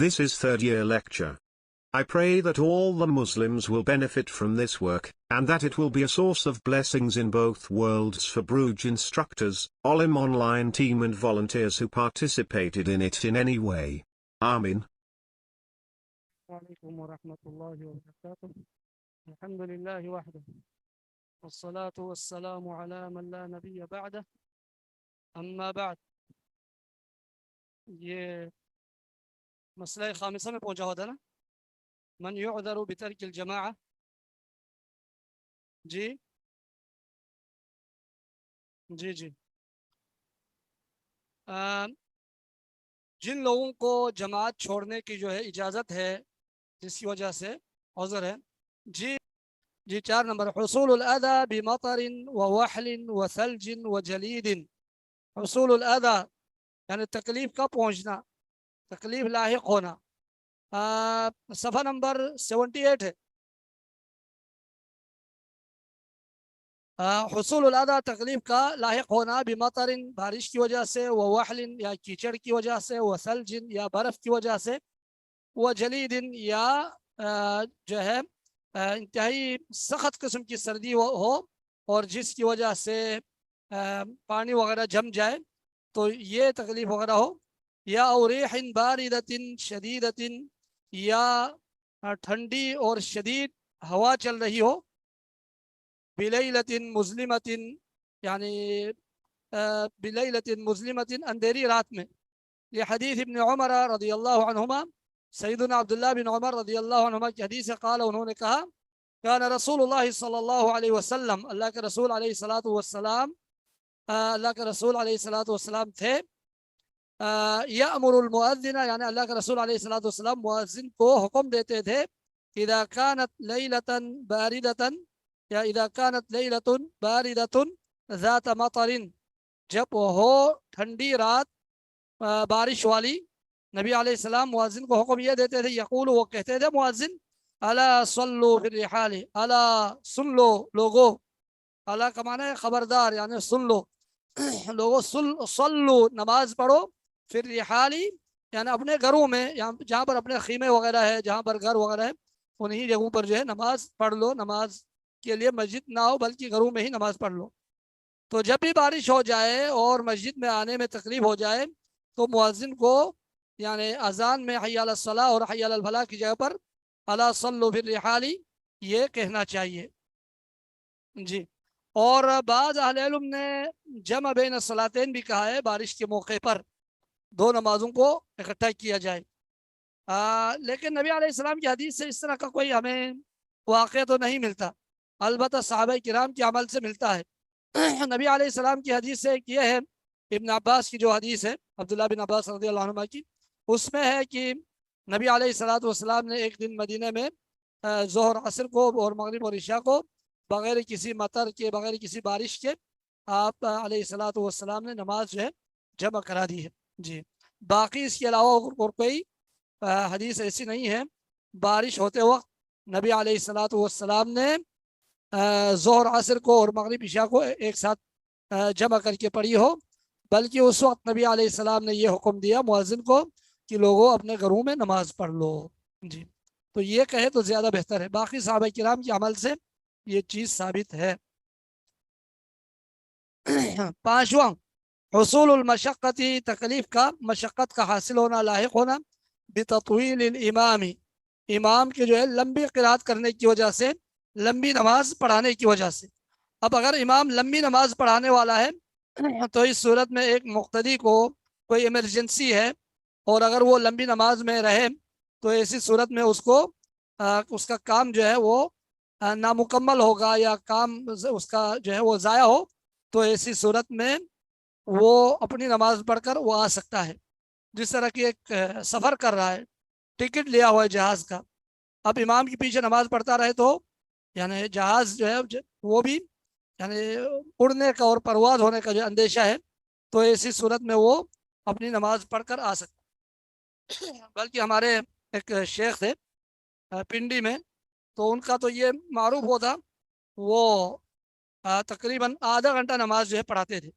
This is third year lecture. I pray that all the Muslims will benefit from this work, and that it will be a source of blessings in both worlds for Bruges instructors, Olim online team and volunteers who participated in it in any way. Amin. وعليكم ورحمة الله وبركاته. الحمد لله وحده والصلاة والسلام على من لا نبي بعده أما بعد. یہ مسئلہ خامسہ میں پہنچا ہوتا نا، من يعذر بترك الجماعة. جی جی جی جن لوگوں کو جماعت چھوڑنے کی جو ہے اجازت ہے، جس کی وجہ سے عذر ہے. جی 4 نمبر، حصول الاذى بمطر ووحل وثلج وجلید. حصول الاذى یعنی تکلیف کا پہنچنا، تکلیف لاحق ہونا. صفحہ نمبر 78 ہے. حصول الاذى تکلیف کا لاحق ہونا، بمطر بارش کی وجہ سے، ووحل یا کیچڑ کی وجہ سے، وثلج یا برف کی وجہ سے، وجلید یا جو ہے انتہائی سخت قسم کی سردی ہو اور جس کی وجہ سے پانی وغیرہ جم جائے تو یہ تکلیف وغیرہ ہو. یا ریح باردۃ شدیدۃ، یا ٹھنڈی اور شدید ہوا چل رہی ہو. بلیلۃ مظلمۃ یعنی بلیلۃ مظلمۃ اندھیری رات میں. یہ حدیث ابن عمر رضی اللہ عنہما، سیدنا عبداللہ بن عمر رضی اللہ عنہما کی حدیث سے قال، انہوں نے کہا کان رسول اللہ صلی اللہ علیہ وسلم، اللہ کے رسول علیہ الصلاۃ والسلام، اللہ کے رسول علیہ الصلاۃ والسلام تھے، یأمر المؤذن یعنی اللہ کے رسول علیہ الصلاۃ والسلام مؤذن کو حکم دیتے تھے، اذا كانت لیلۃ باردۃ یا اذا كانت لیلۃ باردۃ ذات مطر، جب ہو ٹھنڈی رات بارش والی. نبی علیہ السلام مؤذن کو حکم یہ دیتے تھے، یقول وہ کہتے تھے مؤذن، الا صلوا فی الرحال، الا سن لو لوگو، الا کا معنی ہے خبردار یعنی سن لو لوگو، صلو نماز پڑھو، فی الرحال یعنی اپنے گھروں میں، جہاں پر اپنے خیمے وغیرہ ہے، جہاں پر گھر وغیرہ ہے انہی جگہوں پر جو ہے نماز پڑھ لو. نماز کے لیے مسجد نہ ہو بلکہ گھروں میں ہی نماز پڑھ لو. تو جب بھی بارش ہو جائے اور مسجد میں آنے میں تکلیف ہو جائے تو مؤذن کو یعنی اذان میں حی علی الصلاۃ اور حی علی الفلاح کی جگہ پر الا صلوا فی الرحال یہ کہنا چاہیے. جی اور بعض اہل علم نے جمع بین الصلاتین بھی کہا ہے، بارش کے موقع پر 2 نمازوں کو اکٹھا کیا جائے. لیکن نبی علیہ السلام کی حدیث سے اس طرح کا کوئی ہمیں واقعہ تو نہیں ملتا، البتہ صحابہ کرام کے عمل سے ملتا ہے. نبی علیہ السلام کی حدیث سے ایک یہ ہے، ابن عباس کی جو حدیث ہے، عبداللہ بن عباس رضی اللہ عنہ کی، اس میں ہے کہ نبی علیہ الصلاۃ والسلام نے ایک دن مدینہ میں ظہر عصر کو اور مغرب اور عشاء کو بغیر کسی مطر کے، بغیر کسی بارش کے، آپ علیہ الصلاۃ والسلام نے نماز جو ہے جمع کرا دی ہے. جی باقی اس کے علاوہ اور کوئی حدیث ایسی نہیں ہے بارش ہوتے وقت نبی علیہ الصلاۃ والسلام نے ظہر عصر کو اور مغرب عشاء کو ایک ساتھ جمع کر کے پڑھی ہو، بلکہ اس وقت نبی علیہ السلام نے یہ حکم دیا مؤذن کو کہ لوگوں اپنے گھروں میں نماز پڑھ لو. جی تو یہ کہے تو زیادہ بہتر ہے، باقی صحابہ کرام کے عمل سے یہ چیز ثابت ہے. 5واں، حصول المشقتی تکلیف کا، مشقت کا حاصل ہونا، لاحق ہونا، بتطویل الامام امام کے جو ہے لمبی قرات کرنے کی وجہ سے، لمبی نماز پڑھانے کی وجہ سے. اب اگر امام لمبی نماز پڑھانے والا ہے تو اس صورت میں ایک مقتدی کو کوئی ایمرجنسی ہے اور اگر وہ لمبی نماز میں رہے تو ایسی صورت میں اس کو اس کا کام جو ہے وہ نامکمل ہوگا یا کام اس کا جو ہے وہ ضائع ہو، تو ایسی صورت میں وہ اپنی نماز پڑھ کر وہ آ سکتا ہے. جس طرح کہ ایک سفر کر رہا ہے، ٹکٹ لیا ہوا ہے جہاز کا، اب امام کے پیچھے نماز پڑھتا رہے تو یعنی جہاز جو ہے وہ بھی یعنی اڑنے کا اور پرواز ہونے کا جو اندیشہ ہے، تو ایسی صورت میں وہ اپنی نماز پڑھ کر آ سکتا. بلکہ ہمارے ایک شیخ تھے پنڈی میں، تو ان کا تو یہ معروف ہوتا، وہ تقریباً آدھا گھنٹہ نماز جو ہے پڑھاتے تھے،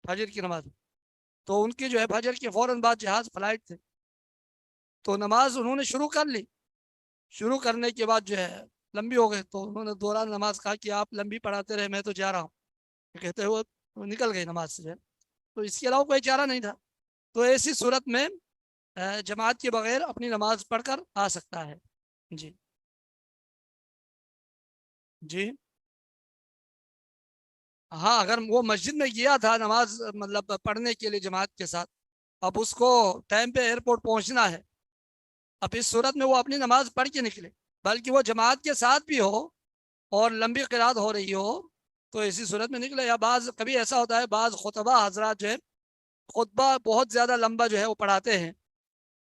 فجر کی نماز. تو ان کی جو ہے فجر کے فوراً بعد جہاز فلائٹ تھے، تو نماز انہوں نے شروع کر لی، شروع کرنے کے بعد جو ہے لمبی ہو گئی، تو انہوں نے دوران نماز کہا کہ آپ لمبی پڑھاتے رہے، میں تو جا رہا ہوں، کہتے ہوئے وہ نکل گئی نماز سے جو ہے۔ تو اس کے علاوہ کوئی چارہ نہیں تھا، تو ایسی صورت میں جماعت کے بغیر اپنی نماز پڑھ کر آ سکتا ہے۔ جی جی ہاں، اگر وہ مسجد میں گیا تھا نماز مطلب پڑھنے کے لیے جماعت کے ساتھ، اب اس کو ٹائم پہ ایئرپورٹ پہنچنا ہے، اب اس صورت میں وہ اپنی نماز پڑھ کے نکلے، بلکہ وہ جماعت کے ساتھ بھی ہو اور لمبی قرات ہو رہی ہو تو ایسی صورت میں نکلے۔ یا بعض کبھی ایسا ہوتا ہے، بعض خطبہ حضرات جو ہے خطبہ بہت زیادہ لمبا جو ہے وہ پڑھاتے ہیں،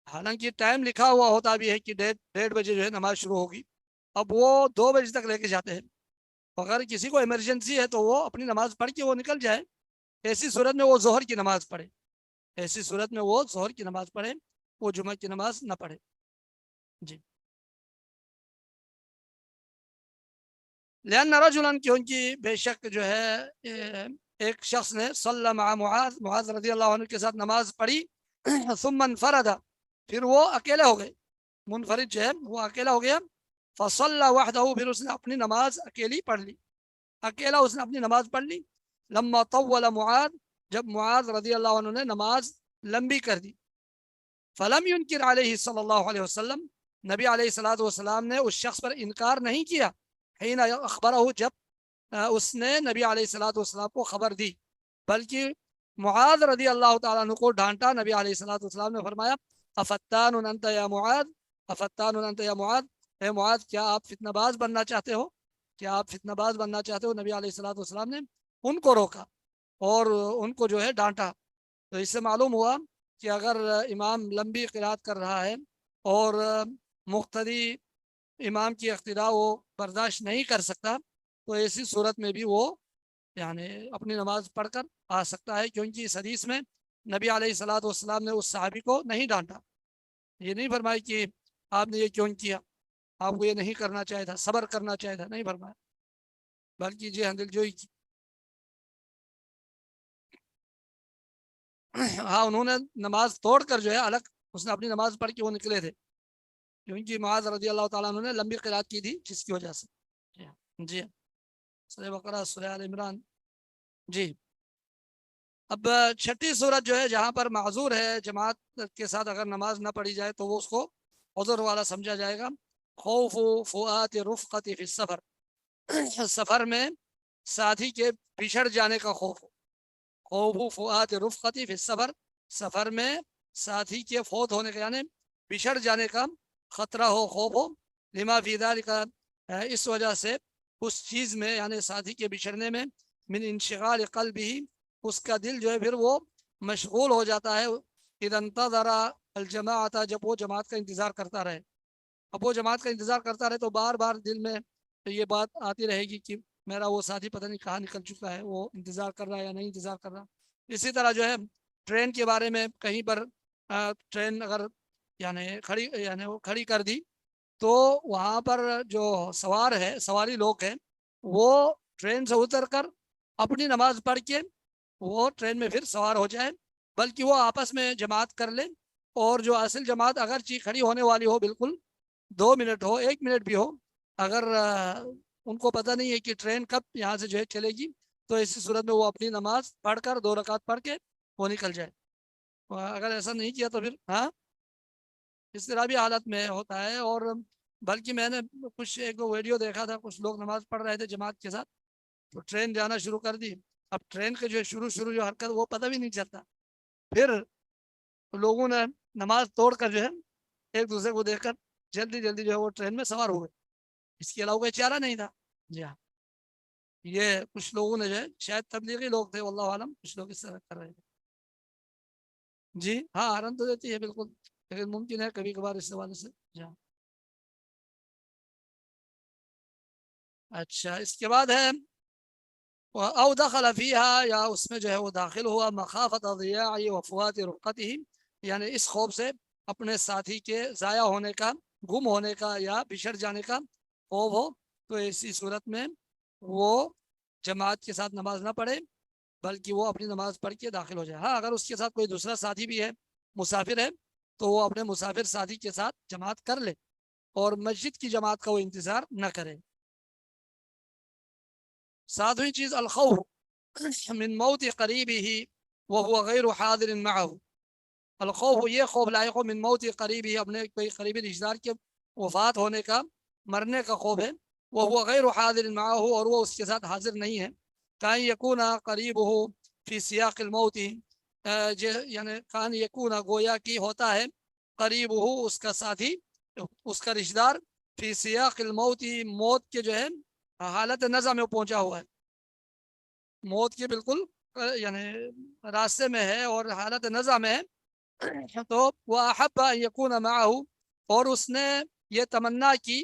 حالانکہ ٹائم لکھا ہوا ہوتا بھی ہے کہ 1:30 بجے جو ہے نماز شروع ہوگی، اب وہ 2 بجے تک لے کے جاتے ہیں۔ اگر کسی کو ایمرجنسی ہے تو وہ اپنی نماز پڑھ کے وہ نکل جائے، ایسی صورت میں وہ ظہر کی نماز پڑھے، ایسی صورت میں وہ ظہر کی نماز پڑھے، وہ جمعہ کی نماز نہ پڑھے۔ جی لأن رجلا، کیونکہ بے شک جو ہے ایک شخص نے صلی مع معاذ رضی اللہ عنہ کے ساتھ نماز پڑھی، ثم انفرد، پھر وہ اکیلے ہو گئے، منفرد جو ہے وہ اکیلا ہو گیا، فصلى وحده، پھر اس نے اپنی نماز اکیلی پڑھ لی، اکیلا اس نے اپنی نماز پڑھ لی۔ لما طول معاذ، جب معاذ رضی اللہ عنہ نے نماز لمبی کر دی، فلم ينکر علیہ صلی اللہ علیہ وسلم، نبی علیہ الصلوۃ والسلام نے اس شخص پر انکار نہیں کیا، حین اخبرہ، جب اس نے نبی علیہ الصلوۃ والسلام کو خبر دی، بلکہ معاذ رضی اللہ تعالیٰ عنہ کو ڈانٹا۔ نبی علیہ الصلوۃ والسلام نے فرمایا افتان انت یا معاذ، افتان انت یا معاذ، اے معاذ کیا آپ فتنہ باز بننا چاہتے ہو، کیا آپ فتنہ باز بننا چاہتے ہو؟ نبی علیہ الصلوۃ والسلام نے ان کو روکا اور ان کو جو ہے ڈانٹا۔ تو اس سے معلوم ہوا کہ اگر امام لمبی قرات کر رہا ہے اور مقتدی امام کی اقتداء وہ برداشت نہیں کر سکتا، تو ایسی صورت میں بھی وہ یعنی اپنی نماز پڑھ کر آ سکتا ہے، کیونکہ اس حدیث میں نبی علیہ الصلوۃ والسلام نے اس صحابی کو نہیں ڈانٹا، یہ نہیں فرمایا کہ آپ نے یہ کیوں کیا، آپ کو یہ نہیں کرنا چاہیے تھا، صبر کرنا چاہیے تھا، نہیں فرمایا، بلکہ جی ہاں دلجوئی کی۔ ہاں انہوں نے نماز توڑ کر جو ہے الگ، اس نے اپنی نماز پڑھ کے وہ نکلے تھے، کیونکہ معاذ رضی اللہ تعالیٰ عنہ نے لمبی قرات کی تھی جس کی وجہ سے۔ جی سورہ بقرہ، سورہ آل عمران۔ جی اب چھٹی صورت جو ہے جہاں پر معذور ہے، جماعت کے ساتھ اگر نماز نہ پڑھی جائے تو وہ اس کو عذر والا سمجھا جائے گا۔ خوف فؤات رفقت فی السفر، سفر میں ساتھی کے بچھڑ جانے کا خوف، خوف فؤات رفقت فی السفر، سفر میں ساتھی کے فوت ہونے کا یعنی بچھڑ جانے کا خطرہ ہو، خوف ہو، لما فی ذلک، اس وجہ سے اس چیز میں یعنی ساتھی کے بچھڑنے میں، من انشغال قلبہ، اس کا دل جو ہے پھر وہ مشغول ہو جاتا ہے، اذا انتظر الجماعت، جب وہ جماعت کا انتظار کرتا رہے، اب وہ جماعت کا انتظار کرتا رہے تو بار بار دل میں یہ بات آتی رہے گی کہ میرا وہ ساتھی پتہ نہیں کہاں نکل چکا ہے، وہ انتظار کر رہا ہے یا نہیں انتظار کر رہا۔ اسی طرح جو ہے ٹرین کے بارے میں، کہیں پر ٹرین اگر یعنی وہ کھڑی کر دی تو وہاں پر جو سوار ہے، سواری لوگ ہیں، وہ ٹرین سے اتر کر اپنی نماز پڑھ کے وہ ٹرین میں پھر سوار ہو جائے، بلکہ وہ آپس میں جماعت کر لیں، اور جو اصل جماعت اگرچہ کھڑی ہونے والی ہو، بالکل 2 منٹ ہو، 1 منٹ بھی ہو، اگر ان کو پتہ نہیں ہے کہ ٹرین کب یہاں سے جو ہے چلے گی، تو ایسی صورت میں وہ اپنی نماز پڑھ کر 2 رکعت پڑھ کے وہ نکل جائے۔ اگر ایسا نہیں کیا تو پھر ہاں اس طرح بھی حالت میں ہوتا ہے۔ اور بلکہ میں نے کچھ ایک دو ویڈیو دیکھا تھا، کچھ لوگ نماز پڑھ رہے تھے جماعت کے ساتھ، تو ٹرین جانا شروع کر دی، اب ٹرین کے جو ہے شروع جو حرکت وہ پتہ بھی نہیں چلتا، پھر لوگوں نے نماز توڑ کر جو ہے ایک دوسرے کو دیکھ کر جلدی جلدی جو ہے وہ ٹرین میں سوار ہوئے، اس کے علاوہ کوئی چارہ نہیں تھا۔ جی ہاں یہ کچھ لوگوں نے جو ہے، شاید تبلیغی لوگ تھے واللہ عالم، کچھ لوگ اس طرح کر رہے تھے۔ جی ہاں آرام تو دیتی ہے بالکل، لیکن ممکن ہے کبھی کبھار اس حوالے سے۔ جی ہاں اچھا اس کے بعد ہے او دخل فیہا، یا اس میں جو ہے وہ داخل ہوا، مخافت ضیاع وفوات رفقتہ، یعنی اس خوف سے اپنے ساتھی کے ضائع ہونے کا، گم ہونے کا یا بچھڑ جانے کا خوف ہو، تو ایسی صورت میں وہ جماعت کے ساتھ نماز نہ پڑھے، بلکہ وہ اپنی نماز پڑھ کے داخل ہو جائے۔ ہاں اگر اس کے ساتھ کوئی دوسرا ساتھی بھی ہے، مسافر ہے، تو وہ اپنے مسافر ساتھی کے ساتھ جماعت کر لے اور مسجد کی جماعت کا وہ انتظار نہ کرے. ساتویں چیز الخوف من موت قریبہ وهو غیر حاضر معه. الخوف یہ خوف لائق ہو من موت قریبہ اپنے کوئی قریبی رشتہ دار کے وفات ہونے کا مرنے کا خوف ہے. وهو غیر حاضر معه اور وہ اس کے ساتھ حاضر نہیں ہے. کان یکون قریبہ فی سیاق الموت یعنی کان یکون گویا کی ہوتا ہے قریبہ اس کا ساتھی اس کا رشتہ دار فی سیاق الموت موت کے جو ہے حالت نزع میں پہنچا ہوا ہے. موت کے بالکل یعنی راستے میں ہے اور حالت نزع میں ہے. تو وہ احب ان یکون معه اور اس نے یہ تمنا کی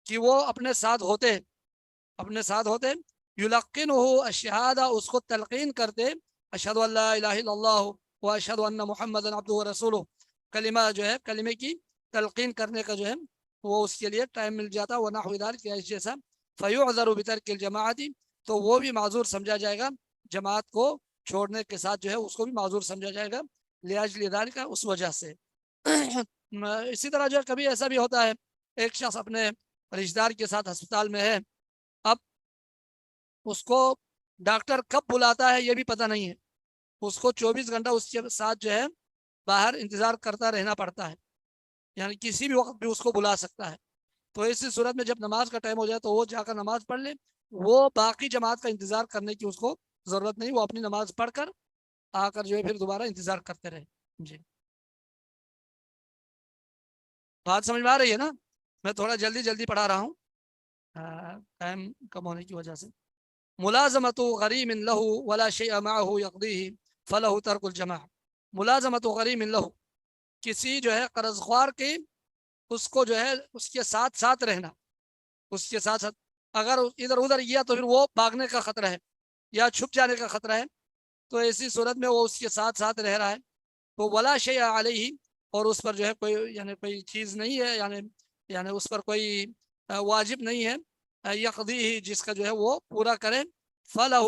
کہ وہ اپنے ساتھ ہوتے یلقنہ الشہادہ اس کو تلقین کرتے اشہد ان لا الہ الا اللہ و اشہد ان محمدا عبدہ و رسولہ کلمہ جو ہے کلمے کی تلقین کرنے کا جو ہے وہ اس کے لیے ٹائم مل جاتا ونحو ذلک جیسا. فیعذر بترک الجماعت تو وہ بھی معذور سمجھا جائے گا جماعت کو چھوڑنے کے ساتھ جو ہے اس کو بھی معذور سمجھا جائے گا لاجل ذلک اس وجہ سے. اسی طرح جو ہے کبھی ایسا بھی ہوتا ہے ایک شخص اپنے رشتہ دار کے ساتھ ہسپتال میں ہے. اب اس کو ڈاکٹر کب بلاتا ہے یہ بھی پتہ نہیں ہے. اس کو 24 گھنٹہ اس کے ساتھ جو ہے باہر انتظار کرتا رہنا پڑتا ہے یعنی کسی بھی وقت بھی اس کو بلا سکتا ہے. تو ایسی صورت میں جب نماز کا ٹائم ہو جائے تو وہ جا کر نماز پڑھ لے. وہ باقی جماعت کا انتظار کرنے کی اس کو ضرورت نہیں. وہ اپنی نماز پڑھ کر آ کر جو ہے پھر دوبارہ انتظار کرتے رہے. جی بات سمجھ میں آ رہی ہے نا؟ میں تھوڑا جلدی پڑھا رہا ہوں ٹائم کم ہونے کی وجہ سے. ملازمت غریم له ولا شيء معه يقضيه فله ترك الجماع. ملازمت غریم له کسی جو ہے قرض خوار کی اس کو جو ہے اس کے ساتھ رہنا. اس کے ساتھ اگر ادھر ادھر گیا تو پھر وہ بھاگنے کا خطرہ ہے یا چھپ جانے کا خطرہ ہے. تو ایسی صورت میں وہ اس کے ساتھ رہ رہا ہے تو ولا شیء علیہ اور اس پر جو ہے کوئی چیز نہیں ہے یعنی اس پر کوئی واجب نہیں ہے یقضیہ جس کا جو ہے وہ پورا کرے. فلہ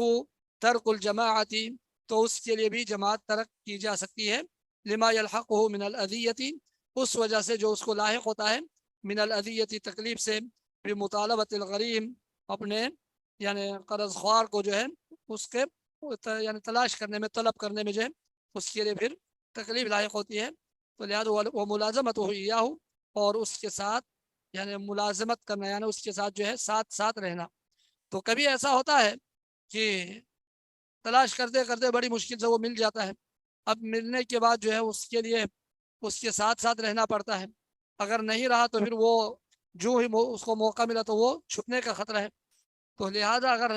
ترک الجماعت تو اس کے لیے بھی جماعت ترک کی جا سکتی ہے. لما یلحقہ من الاذیۃ اس وجہ سے جو اس کو لاحق ہوتا ہے من الاذیۃ تکلیف سے بمطالبۃ الغریم اپنے یعنی قرض خوار کو جو ہے اس کے یعنی تلاش کرنے میں طلب کرنے میں جو ہے اس کے لیے پھر تکلیف لاحق ہوتی ہے. تو لہٰذا وہ ملازمت ہو یا اور اس کے ساتھ یعنی ملازمت کرنا یعنی اس کے ساتھ جو ہے ساتھ رہنا. تو کبھی ایسا ہوتا ہے کہ تلاش کرتے بڑی مشکل سے وہ مل جاتا ہے. اب ملنے کے بعد جو ہے اس کے لیے اس کے ساتھ رہنا پڑتا ہے. اگر نہیں رہا تو پھر وہ جو ہی اس کو موقع ملا تو وہ چھپنے کا خطرہ ہے. تو لہذا اگر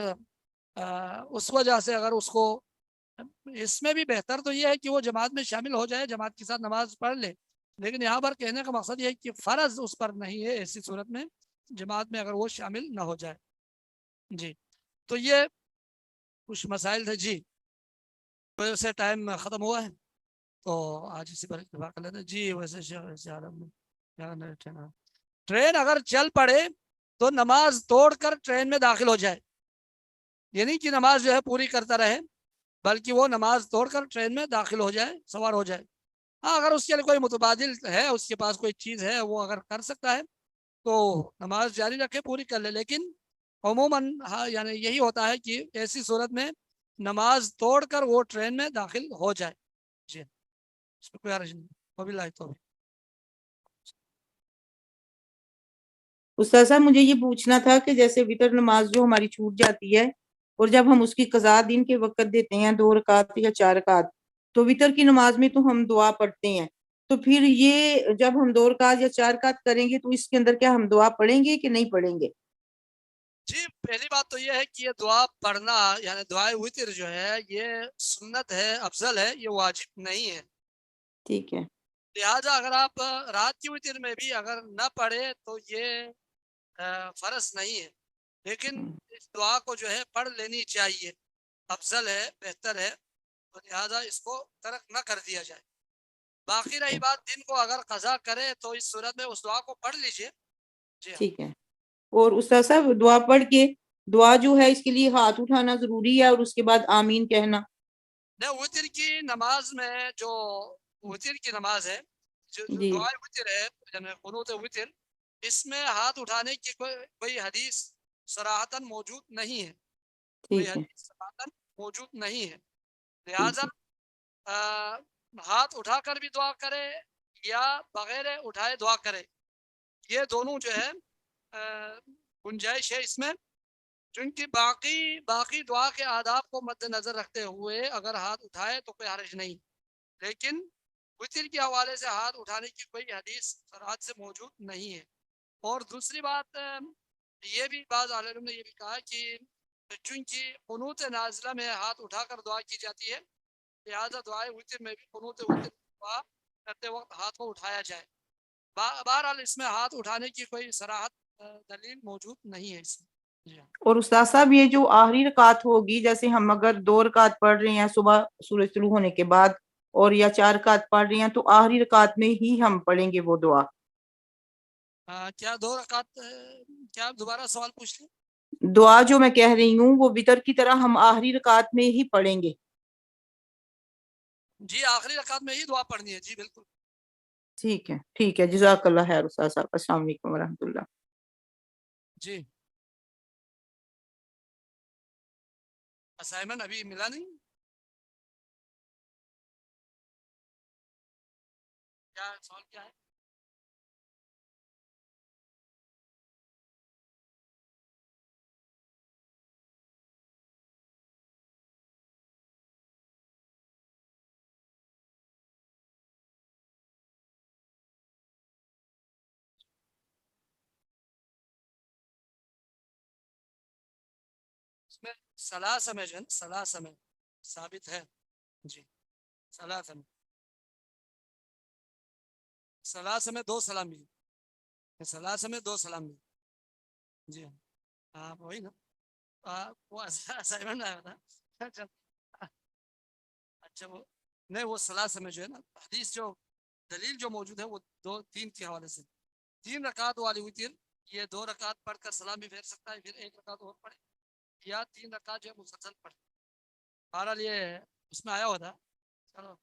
اس وجہ سے اگر اس کو اس میں بھی بہتر تو یہ ہے کہ وہ جماعت میں شامل ہو جائے جماعت کے ساتھ نماز پڑھ لے. لیکن یہاں پر کہنے کا مقصد یہ ہے کہ فرض اس پر نہیں ہے ایسی صورت میں جماعت میں اگر وہ شامل نہ ہو جائے. جی تو یہ کچھ مسائل تھے. جی ویسے ٹائم ختم ہوا ہے تو آج اسی پر اتفاق کر لیتے ہیں. جی ویسے ٹرین اگر چل پڑے تو نماز توڑ کر ٹرین میں داخل ہو جائے. یہ نہیں کہ نماز جو ہے پوری کرتا رہے بلکہ وہ نماز توڑ کر ٹرین میں داخل ہو جائے سوار ہو جائے. ہاں اگر اس کے لیے کوئی متبادل ہے اس کے پاس کوئی چیز ہے وہ اگر کر سکتا ہے تو نماز جاری رکھے پوری کر لے. لیکن عموماً یعنی یہی ہوتا ہے کہ ایسی صورت میں نماز توڑ کر وہ ٹرین میں داخل ہو جائے. جی اس میں کوئی حرج نہیں. وباللہ توفیق. استاد صاحب مجھے یہ پوچھنا تھا کہ جیسے وتر نماز جو ہماری چھوٹ جاتی ہے اور جب ہم اس کی قضا دن کے وقت دیتے ہیں 2 رکعت یا 4 رکعت تو وتر کی نماز میں تو ہم دعا پڑھتے ہیں. تو پھر یہ جب ہم 2 رکعت یا 4 رکعت کریں گے تو اس کے اندر کیا ہم دعا پڑھیں گے کہ نہیں پڑھیں گے؟ جی پہلی بات تو یہ ہے کہ یہ دعا پڑھنا یعنی دعائے وتر جو ہے یہ سنت ہے افضل ہے یہ واجب نہیں ہے. ٹھیک ہے. لہٰذا اگر آپ رات کی وتر میں بھی اگر نہ پڑھے تو یہ فرض نہیں ہے. لیکن اس دعا کو جو ہے پڑھ لینی چاہیے افضل ہے بہتر ہے. تو لہٰذا اس کو ترک نہ کر دیا جائے. باقی رہی بات دن کو اگر قضا کرے تو اس صورت میں اس دعا کو پڑھ لیجئے. جی ٹھیک ہے. اور استاد صاحب دعا پڑھ کے دعا جو ہے اس کے لیے ہاتھ اٹھانا ضروری ہے اور اس کے بعد آمین کہنا؟ وتر کی نماز میں جو وتر کی نماز ہے جو جی دعائے وتر ہے یعنی قنوت وتر، اس میں ہاتھ اٹھانے کی کوئی حدیث صراحتاً موجود نہیں ہے، کوئی ٹھیک ہے حدیث صراحتاً موجود نہیں ہے، لہذا ہاتھ اٹھا کر بھی دعا کرے یا بغیر اٹھائے دعا کرے، یہ دونوں جو ہے گنجائش ہے اس میں، چونکہ باقی دعا کے آداب کو مد نظر رکھتے ہوئے اگر ہاتھ اٹھائے تو کوئی حرج نہیں، لیکن وتر کے حوالے سے ہاتھ اٹھانے کی کوئی حدیث صراحت سے موجود نہیں ہے۔ اور دوسری بات یہ بھی بعض عالم نے یہ بھی کہا کہ چونکہ قنوت نازلہ میں ہاتھ اٹھا کر دعا کی جاتی ہے، لہذا دعائے وتر میں بھی قنوت وتر دعا کرتے وقت ہاتھ کو اٹھایا جائے۔ بہرحال اس میں ہاتھ اٹھانے کی کوئی صراحت دلیل موجود نہیں ہے اس میں۔ جی ہاں۔ اور استاد صاحب یہ جو آخری رکعت ہوگی، جیسے ہم اگر 2 رکعت پڑھ رہے ہیں صبح سورج طلوع ہونے کے بعد اور یا 4 رکعت پڑھ رہے ہیں، تو آخری رکعت میں ہی ہم پڑھیں گے وہ دعا؟ کیا 2 رکعت کیا دوبارہ سوال پوچھ لیں؟ دعا جو میں کہہ رہی ہوں وہ وتر کی طرح ہم آخری رکعت میں ہی پڑھیں گے؟ جی آخری رکعت میں ہی دعا پڑھنی ہے، جی بالکل۔ ٹھیک ہے جزاک اللہ خیر استاد صاحب، السلام علیکم ورحمۃ اللہ۔ جی اسائنمنٹ ابھی ملا نہیں؟ کیا سوال کیا ہے؟ اس میں ثلاثہ میں جو ہے ثلاثہ میں ثابت ہے، جی ثلاثہ میں میں 2 سلامی ہے، ثلاثہ میں 2 سلامی، جی ہاں وہی نا، وہ اسائنمنٹ آیا تھا۔ اچھا وہ نہیں، وہ ثلاثہ میں جو ہے نا حدیث جو دلیل جو موجود ہے وہ 3 کے حوالے سے 3 رکعت والی وتر، یہ 2 رکعت پڑھ کر سلام بھی پھیر سکتا ہے، پھر 1 رکعت اور پڑھے، یا 3 رکعت جو ہے مسلسل پڑھے، بہرحال یہ اس میں آیا ہوا تھا۔ چلو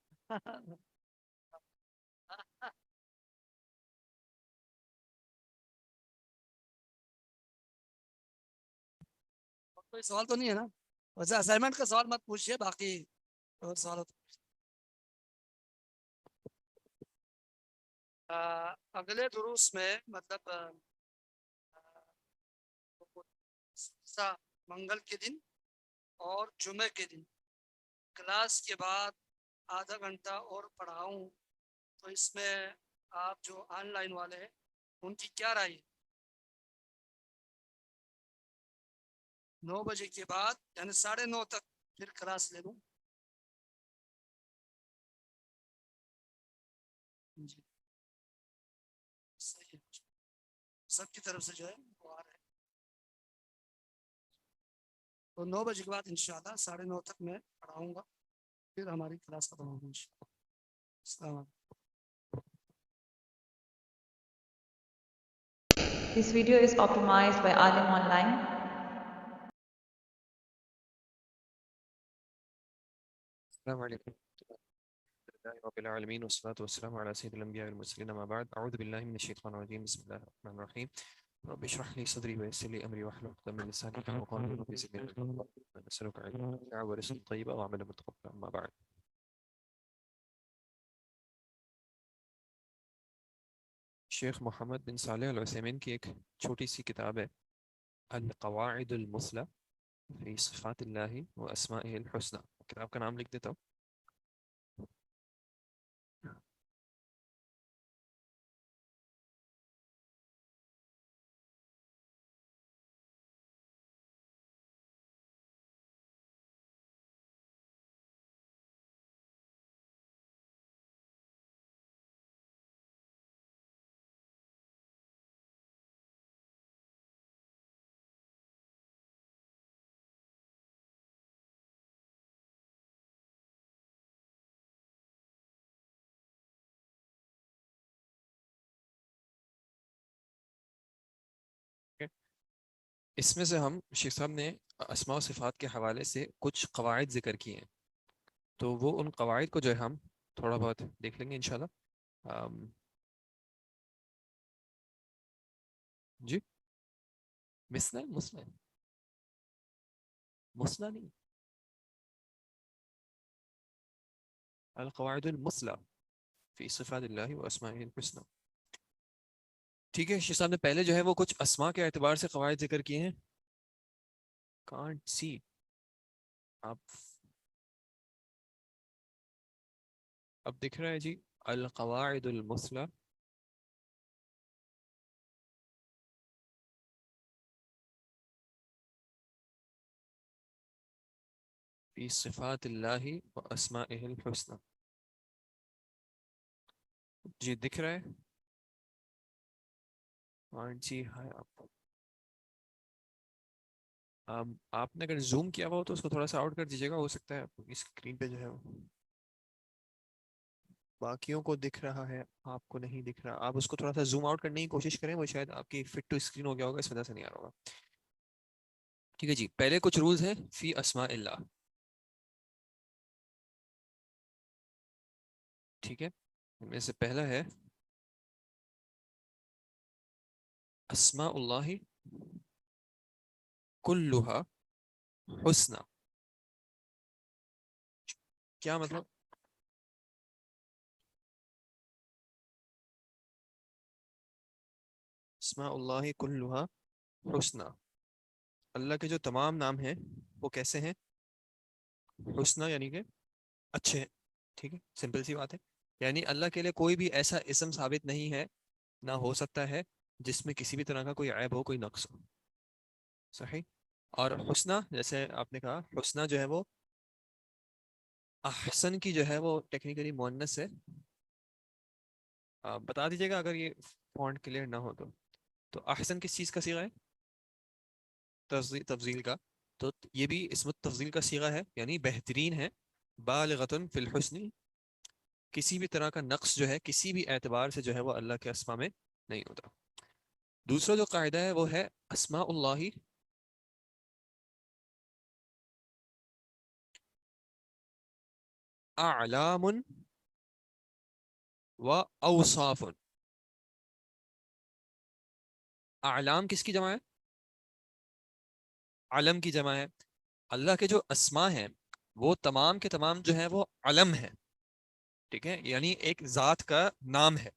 کوئی سوال تو نہیں ہے نا؟ ویسے اسائنمنٹ کا سوال مت پوچھیے، باقی اور سوال ہوتا اگلے دروس میں مطلب منگل کے دن اور جمعے کے دن کلاس کے بعد آدھا گھنٹہ اور پڑھاؤں، تو اس میں آپ جو آن لائن والے ہیں ان کی کیا رائے ہے؟ 9 بجے کے بعد یعنی 9:30 تک پھر کلاس لے لوں؟ جی صحیح ہے، سب کی طرف سے جو ہے وہ آ رہے ہیں، تو 9 بجے کے بعد انشاءاللہ 9:30 تک میں پڑھاؤں گا، پھر ہماری کلاس ختم ہوگی انشاءاللہ۔ السلام علیکم۔ This video is optimized by Alim Online. السلام عليكم رب العالمين والصلاة والسلام على سيد الأنبياء والمرسلين، أما بعد، أعوذ بالله من الشيطان الرجيم، بسم الله الرحمن الرحيم، رب اشرح لي صدري ويسر لي أمري واحلل عقدة من لساني يفقهوا قولي، رب زدني علما، نسألك علما نافعا ورزقا طيبا وعملا متقبلا، أما بعد۔ شیخ محمد بن صالح العثیمین کی ایک چھوٹی سی کتاب ہے، القواعد المثلی فی صفات اللہ و اسمائہ الحسنی، کتاب کا نام لکھ دیتا ہوں۔ اس میں سے ہم شیخ صاحب نے اسماء و صفات کے حوالے سے کچھ قواعد ذکر کیے ہیں، تو وہ ان قواعد کو جو ہے ہم تھوڑا بہت دیکھ لیں گے انشاءاللہ۔ جی مسنا مسنا مسنا نہیں، القواعد المثلی فی صفات اللہ و اسمائہ الحسنی. ٹھیک ہے، شیخ صاحب نے پہلے جو ہے وہ کچھ اسما کے اعتبار سے قواعد ذکر کیے ہیں. کانٹ سی آپ اب دکھ رہا ہے جی القواعد المثلی فی صفات اللہ و اسمائہ الحسنی. جی دکھ رہا ہے. ہاں جی ہاں آپ نے اگر زوم کیا ہوا ہو تو اس کو تھوڑا سا آؤٹ کر دیجیے گا، ہو سکتا ہے اسکرین پہ جو ہے وہ باقیوں کو دکھ رہا ہے آپ کو نہیں دکھ رہا. آپ اس کو تھوڑا سا زوم آؤٹ کرنے کی کوشش کریں، وہ شاید آپ کی فٹ ٹو اسکرین ہو گیا ہوگا، اس وجہ سے نہیں آ رہا ہوگا. ٹھیک ہے جی، پہلے کچھ رولز ہیں فی اسماء اللہ. ٹھیک ہے، ان میں سے پہلا ہے اسماء اللہ کلھا حسنی. کیا مطلب؟ اسماء اللہ کلھا حسنی، اللہ کے جو تمام نام ہیں وہ کیسے ہیں؟ حسنی یعنی کہ اچھے ہیں. ٹھیک ہے، سمپل سی بات ہے. یعنی اللہ کے لیے کوئی بھی ایسا اسم ثابت نہیں ہے، نہ ہو سکتا ہے، جس میں کسی بھی طرح کا کوئی عیب ہو، کوئی نقص ہو. صحیح. اور حسنی جیسے آپ نے کہا، حسنی جو ہے وہ احسن کی جو ہے وہ ٹیکنیکلی مؤنث ہے. آپ بتا دیجیے گا اگر یہ فونٹ کلیئر نہ ہو تو احسن کس چیز کا صیغہ ہے؟ تفضیل کا. تو یہ بھی اسم التفضیل کا صیغہ ہے، یعنی بہترین ہے. بالغۃ فی الحسن، کسی بھی طرح کا نقص جو ہے کسی بھی اعتبار سے جو ہے وہ اللہ کے اسما میں نہیں ہوتا. دوسرا جو قاعدہ ہے وہ ہے اسماء اللہ اعلام و اوصاف. اعلام کس کی جمع ہے؟ علم کی جمع ہے. اللہ کے جو اسما ہیں وہ تمام کے تمام جو ہیں وہ علم ہیں. ٹھیک ہے، یعنی ایک ذات کا نام ہے.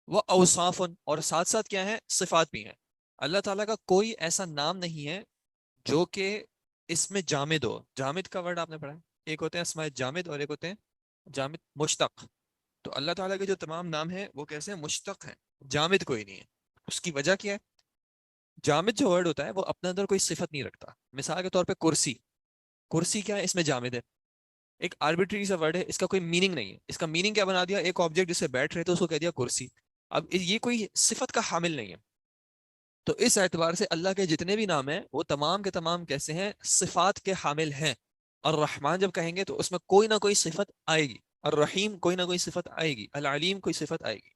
وہ اوصاف، اور ساتھ ساتھ کیا ہے؟ صفات بھی ہیں. اللہ تعالیٰ کا کوئی ایسا نام نہیں ہے جو کہ اس میں جامد ہو. جامد کا ورڈ آپ نے پڑھا ہے، ایک ہوتے ہیں اسماء جامد اور ایک ہوتے ہیں جامد مشتق. تو اللہ تعالیٰ کے جو تمام نام ہیں وہ کیسے ہیں؟ مشتق ہیں، جامد کوئی نہیں ہے. اس کی وجہ کیا ہے؟ جامد جو ورڈ ہوتا ہے وہ اپنے اندر کوئی صفت نہیں رکھتا. مثال کے طور پہ کرسی، کرسی کیا ہے؟ اس میں جامد ہے، ایک آربیٹری سا ورڈ ہے، اس کا کوئی میننگ نہیں ہے. اس کا میننگ کیا بنا دیا؟ ایک آبجیکٹ جس سے بیٹھ رہے تھے اس کو کہہ دیا کرسی. اب یہ کوئی صفت کا حامل نہیں ہے. تو اس اعتبار سے اللہ کے جتنے بھی نام ہیں وہ تمام کے تمام کیسے ہیں؟ صفات کے حامل ہیں. اور رحمان جب کہیں گے تو اس میں کوئی نہ کوئی صفت آئے گی، اور رحیم کوئی نہ کوئی صفت آئے گی، العلیم کوئی صفت آئے گی.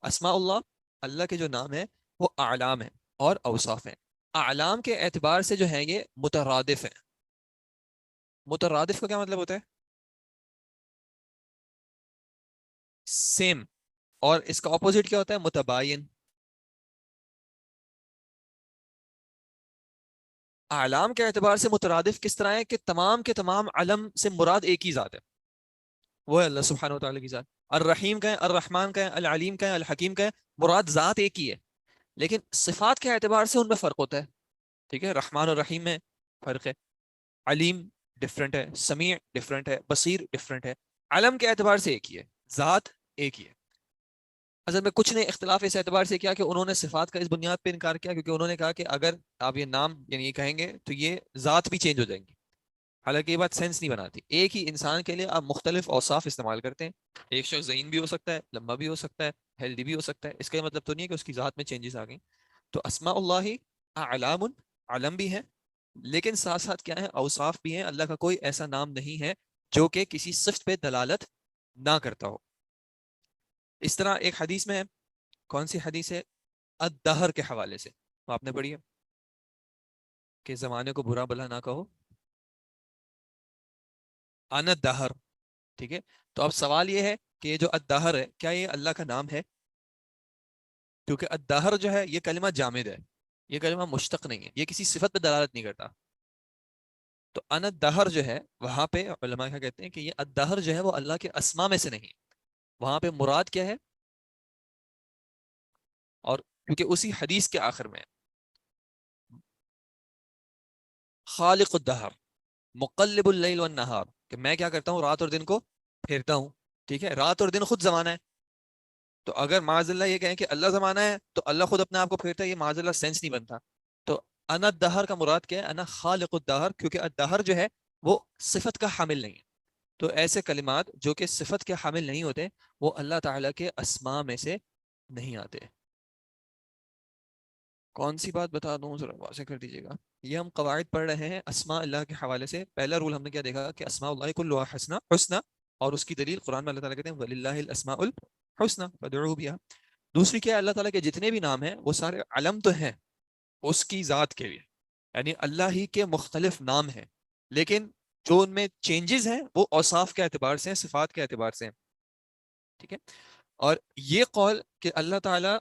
اسماء اللہ، اللہ کے جو نام ہیں وہ اعلام ہیں اور اوصاف ہیں. اعلام کے اعتبار سے جو ہیں یہ مترادف ہیں. مترادف کا کیا مطلب ہوتا ہے؟ سیم. اور اس کا اپوزٹ کیا ہوتا ہے؟ متباین. اعلام کے اعتبار سے مترادف کس طرح ہے کہ تمام کے تمام علم سے مراد ایک ہی ذات ہے، وہ ہے اللہ سبحانہ وتعالی کی ذات. الرحیم کا ہے، الرحمن کا ہے، العلیم کا ہے، الحکیم کا ہے، مراد ذات ایک ہی ہے. لیکن صفات کے اعتبار سے ان میں فرق ہوتا ہے. ٹھیک ہے، رحمان اور رحیم میں فرق ہے، علیم ڈفرنٹ ہے، سمیع ڈفرنٹ ہے، بصیر ڈفرنٹ ہے. علم کے اعتبار سے ایک ہی ہے، ذات ایک ہی ہے. اصل میں کچھ نے اختلاف اس اعتبار سے کیا کہ انہوں نے صفات کا اس بنیاد پہ انکار کیا کیونکہ انہوں نے کہا کہ اگر آپ یہ نام یعنی یہ کہیں گے تو یہ ذات بھی چینج ہو جائیں گی. حالانکہ یہ بات سینس نہیں بناتی. ایک ہی انسان کے لیے آپ مختلف اوصاف استعمال کرتے ہیں. ایک شخص ذہین بھی ہو سکتا ہے، لمبا بھی ہو سکتا ہے، ہیلدی بھی ہو سکتا ہے. اس کا یہ مطلب تو نہیں ہے کہ اس کی ذات میں چینجز آ گئیں. تو اسماء اللہ اعلام، علم بھی ہیں، لیکن ساتھ ساتھ کیا ہے؟ اوصاف بھی ہیں. اللہ کا کوئی ایسا نام نہیں ہے جو کہ کسی صفت پہ دلالت نہ کرتا ہو. اس طرح ایک حدیث میں ہے، کون سی حدیث ہے؟ الدہر کے حوالے سے آپ نے پڑھی ہے کہ زمانے کو برا بھلا نہ کہو، انا الدہر. ٹھیک ہے، تو اب سوال یہ ہے کہ یہ جو الدہر ہے کیا یہ اللہ کا نام ہے؟ کیونکہ الدہر جو ہے یہ کلمہ جامد ہے. یہ کلمہ مشتق نہیں ہے، یہ کسی صفت پہ دلالت نہیں کرتا. تو ان الدہر جو ہے وہاں پہ علماء کیا کہتے ہیں کہ یہ الدہر جو ہے وہ اللہ کے اسما میں سے نہیں ہے. وہاں پہ مراد کیا ہے؟ اور کیونکہ اسی حدیث کے آخر میں خالق الدہر مقلب اللیل والنہار، کہ میں کیا کرتا ہوں، رات اور دن کو پھیرتا ہوں. ٹھیک ہے، رات اور دن خود زمانہ ہے. تو اگر معاذ اللہ یہ کہیں کہ اللہ زمانہ ہے تو اللہ خود اپنے آپ کو پھیرتا ہے، یہ معاذ اللہ سینس نہیں بنتا. تو انا الدہر کا مراد کیا ہے؟ انا خالق الدہر، کیونکہ الدہر جو ہے وہ صفت کا حامل نہیں ہے. تو ایسے کلمات جو کہ صفت کے حامل نہیں ہوتے وہ اللہ تعالیٰ کے اسماء میں سے نہیں آتے. کون سی بات بتا دوں، ذرا واضح کر دیجیے گا. یہ ہم قواعد پڑھ رہے ہیں اسماء اللہ کے حوالے سے. پہلا رول ہم نے کیا دیکھا کہ اسماء اللہ کلھا حسنہ حسنہ، اور اس کی دلیل قرآن میں اللہ تعالیٰ کہتے ہیں وَلِلَّهِ الْأَسْمَاءُ الْحُسْنَى فَادْعُوهُ بِهَا. دوسری کیا ہے، اللہ تعالیٰ کے جتنے بھی نام ہیں وہ سارے علم تو ہیں اس کی ذات کے لیے، یعنی اللہ ہی کے مختلف نام ہیں، لیکن جو ان میں چینجز ہیں وہ اوصاف کے اعتبار سے ہیں، صفات کے اعتبار سے ہیں. ٹھیک ہے، اور یہ قول کہ اللہ تعالیٰ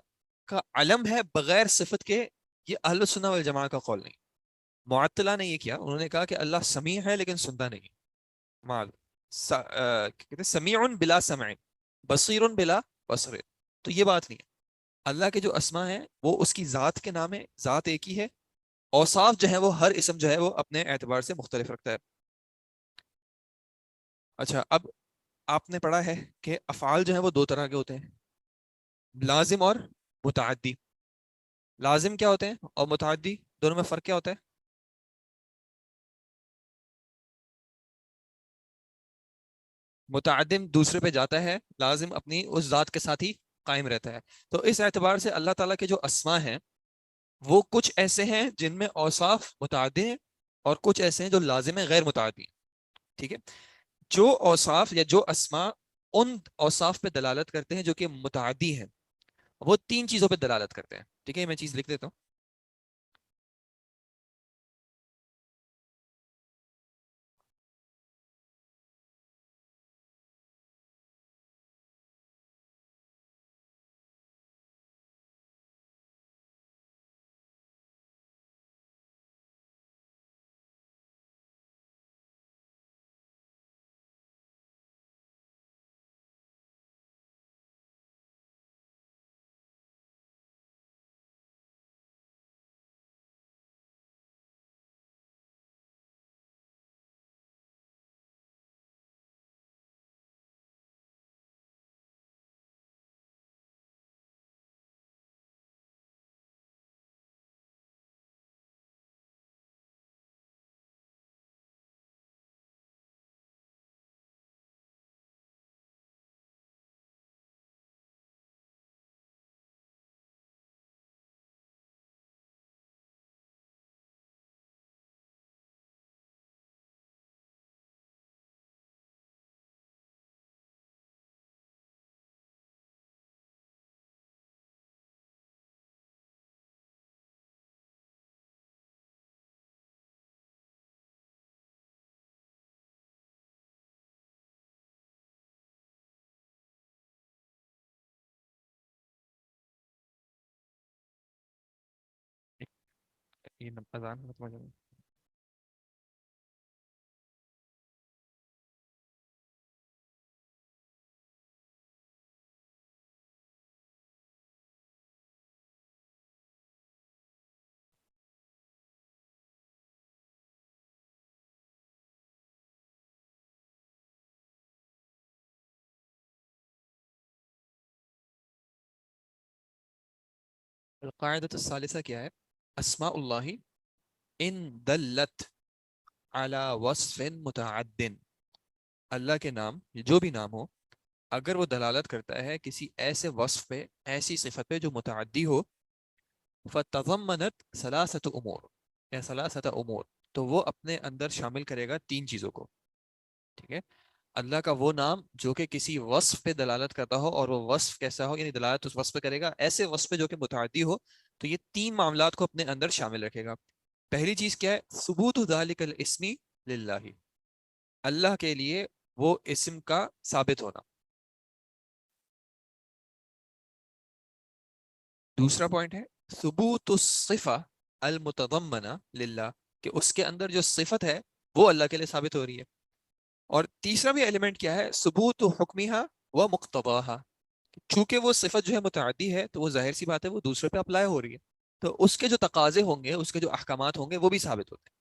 کا علم ہے بغیر صفت کے، یہ اہل السنہ والجماعہ کا قول نہیں. معطلہ نے یہ کیا، انہوں نے کہا کہ اللہ سمیع ہے لیکن سنتا نہیں. کہتے ہیں سمیع بلا سمع، بصیر بلا بصر. تو یہ بات نہیں ہے. اللہ کے جو اسما ہیں وہ اس کی ذات کے نام ہے، ذات ایک ہی ہے. اوصاف جو ہے وہ ہر اسم جو ہے وہ اپنے اعتبار سے مختلف رکھتا ہے. اچھا، اب آپ نے پڑھا ہے کہ افعال جو ہیں وہ دو طرح کے ہوتے ہیں، لازم اور متعدی. لازم کیا ہوتے ہیں اور متعدی، دونوں میں فرق کیا ہوتا ہے؟ متعدم دوسرے پہ جاتا ہے، لازم اپنی اس ذات کے ساتھ ہی قائم رہتا ہے. تو اس اعتبار سے اللہ تعالیٰ کے جو اسما ہیں وہ کچھ ایسے ہیں جن میں اوصاف متعدی ہیں اور کچھ ایسے ہیں جو لازم ہیں غیر متعدی. ٹھیک ہے، جو اوصاف یا جو اسما ان اوصاف پہ دلالت کرتے ہیں جو کہ متعدی ہیں، وہ تین چیزوں پہ دلالت کرتے ہیں. ٹھیک ہے، میں چیز لکھ دیتا ہوں. یہ اذان ختم ہو جائے گا. القاعدۃ الثالثہ کیا ہے؟ اسماء اللہ ان دلت علی وصف متعد. اللہ کے نام، جو بھی نام ہو، اگر وہ دلالت کرتا ہے کسی ایسے وصف پہ، ایسی صفت پہ جو متعدی ہو، فتضمنت ثلاثت امور یا ثلاثت امور، تو وہ اپنے اندر شامل کرے گا تین چیزوں کو. ٹھیک ہے، اللہ کا وہ نام جو کہ کسی وصف پہ دلالت کرتا ہو، اور وہ وصف کیسا ہو، یعنی دلالت اس وصف پہ کرے گا ایسے وصف پہ جو کہ متعدی ہو. تو یہ تین معاملات کو اپنے اندر شامل رکھے گا. پہلی چیز کیا ہے؟ ثبوت ذالک الاسم للہ، اللہ کے لیے وہ اسم کا ثابت ہونا. دوسرا پوائنٹ ہے ثبوت الصفہ المتضمنہ للہ، کہ اس کے اندر جو صفت ہے وہ اللہ کے لیے ثابت ہو رہی ہے. اور تیسرا بھی ایلیمنٹ کیا ہے؟ ثبوت حکمہا و مقتضاہا، چونکہ وہ صفت جو ہے متعدی ہے تو وہ ظاہر سی بات ہے وہ دوسرے پہ اپلائی ہو رہی ہے، تو اس کے جو تقاضے ہوں گے، اس کے جو احکامات ہوں گے وہ بھی ثابت ہوتے ہیں.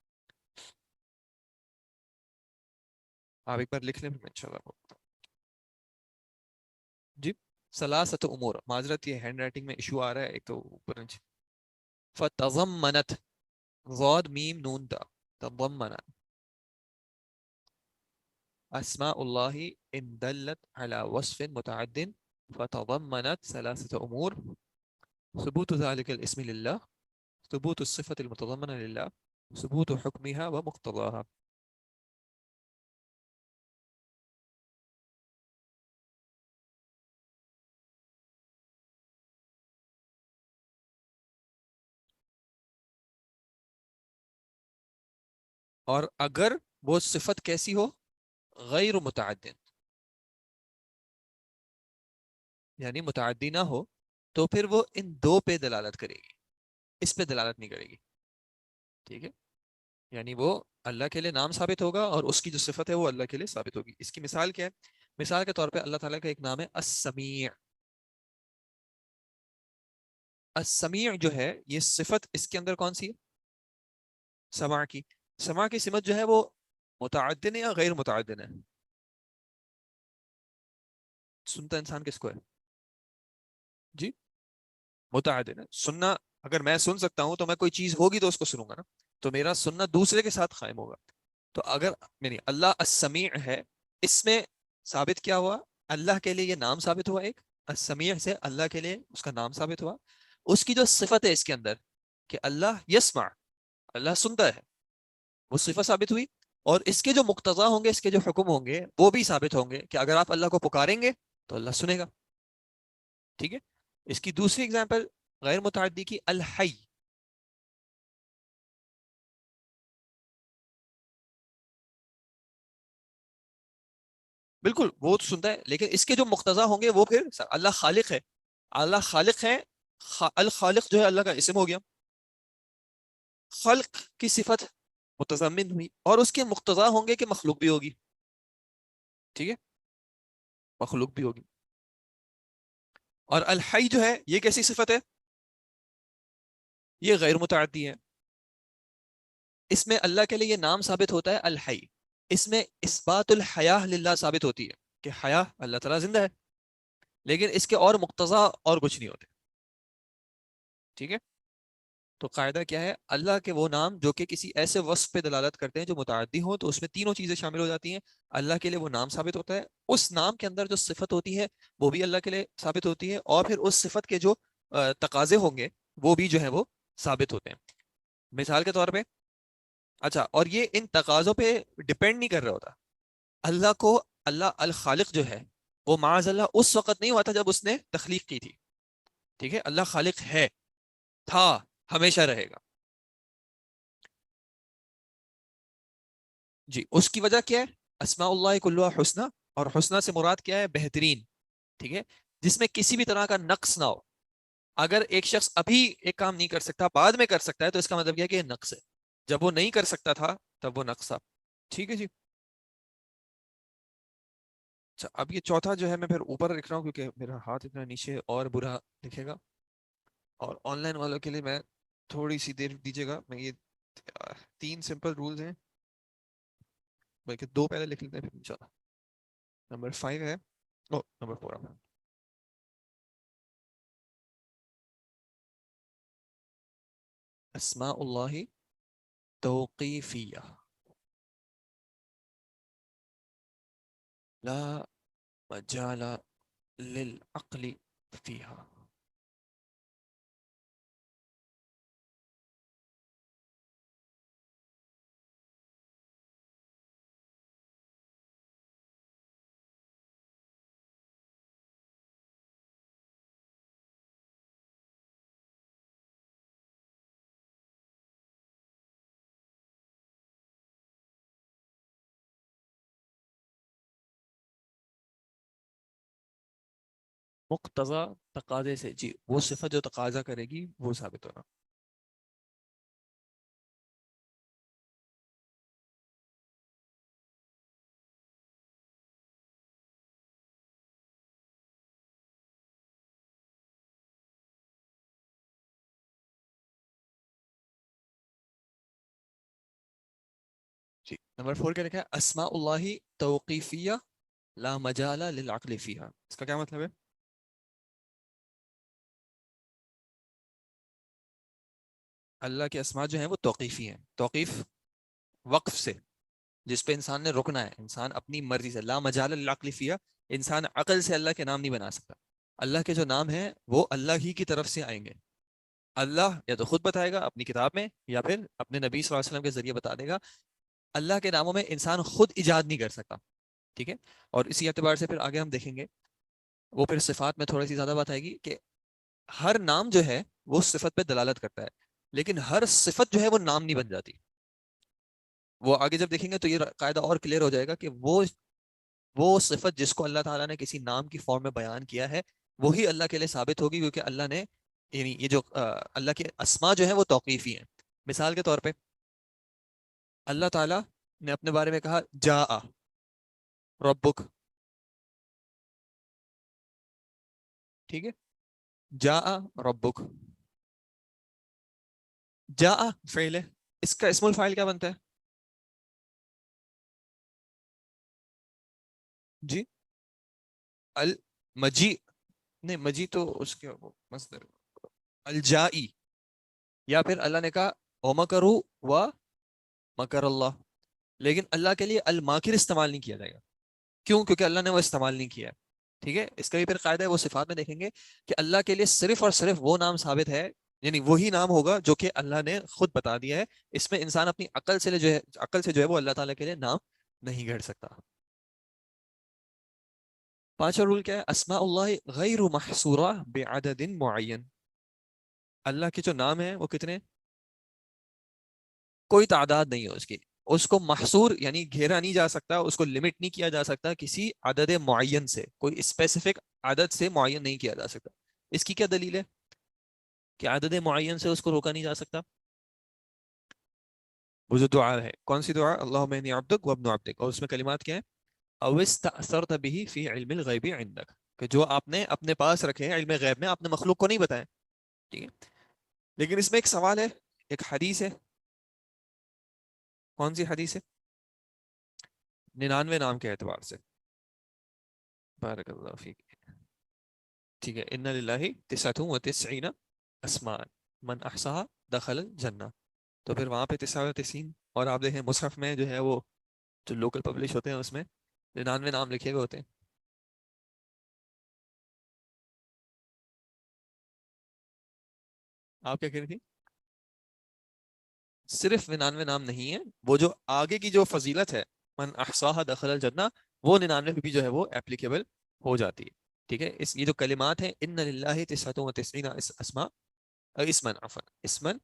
آپ ایک بار لکھ لیں، ان شاء اللہ. جی، ثلاثت امور، معذرت یہ ہینڈ رائٹنگ میں ایشو آ رہا ہے ایک تو اوپر نیچے. فتضمنت، ضاد میم نون تا، تضمنت اسماء اللہ ان دلت على وصف متعد فتضمنت ثلاثة امور: ثبوت ذلك الاسم لله، ثبوت الصفة المتضمنة لله، ثبوت حكمها ومقتضاها. اور اگر وہ صفت کیسی ہو؟ غیر متعدد، یعنی متعدی نہ ہو، تو پھر وہ ان دو پہ دلالت کرے گی، اس پہ دلالت نہیں کرے گی. ٹھیک ہے، یعنی وہ اللہ کے لیے نام ثابت ہوگا اور اس کی جو صفت ہے وہ اللہ کے لیے ثابت ہوگی. اس کی مثال کیا ہے؟ مثال کے طور پہ اللہ تعالیٰ کا ایک نام ہے السمیع. السمیع جو ہے یہ صفت اس کے اندر کون سی ہے؟ سماع کی. سماع کی سمت جو ہے وہ متعدن یا غیر متعدن ہے؟ سنتا انسان کس کو ہے؟ جی، متعدن ہے. سننا، اگر میں سن سکتا ہوں تو میں کوئی چیز ہوگی تو اس کو سنوں گا نا، تو میرا سننا دوسرے کے ساتھ قائم ہوگا. تو اگر یعنی اللہ السمیع ہے، اس میں ثابت کیا ہوا؟ اللہ کے لیے یہ نام ثابت ہوا. ایک السمیع سے اللہ کے لیے اس کا نام ثابت ہوا. اس کی جو صفت ہے اس کے اندر کہ اللہ یسمع، اللہ سنتا ہے، وہ صفت ثابت ہوئی. اور اس کے جو مقتضا ہوں گے، اس کے جو حکم ہوں گے وہ بھی ثابت ہوں گے کہ اگر آپ اللہ کو پکاریں گے تو اللہ سنے گا. ٹھیک ہے. اس کی دوسری اگزامپل غیر متعدی کی الحی. بالکل وہ تو سنتا ہے، لیکن اس کے جو مقتضا ہوں گے وہ پھر اللہ خالق ہے. اللہ خالق ہے. الخالق جو ہے اللہ کا اسم ہو گیا. خلق کی صفت متضمن ہوئی اور اس کے مقتضا ہوں گے کہ مخلوق بھی ہوگی. ٹھیک ہے، مخلوق بھی ہوگی. اور الحی جو ہے یہ کیسی صفت ہے؟ یہ غیر متعدی ہے. اس میں اللہ کے لیے یہ نام ثابت ہوتا ہے الحی. اس میں اثبات الحیاہ للہ ثابت ہوتی ہے کہ حیا اللہ تعالیٰ زندہ ہے، لیکن اس کے اور مقتضا اور کچھ نہیں ہوتے. ٹھیک ہے. تو قاعدہ کیا ہے؟ اللہ کے وہ نام جو کہ کسی ایسے وصف پہ دلالت کرتے ہیں جو متعدی ہوں، تو اس میں تینوں چیزیں شامل ہو جاتی ہیں. اللہ کے لیے وہ نام ثابت ہوتا ہے، اس نام کے اندر جو صفت ہوتی ہے وہ بھی اللہ کے لیے ثابت ہوتی ہے، اور پھر اس صفت کے جو تقاضے ہوں گے وہ بھی جو ہے وہ ثابت ہوتے ہیں. مثال کے طور پہ، اچھا، اور یہ ان تقاضوں پہ ڈپینڈ نہیں کر رہا ہوتا. اللہ کو، اللہ الخالق جو ہے وہ معاذ اللہ اس وقت نہیں ہوا تھا جب اس نے تخلیق کی تھی. ٹھیک ہے، اللہ خالق ہے، تھا، ہمیشہ رہے گا. جی، اس کی وجہ کیا ہے؟ اسماء اللہ کلها حسنہ، اور حسنہ سے مراد کیا ہے؟ بہترین. ٹھیک ہے، جس میں کسی بھی طرح کا نقص نہ ہو. اگر ایک شخص ابھی ایک کام نہیں کر سکتا، بعد میں کر سکتا ہے، تو اس کا مطلب کیا ہے کہ یہ نقص ہے. جب وہ نہیں کر سکتا تھا تب وہ نقص تھا. ٹھیک ہے جی. اچھا، اب یہ چوتھا جو ہے میں پھر اوپر لکھ رہا ہوں کیونکہ میرا ہاتھ اتنا نیچے اور برا لکھے گا. اور آن لائن والوں کے لیے میں تھوڑی سی دیر دیجیے گا. میں یہ 3 سمپل رولز ہیں، بلکہ 2 پہلے لکھ لیتے ہیں پھر انشاءاللہ. نمبر 5 ہے، نمبر 4 ہے. اسماء اللہ توقیفیہ لا مجال للعقل فیہا. مقتضا تقاضے سے، جی وہ صفت جو تقاضا کرے گی وہ ثابت ہونا. نمبر 4 کیا لکھا ہے؟ اسماء اللہ توقیفیہ لا مجال للعقل فیہا. اس کا کیا مطلب ہے؟ اللہ کے اسماء جو ہیں وہ توقیفی ہیں. توقیف وقف سے، جس پہ انسان نے رکنا ہے، انسان اپنی مرضی سے. لا مجال للعقل فیہا، انسان عقل سے اللہ کے نام نہیں بنا سکتا. اللہ کے جو نام ہیں وہ اللہ ہی کی طرف سے آئیں گے. اللہ یا تو خود بتائے گا اپنی کتاب میں، یا پھر اپنے نبی صلی اللہ علیہ وسلم کے ذریعے بتا دے گا. اللہ کے ناموں میں انسان خود ایجاد نہیں کر سکتا. ٹھیک ہے. اور اسی اعتبار سے پھر آگے ہم دیکھیں گے، وہ پھر صفات میں تھوڑی سی زیادہ بات آئے گی کہ ہر نام جو ہے وہ صفت پہ دلالت کرتا ہے، لیکن ہر صفت جو ہے وہ نام نہیں بن جاتی. وہ آگے جب دیکھیں گے تو یہ قاعدہ اور کلیئر ہو جائے گا کہ وہ صفت جس کو اللہ تعالیٰ نے کسی نام کی فارم میں بیان کیا ہے وہی اللہ کے لیے ثابت ہوگی، کیونکہ اللہ نے یعنی یہ جو اللہ کے اسما جو ہیں وہ توقیفی ہیں. مثال کے طور پہ اللہ تعالیٰ نے اپنے بارے میں کہا جا ربک. ٹھیک ہے. جا ربک، جا فعل ہے، اس کا اسم الفاعل کیا بنتا ہے؟ جی المجی، نہیں مجی تو اس کے مصدر الجائی. یا پھر اللہ نے کہا ومکروا و مکر اللہ، لیکن اللہ کے لیے الماکر استعمال نہیں کیا جائے گا. کیوں؟ کیونکہ اللہ نے وہ استعمال نہیں کیا ہے. ٹھیک ہے. اس کا بھی پھر قاعدہ ہے، وہ صفات میں دیکھیں گے کہ اللہ کے لیے صرف اور صرف وہ نام ثابت ہے، یعنی وہی نام ہوگا جو کہ اللہ نے خود بتا دیا ہے. اس میں انسان اپنی عقل سے جو ہے وہ اللہ تعالیٰ کے لیے نام نہیں گھڑ سکتا. 5واں رول کیا ہے؟ اسماء اللہ غیر محصورہ بعدد معین. اللہ کے جو نام ہیں وہ کتنے؟ کوئی تعداد نہیں ہے اس کی. اس کو محصور یعنی گھیرا نہیں جا سکتا، اس کو لمٹ نہیں کیا جا سکتا کسی عدد معین سے، کوئی اسپیسیفک عدد سے معین نہیں کیا جا سکتا. اس کی کیا دلیل ہے کہ عدد معین سے اس کو روکا نہیں جا سکتا؟ وہ جو دعا ہے، کون سی دعا؟ اللہم انی عبدک و ابن عبدک، اور اس میں کلمات کیا ہیں؟ او استأثرت به فی علم الغیب عندک، کہ جو آپ نے اپنے پاس رکھے ہیں علم غیب میں، آپ نے مخلوق کو نہیں بتائے. ٹھیک ہے. لیکن اس میں ایک سوال ہے، ایک حدیث ہے. کون سی حدیث ہے؟ 99 نام کے اعتبار سے. بارک اللہ فیک. ٹھیک ہے. ان للہ 99 اسماء من احصاها دخل الجنہ. تو پھر وہاں پہ 99، اور آپ دیکھیں مصحف میں جو ہے وہ جو لوکل پبلش ہوتے ہیں اس میں 99 نام لکھے ہوئے ہوتے ہیں. آپ کیا کہہ رہی تھی؟ صرف 99 نام نہیں ہے، وہ جو آگے کی جو فضیلت ہے من احصاها دخل الجنہ، وہ 99 بھی جو ہے وہ اپلیکیبل ہو جاتی ہے. ٹھیک ہے. یہ جو کلمات ہیں ان للہ 99 اسماء اسمن عفوا اسمن،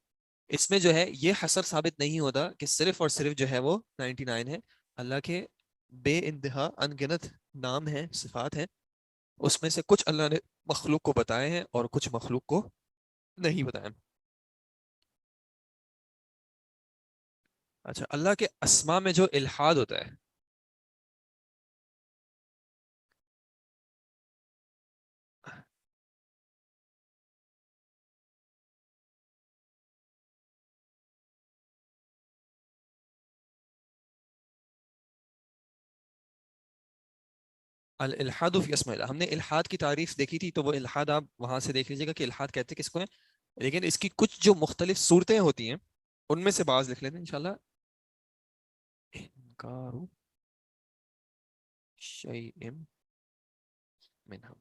اس میں جو ہے یہ حصر ثابت نہیں ہوتا کہ صرف اور صرف جو ہے وہ 99 ہے. اللہ کے بے انتہا انگنت نام ہیں، صفات ہیں. اس میں سے کچھ اللہ نے مخلوق کو بتائے ہیں اور کچھ مخلوق کو نہیں بتائے. اچھا، اللہ کے اسما میں جو الحاد ہوتا ہے، الالحاد فی اسماء اللہ، ہم نے الحاد کی تعریف دیکھی تھی، تو وہ الحاد آپ وہاں سے دیکھ لیجیے گا کہ الحاد کہتے کس کو ہیں. لیکن اس کی کچھ جو مختلف صورتیں ہوتی ہیں ان میں سے بعض لکھ لیتے ہیں انشاءاللہ. انکار شیء منہا،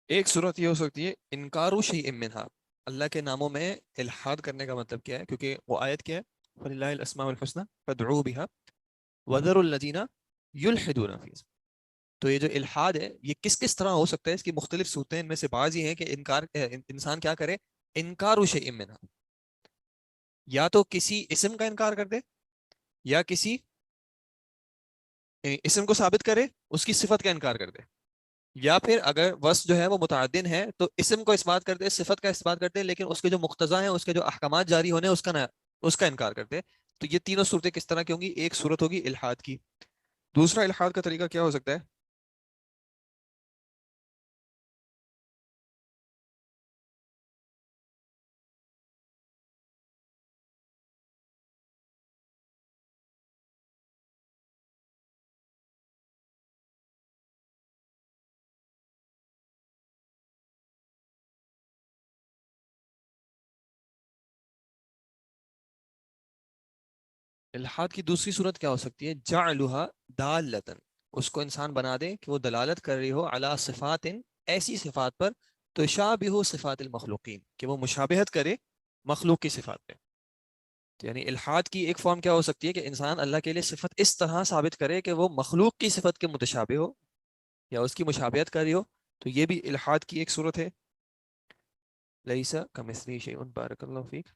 ایک صورت یہ ہو سکتی ہے انکار شیء منہا. اللہ کے ناموں میں الحاد کرنے کا مطلب کیا ہے؟ کیونکہ وہ آیت کیا ہے؟ فَلِلَّهِ الْأَسْمَاءُ الْحُسْنَى فَادْعُوهُ بِهَا وَذَرُوا الَّذِينَ يُلْحِدُونَ فِي اسْمِهِ. تو یہ جو الحاد ہے یہ کس کس طرح ہو سکتا ہے؟ اس کی مختلف صورتیں، ان میں سے بعض یہ ہیں کہ انسان کیا کرے؟ انکار شیء منہا، یا تو کسی اسم کا انکار کر دے، یا کسی اسم کو ثابت کرے اس کی صفت کا انکار کر دے، یا پھر اگر وصف جو ہے وہ متعدن ہے تو اسم کو اس بات کر دے، صفت کا اس بات کر دے، لیکن اس کے جو مقتضا ہیں، اس کے جو احکامات جاری ہونے اس کا انکار کر دے. تو یہ تینوں صورتیں کس طرح کی ہوں گی؟ ایک صورت ہوگی الحاد کی. دوسرا الحاد کا طریقہ کیا ہو سکتا ہے؟ الحاد کی دوسری صورت کیا ہو سکتی ہے؟ جعلها دالتن، اس کو انسان بنا دے کہ وہ دلالت کر رہی ہو علی صفات، ایسی صفات پر تشابہ صفات المخلوقین، کہ وہ مشابہت کرے مخلوق کی صفات پہ. یعنی الحاد کی ایک فارم کیا ہو سکتی ہے کہ انسان اللہ کے لیے صفت اس طرح ثابت کرے کہ وہ مخلوق کی صفت کے متشابہ ہو یا اس کی مشابہت کر رہی ہو، تو یہ بھی الحاد کی ایک صورت ہے. لیس کمثلہ شیء، بارک اللہ فیک.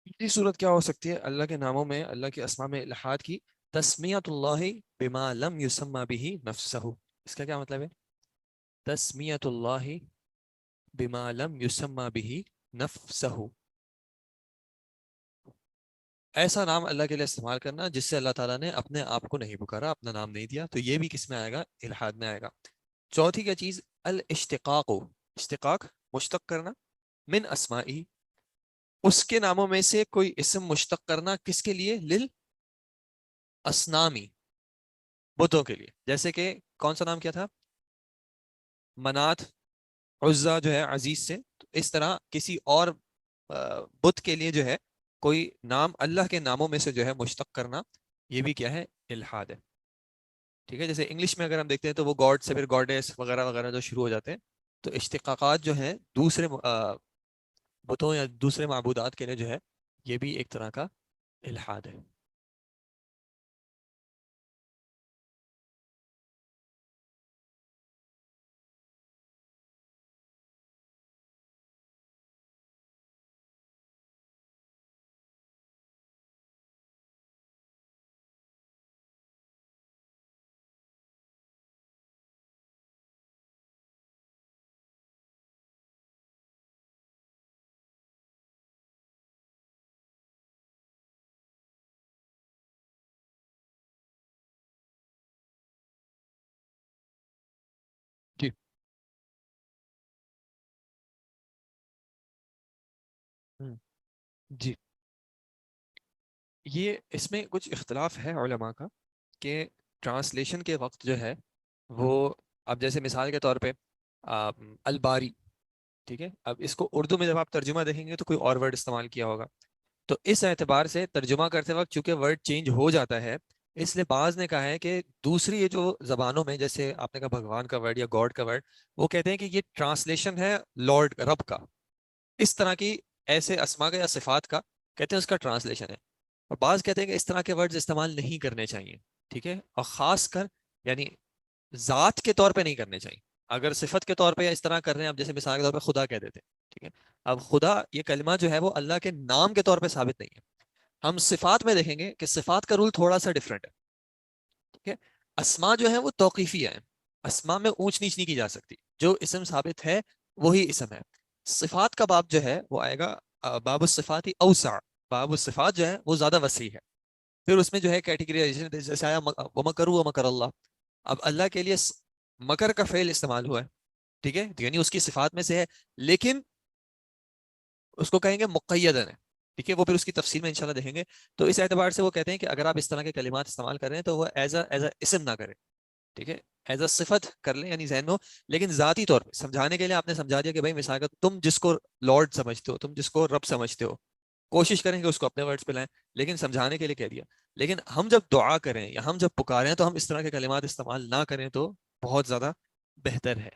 تیسری صورت کیا ہو سکتی ہے اللہ کے ناموں میں، اللہ کے اسماء میں الحاد کی؟ تسمیت اللہ بما لم یسمى به نفسہ. اس کا کیا مطلب ہے؟ تسمیت اللہ بما لم یسمى به نفسہ، ایسا نام اللہ کے لیے استعمال کرنا جس سے اللہ تعالیٰ نے اپنے آپ کو نہیں پکارا، اپنا نام نہیں دیا. تو یہ بھی کس میں آئے گا؟ الحاد میں آئے گا. چوتھی کیا چیز؟ الاشتقاق، اشتقاق مشتق کرنا، من اسمائی، اس کے ناموں میں سے کوئی اسم مشتق کرنا، کس کے لیے؟ اسنامی، بتوں کے لیے. جیسے کہ کون سا نام کیا تھا؟ منات، عزا جو ہے عزیز سے. تو اس طرح کسی اور بت کے لیے جو ہے کوئی نام اللہ کے ناموں میں سے جو ہے مشتق کرنا، یہ بھی کیا ہے؟ الحاد ہے. ٹھیک ہے. جیسے انگلش میں اگر ہم دیکھتے ہیں تو وہ گاڈ سے پھر گاڈیس وغیرہ وغیرہ جو شروع ہو جاتے ہیں، تو اشتقاقات جو ہیں دوسرے بتوں یا دوسرے معبودات کے لیے جو ہے، یہ بھی ایک طرح کا الحاد ہے. جی. جی، یہ اس میں کچھ اختلاف ہے علماء کا کہ ٹرانسلیشن کے وقت جو ہے وہ، اب جیسے مثال کے طور پہ الباری، ٹھیک ہے، اب اس کو اردو میں جب آپ ترجمہ دیکھیں گے تو کوئی اور ورڈ استعمال کیا ہوگا. تو اس اعتبار سے ترجمہ کرتے وقت چونکہ ورڈ چینج ہو جاتا ہے، اس لیے بعض نے کہا ہے کہ دوسری یہ جو زبانوں میں، جیسے آپ نے کہا بھگوان کا ورڈ یا گاڈ کا ورڈ، وہ کہتے ہیں کہ یہ ٹرانسلیشن ہے لارڈ رب کا، اس طرح کی ایسے اسما کا یا صفات کا کہتے ہیں اس کا ٹرانسلیشن ہے. اور بعض کہتے ہیں کہ اس طرح کے ورڈز استعمال نہیں کرنے چاہیے. ٹھیک ہے. اور خاص کر یعنی ذات کے طور پہ نہیں کرنے چاہیے. اگر صفت کے طور پہ یا اس طرح کر رہے ہیں، اب جیسے مثال کے طور پہ خدا کہہ دیتے ہیں، ٹھیک ہے، اب خدا یہ کلمہ جو ہے وہ اللہ کے نام کے طور پہ ثابت نہیں ہے. ہم صفات میں دیکھیں گے کہ صفات کا رول تھوڑا سا ڈیفرنٹ ہے. ٹھیک ہے. اسما جو ہے وہ توقیفی ہے، اسما میں اونچ نیچ نہیں کی جا سکتی، جو اسم ثابت ہے وہی اسم ہے. صفات کا باب جو ہے وہ آئے گا باب الصفات اوسع، باب الصفات جو ہے وہ زیادہ وسیع ہے. پھر اس میں جو ہے کیٹیگری جیسے آیا ومکروا ومکر اللہ، اب اللہ کے لیے مکر کا فعل استعمال ہوا ہے، ٹھیک ہے، یعنی اس کی صفات میں سے ہے، لیکن اس کو کہیں گے مقیدن ہے. ٹھیک ہے. وہ پھر اس کی تفصیل میں انشاءاللہ دیکھیں گے. تو اس اعتبار سے وہ کہتے ہیں کہ اگر آپ اس طرح کے کلمات استعمال کر رہے ہیں تو وہ ایز اے اسم نہ کریں. ٹھیک ہے. ایز اے صفت کر لیں، یعنی ذہن میں ہو، لیکن ذاتی طور پہ سمجھانے کے لیے آپ نے سمجھا دیا کہ بھائی مثال کا تم جس کو لارڈ سمجھتے ہو، تم جس کو رب سمجھتے ہو، کوشش کریں کہ اس کو اپنے ورڈز پہ لائیں، لیکن سمجھانے کے لیے کہہ دیا. لیکن ہم جب دعا کریں یا ہم جب پکاریں تو ہم اس طرح کے کلمات استعمال نہ کریں تو بہت زیادہ بہتر ہے.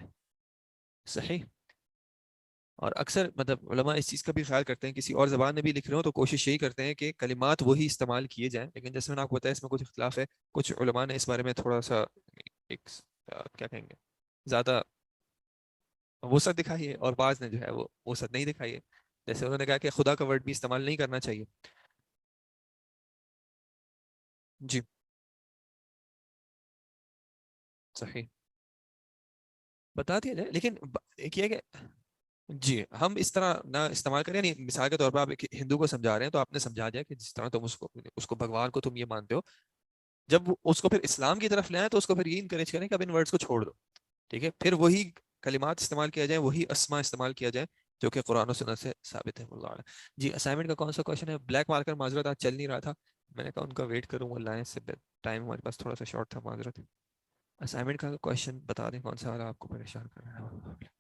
صحیح. اور اکثر مطلب علماء اس چیز کا بھی خیال کرتے ہیں کسی اور زبان میں بھی لکھ رہے ہوں تو کوشش یہی کرتے ہیں کہ کلمات وہی استعمال کیے جائیں. لیکن جیسے میں نے آپ کو بتایا اس میں کچھ اختلاف ہے. کچھ علماء نے اس بارے میں تھوڑا سا ایک کیا کہیں گے زیادہ وسعت دکھائی ہے اور بعض نے جو ہے وہ وسعت نہیں دکھائی ہے. جیسے انہوں نے کہا کہ خدا کا ورڈ بھی استعمال نہیں کرنا چاہیے. جی صحیح بتا دیا جائے. لیکن ایک یہ کہ جی ہم اس طرح نہ استعمال کریں. یعنی مثال کے طور پر آپ ایک ہندو کو سمجھا رہے ہیں تو آپ نے سمجھا دیا کہ جس طرح تم اس کو بھگوان کو تم یہ مانتے ہو, جب اس کو پھر اسلام کی طرف لے آئیں تو اس کو پھر یہ انکریج کریں کہ اب ان ورڈز کو چھوڑ دو. ٹھیک ہے, پھر وہی کلمات استعمال کیا جائے, وہی اسما استعمال کیا جائے جو کہ قرآن و سنت سے ثابت ہے. اللہ علیہ. جی اسائنمنٹ کا کون سا کوشچن ہے؟ بلیک مارکر معذرت آج چل نہیں رہا تھا, میں نے کہا ان کا ویٹ کروں. وہ لائن سے ٹائم ہمارے پاس تھوڑا سا شارٹ تھا, معذرت. اسائنمنٹ کا کوشچن بتا دیں کون سا والا آپ کو پریشان کر رہا ہے.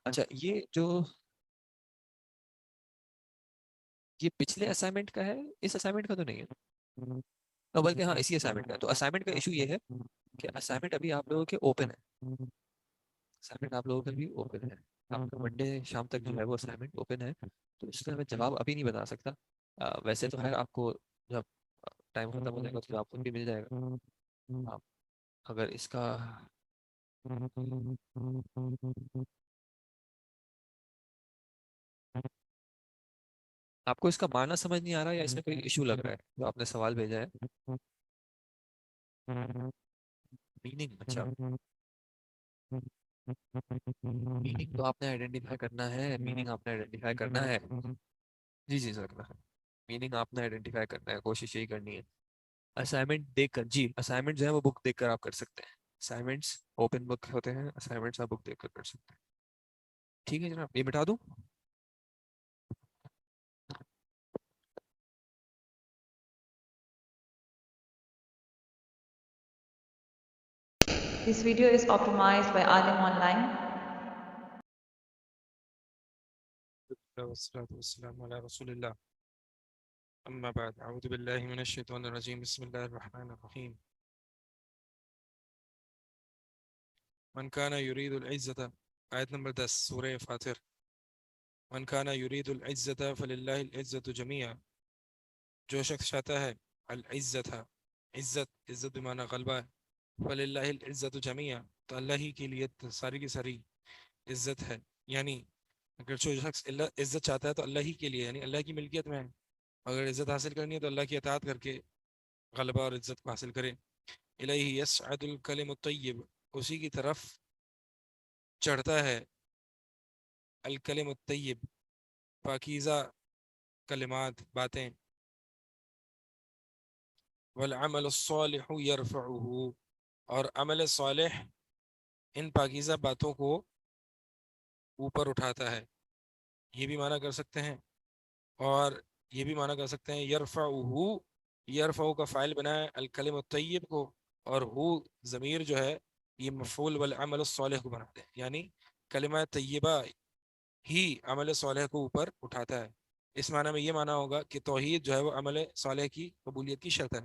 اچھا یہ جو یہ پچھلے اسائنمنٹ کا ہے, اس اسائنمنٹ کا تو نہیں ہے, بلکہ ہاں اسی اسائنمنٹ کا ہے. تو اسائنمنٹ کا ایشو یہ ہے کہ اسائنمنٹ ابھی آپ لوگوں کے اوپن ہے. اسائنمنٹ آپ لوگوں کے بھی اوپن ہے. آپ کا منڈے شام تک جو ہے وہ اسائنمنٹ اوپن ہے. تو اس کا میں جواب ابھی نہیں بتا سکتا. ویسے تو ہے آپ کو جب ٹائم ختم ہو جائے گا تو آپ کو بھی مل جائے گا. آپ اگر اس کا آپ کو اس کا معنی سمجھ نہیں آ رہا یا اس میں کوئی ایشو لگ رہا ہے جو آپ نے سوال بھیجا ہے؟ میننگ. اچھا میننگ تو آپ نے آئیڈینٹیفائی کرنا ہے. میننگ آپ نے آئیڈینٹیفائی کرنا ہے. جی جی سر, میننگ آپ نے آئیڈینٹیفائی کرنا ہے, کوشش یہی کرنی ہے. اسائنمنٹ دیکھ کر, جی اسائنمنٹ جو ہے وہ بک دیکھ کر آپ کر سکتے ہیں. اسائنمنٹس اوپن بک ہوتے ہیں, اسائنمنٹس آپ بک دیکھ کر سکتے ہیں. ٹھیک ہے جناب, یہ مٹا دوں. This video is optimized by Alim Online. والصلاة والسلام على رسول الله. أما بعد, أعوذ بالله من الشيطان الرجيم. بسم الله الرحمن الرحيم. من كان يريد العزة, آية نمبر 10 سورة فاتر. من كان يريد العزة فلله العزة جميعا. جو شخص چاہتا ہے العزت, عزت, عزت بمعنی غلبہ, فللہ العزت جميعا, تو اللہ ہی کے لیے ساری کی ساری عزت ہے. یعنی اگر جو شخص عزت چاہتا ہے تو اللہ ہی کے لیے, یعنی اللہ کی ملکیت میں ہے. اگر عزت حاصل کرنی ہے تو اللہ کی اطاعت کر کے غلبہ اور عزت کو حاصل کرے. الیہ یصعد الکلم الطیب, اسی کی طرف چڑھتا ہے الکلم الطیب, پاکیزہ کلمات, باتیں. والعمل الصالح یرفعہ, اور عمل صالح ان پاکیزہ باتوں کو اوپر اٹھاتا ہے. یہ بھی معنی کر سکتے ہیں اور یہ بھی معنی کر سکتے ہیں یرفعہ, یرفعہ کا فاعل بنائے الکلم الطیب کو, اور ہو ضمیر جو ہے یہ مفعول والعمل الصالح کو بناتے ہیں. یعنی کلمہ طیبہ ہی عمل صالح کو اوپر اٹھاتا ہے. اس معنی میں یہ معنی ہوگا کہ توحید جو ہے وہ عمل صالح کی قبولیت کی شرط ہے.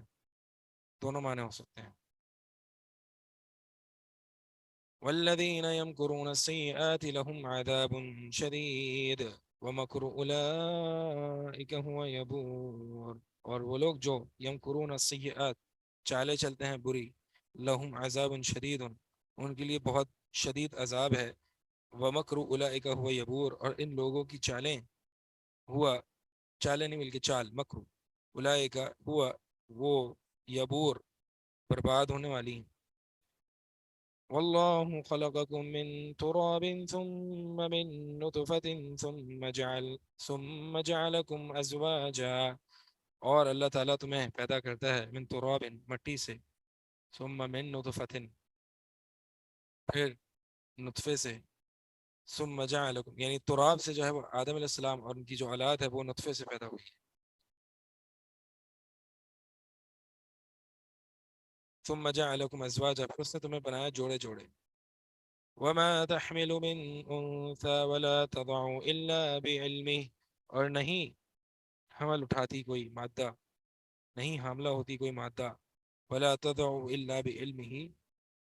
دونوں معنی ہو سکتے ہیں. والذین یمکرون السیئات لهم عذاب شدید ومکر اولئک هو یبور, اور وہ لوگ جو یمکرون السیئات چالے چلتے ہیں بری, لهم عذاب شدید, ان کے لیے بہت شدید عذاب ہے. ومکر اولئک هو یبور, اور ان لوگوں کی چالیں, ہوا چالیں نہیں بلکہ چال, مکر اولئک ہوا وہ, یبور برباد ہونے والی ہیں. واللہ خلقکم من تراب ثم من نطفة ثم جعلکم ازواجا, اور اللہ تعالیٰ تمہیں پیدا کرتا ہے من تراب, مٹی سے, ثم من نطفة, پھر نطفے سے, ثم جعلکم, یعنی تراب سے جو ہے وہ آدم علیہ السلام اور ان کی جو اولاد ہے وہ نطفے سے پیدا ہوئی. ثم جعلکم ازواجا, پھر اس نے تمہیں بنایا جوڑے جوڑے. وما تحمل من انثى ولا تضع الا بعلمه، اور نہیں حمل اٹھاتی کوئی مادہ، نہیں حاملہ ہوتی کوئی مادہ، ولا تضع الا بعلمه،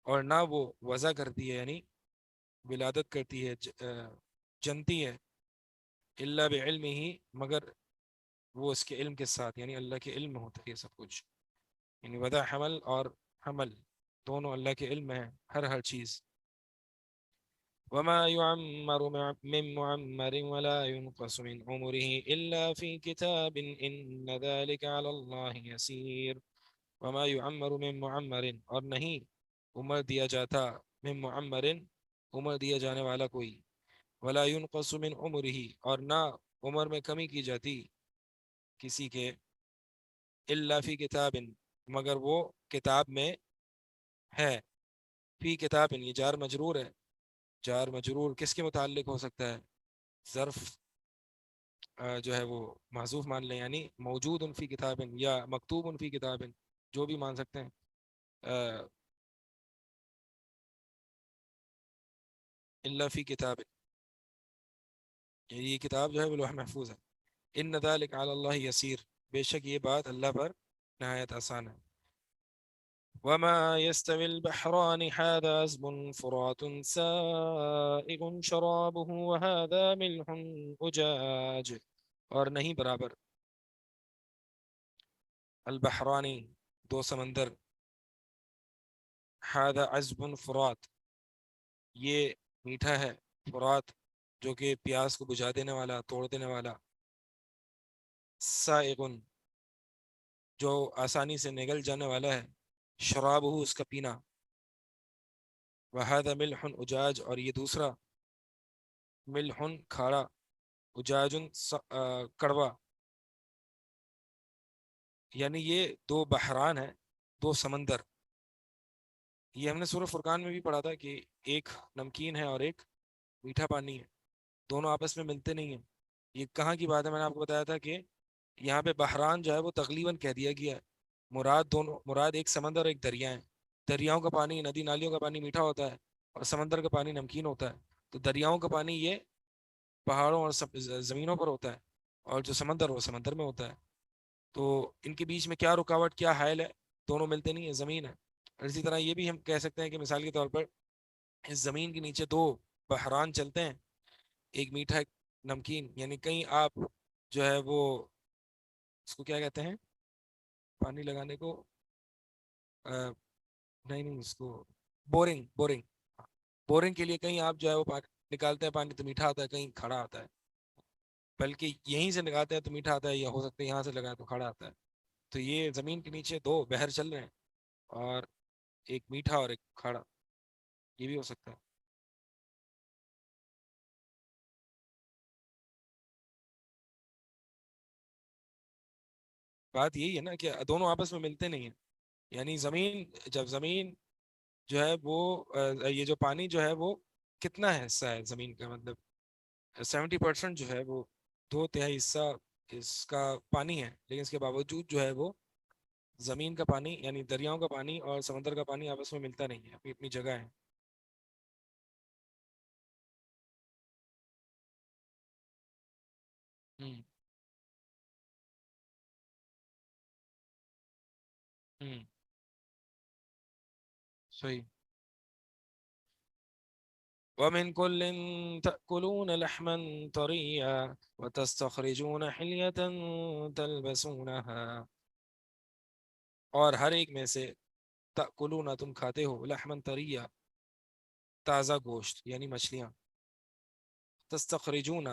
اور نہ وہ وضع کرتی ہے یعنی ولادت کرتی ہے جنتی ہے، الا بعلمه، مگر وہ اس کے علم کے ساتھ، یعنی اللہ کے علم میں ہوتا ہے یہ سب کچھ، یعنی وضع حمل اور حمل دونوں اللہ کے علم میں ہے ہر چیز. وما يعمر من معمر ولا ينقص من عمره إلا في كتاب إن ذلك على الله يسير. وما يعمر من معمر، اور نہیں عمر دیا جاتا، من معمر عمر دیا جانے والا کوئی، ولا ينقص من عمره، اور نہ عمر میں کمی کی جاتی کسی کے، الا فی کتاب، مگر وہ کتاب میں ہے. فی کتاب یہ جار مجرور ہے، جار مجرور کس کے متعلق ہو سکتا ہے؟ ظرف جو ہے وہ محذوف مان لیں، یعنی موجود فی کتاب یا مکتوب فی کتاب، جو بھی مان سکتے ہیں. الا فی کتاب، یہ کتاب جو ہے وہ لوح محفوظ ہے. ان ذلک علی اللہ یسیر، بے شک یہ بات اللہ پر نہایت آسان ہے. وما يستوي البحران هذا عذب فرات سائغ شرابه وهذا ملح أجاج، اور نہیں برابر البحرانی دو سمندر، هذا عذب فرات یہ میٹھا ہے، فرات جو کہ پیاس کو بجھا دینے والا، توڑ دینے والا، سائغ جو آسانی سے نگل جانے والا ہے، شرابہ اس کا پینا، وہذا ملح اجاج، اور یہ دوسرا ملح کھارا، اجاج کڑوا، یعنی یہ دو بحران ہیں، دو سمندر. یہ ہم نے سورہ فرقان میں بھی پڑھا تھا کہ ایک نمکین ہے اور ایک میٹھا پانی ہے، دونوں آپس میں ملتے نہیں ہیں. یہ کہاں کی بات ہے؟ میں نے آپ کو بتایا تھا کہ یہاں پہ بحران جو ہے وہ تقریباً کہہ دیا گیا ہے، مراد ایک سمندر اور ایک دریا ہے. دریاؤں کا پانی، ندی نالیوں کا پانی میٹھا ہوتا ہے اور سمندر کا پانی نمکین ہوتا ہے. تو دریاؤں کا پانی یہ پہاڑوں اور زمینوں پر ہوتا ہے، اور جو سمندر وہ سمندر میں ہوتا ہے. تو ان کے بیچ میں کیا رکاوٹ، کیا حائل ہے؟ دونوں ملتے نہیں ہیں، زمین ہے. اسی طرح یہ بھی ہم کہہ سکتے ہیں کہ مثال کے طور پر اس زمین کے نیچے دو بحران چلتے ہیں، ایک میٹھا ایک نمکین، یعنی کہیں آپ جو ہے وہ اس کو کیا کہتے ہیں، پانی لگانے کو نہیں اس کو بورنگ کے لیے کہیں آپ جو ہے وہ نکالتے ہیں پانی تو میٹھا آتا ہے، کہیں کھڑا آتا ہے. بلکہ یہیں سے نکالتے ہیں تو میٹھا آتا ہے، یا ہو سکتا ہے یہاں سے لگائیں تو کھڑا آتا ہے. تو یہ زمین کے نیچے دو بحر چل رہے ہیں، اور ایک میٹھا اور ایک کھڑا، یہ بھی ہو سکتا ہے. بات یہی ہے نا کہ دونوں آپس میں ملتے نہیں ہیں. یعنی جب زمین جو ہے وہ یہ جو پانی جو ہے وہ کتنا ہے حصہ ہے زمین کا، مطلب 70% جو ہے وہ 2/3 حصہ اس کا پانی ہے، لیکن اس کے باوجود جو ہے وہ زمین کا پانی یعنی دریاؤں کا پانی اور سمندر کا پانی آپس میں ملتا نہیں ہے، اپنی اپنی جگہ ہے. ہوں ہوں صحیح. ومن كل تأكلون لحما طريا وتستخرجون حلية تلبسونها، اور ہر ایک میں سے تأکلون تم کھاتے ہو، لحما طریا تازہ گوشت یعنی مچھلیاں، تستخرجون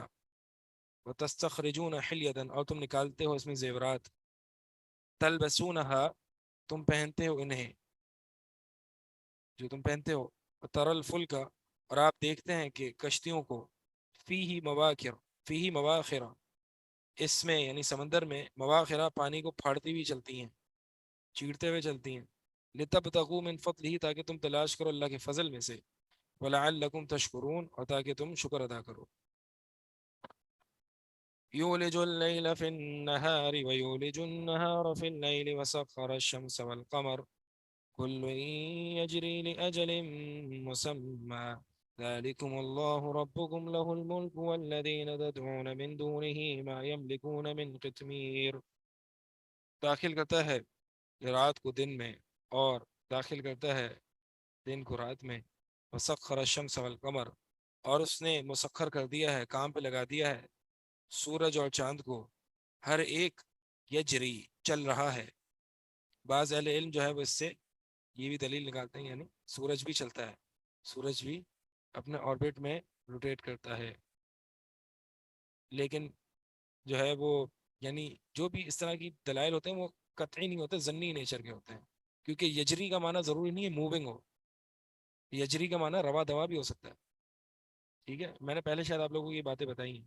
وتستخرجون حلیۃ اور تم نکالتے ہو اس میں زیورات، تلبسونها تم پہنتے ہو انہیں، جو تم پہنتے ہو، ترى الفلک اور آپ دیکھتے ہیں کہ کشتیوں کو، فیہ مواخر، فیہ مواخر اس میں یعنی سمندر میں، مواخر پانی کو پھاڑتی ہوئی چلتی ہیں، چیرتے ہوئے چلتی ہیں، لتبتغوا من فضلہ تاکہ تم تلاش کرو اللہ کے فضل میں سے، ولعلکم تشکرون اور تاکہ تم شکر ادا کرو. یولج اللیل فی النہار ویولج النہار فی اللیل وسخر الشمس والقمر كل يجري لأجل مسمى. ذلكم الله ربكم له الملك والذين تدعون من دونه ما يملكون من قطمير. داخل کرتا ہے رات کو دن میں اور داخل کرتا ہے دن کو رات میں. وسخر الشمس والقمر، اور اس نے مسخر کر دیا ہے، کام پہ لگا دیا ہے سورج اور چاند کو. ہر ایک یجری چل رہا ہے. بعض اہل علم جو ہے وہ اس سے یہ بھی دلیل نکالتے ہیں، یعنی سورج بھی چلتا ہے، سورج بھی اپنے آربٹ میں روٹیٹ کرتا ہے. لیکن جو ہے وہ یعنی جو بھی اس طرح کی دلائل ہوتے ہیں وہ قطعی نہیں ہوتے، ضمنی نیچر کے ہوتے ہیں. کیونکہ یجری کا معنی ضروری نہیں ہے موونگ ہو، یجری کا معنی روا دوا بھی ہو سکتا ہے. ٹھیک ہے، میں نے پہلے شاید آپ لوگوں کو یہ باتیں بتائی ہیں.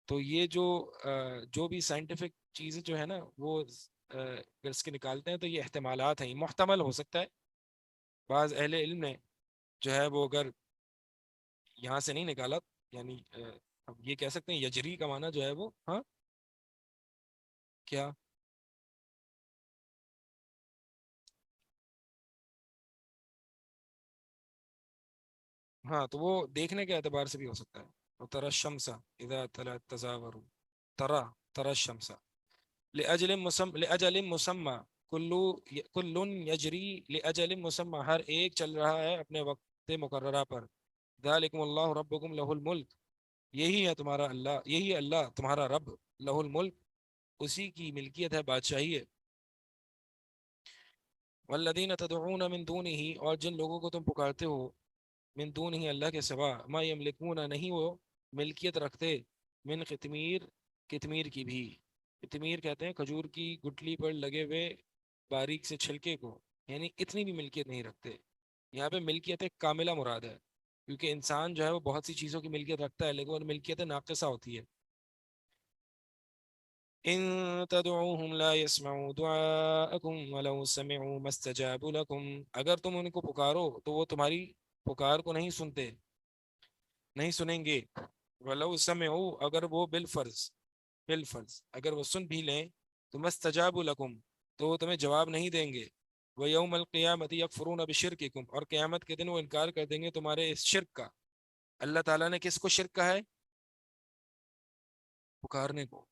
تو یہ جو بھی سائنٹیفک چیزیں جو ہے نا وہ اگر اس کے نکالتے ہیں تو یہ احتمالات ہیں، محتمل ہو سکتا ہے. بعض اہل علم نے جو ہے وہ اگر یہاں سے نہیں نکالا، یعنی اب یہ کہہ سکتے ہیں یجری کا معنی جو ہے وہ ہاں کیا ہاں تو وہ دیکھنے کے اعتبار سے بھی ہو سکتا ہے. ترى الشمس اذا طلعت تزاور، ترى الشمس لأجل مسمى كل يجري لأجل مسمى، ہر ایک چل رہا ہے اپنے وقت مقررہ پر. ذالکم اللہ ربکم لہ الملک، یہی ہے تمہارا اللہ، یہی اللہ تمہارا رب، لہ الملک، اسی کی ملکیت ہے، بادشاہی ہے. والذین تدعون من دونہ، اور جن لوگوں کو تم پکارتے ہو من دونہ اللہ کے سوا، ما یملکون، نہیں وہ ملکیت رکھتے، من قطمیر، قطمیر کی بھی. قطمیر کہتے ہیں کھجور کی گٹلی پر لگے ہوئے باریک سے چھلکے کو، یعنی اتنی بھی ملکیت نہیں رکھتے. یہاں پہ ملکیت کاملہ مراد ہے، کیونکہ انسان جو ہے وہ بہت سی چیزوں کی ملکیت رکھتا ہے لیکن وہ ملکیت ناقصہ ہوتی ہے. ان تدعوهم لا يسمعوا دعاءكم ولو سمعوا ما استجابوا لكم، اگر تم ان کو پکارو تو وہ تمہاری پکار کو نہیں سنتے، نہیں سنیں گے. ولو سمعوا، اگر وہ بالفرض اگر وہ سن بھی لیں تو ما استجابوا لكم، تو وہ تمہیں جواب نہیں دیں گے. وَيَوْمَ الْقِيَامَةِ يَكْفُرُونَ بِشِرْكِكُمْ، اور قیامت کے دن وہ انکار کر دیں گے تمہارے اس شرک کا. اللہ تعالیٰ نے کس کو شرک کہا ہے؟ پکارنے کو،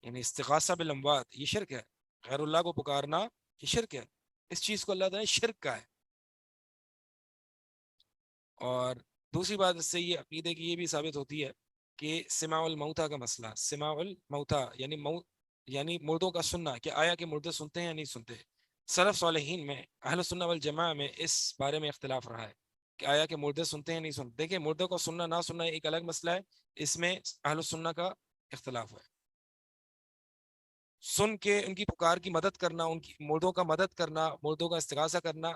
یعنی استغاثہ بالاموات یہ شرک ہے. غیر اللہ کو پکارنا یہ شرک ہے. اس چیز کو اللہ تعالیٰ نے شرک کہا ہے. اور دوسری بات اس سے یہ عقیدے کی یہ بھی ثابت ہوتی ہے کہ سماع الموتیٰ کا مسئلہ، سماع الموتیٰ یعنی یعنی مردوں کا سننا، کہ آیا کہ مردے سنتے ہیں یا نہیں سنتے. سلف صالحین میں اہل سنہ والجماع میں اس بارے میں اختلاف رہا ہے کہ آیا کہ مردے سنتے ہیں نہیں سنتے. دیکھیں مردوں کو سننا نہ سننا ایک الگ مسئلہ ہے، اس میں اہل سنہ کا اختلاف ہے. سن کے ان کی پکار کی مدد کرنا، ان کی مردوں کا مدد کرنا، مردوں کا استغاثہ کرنا،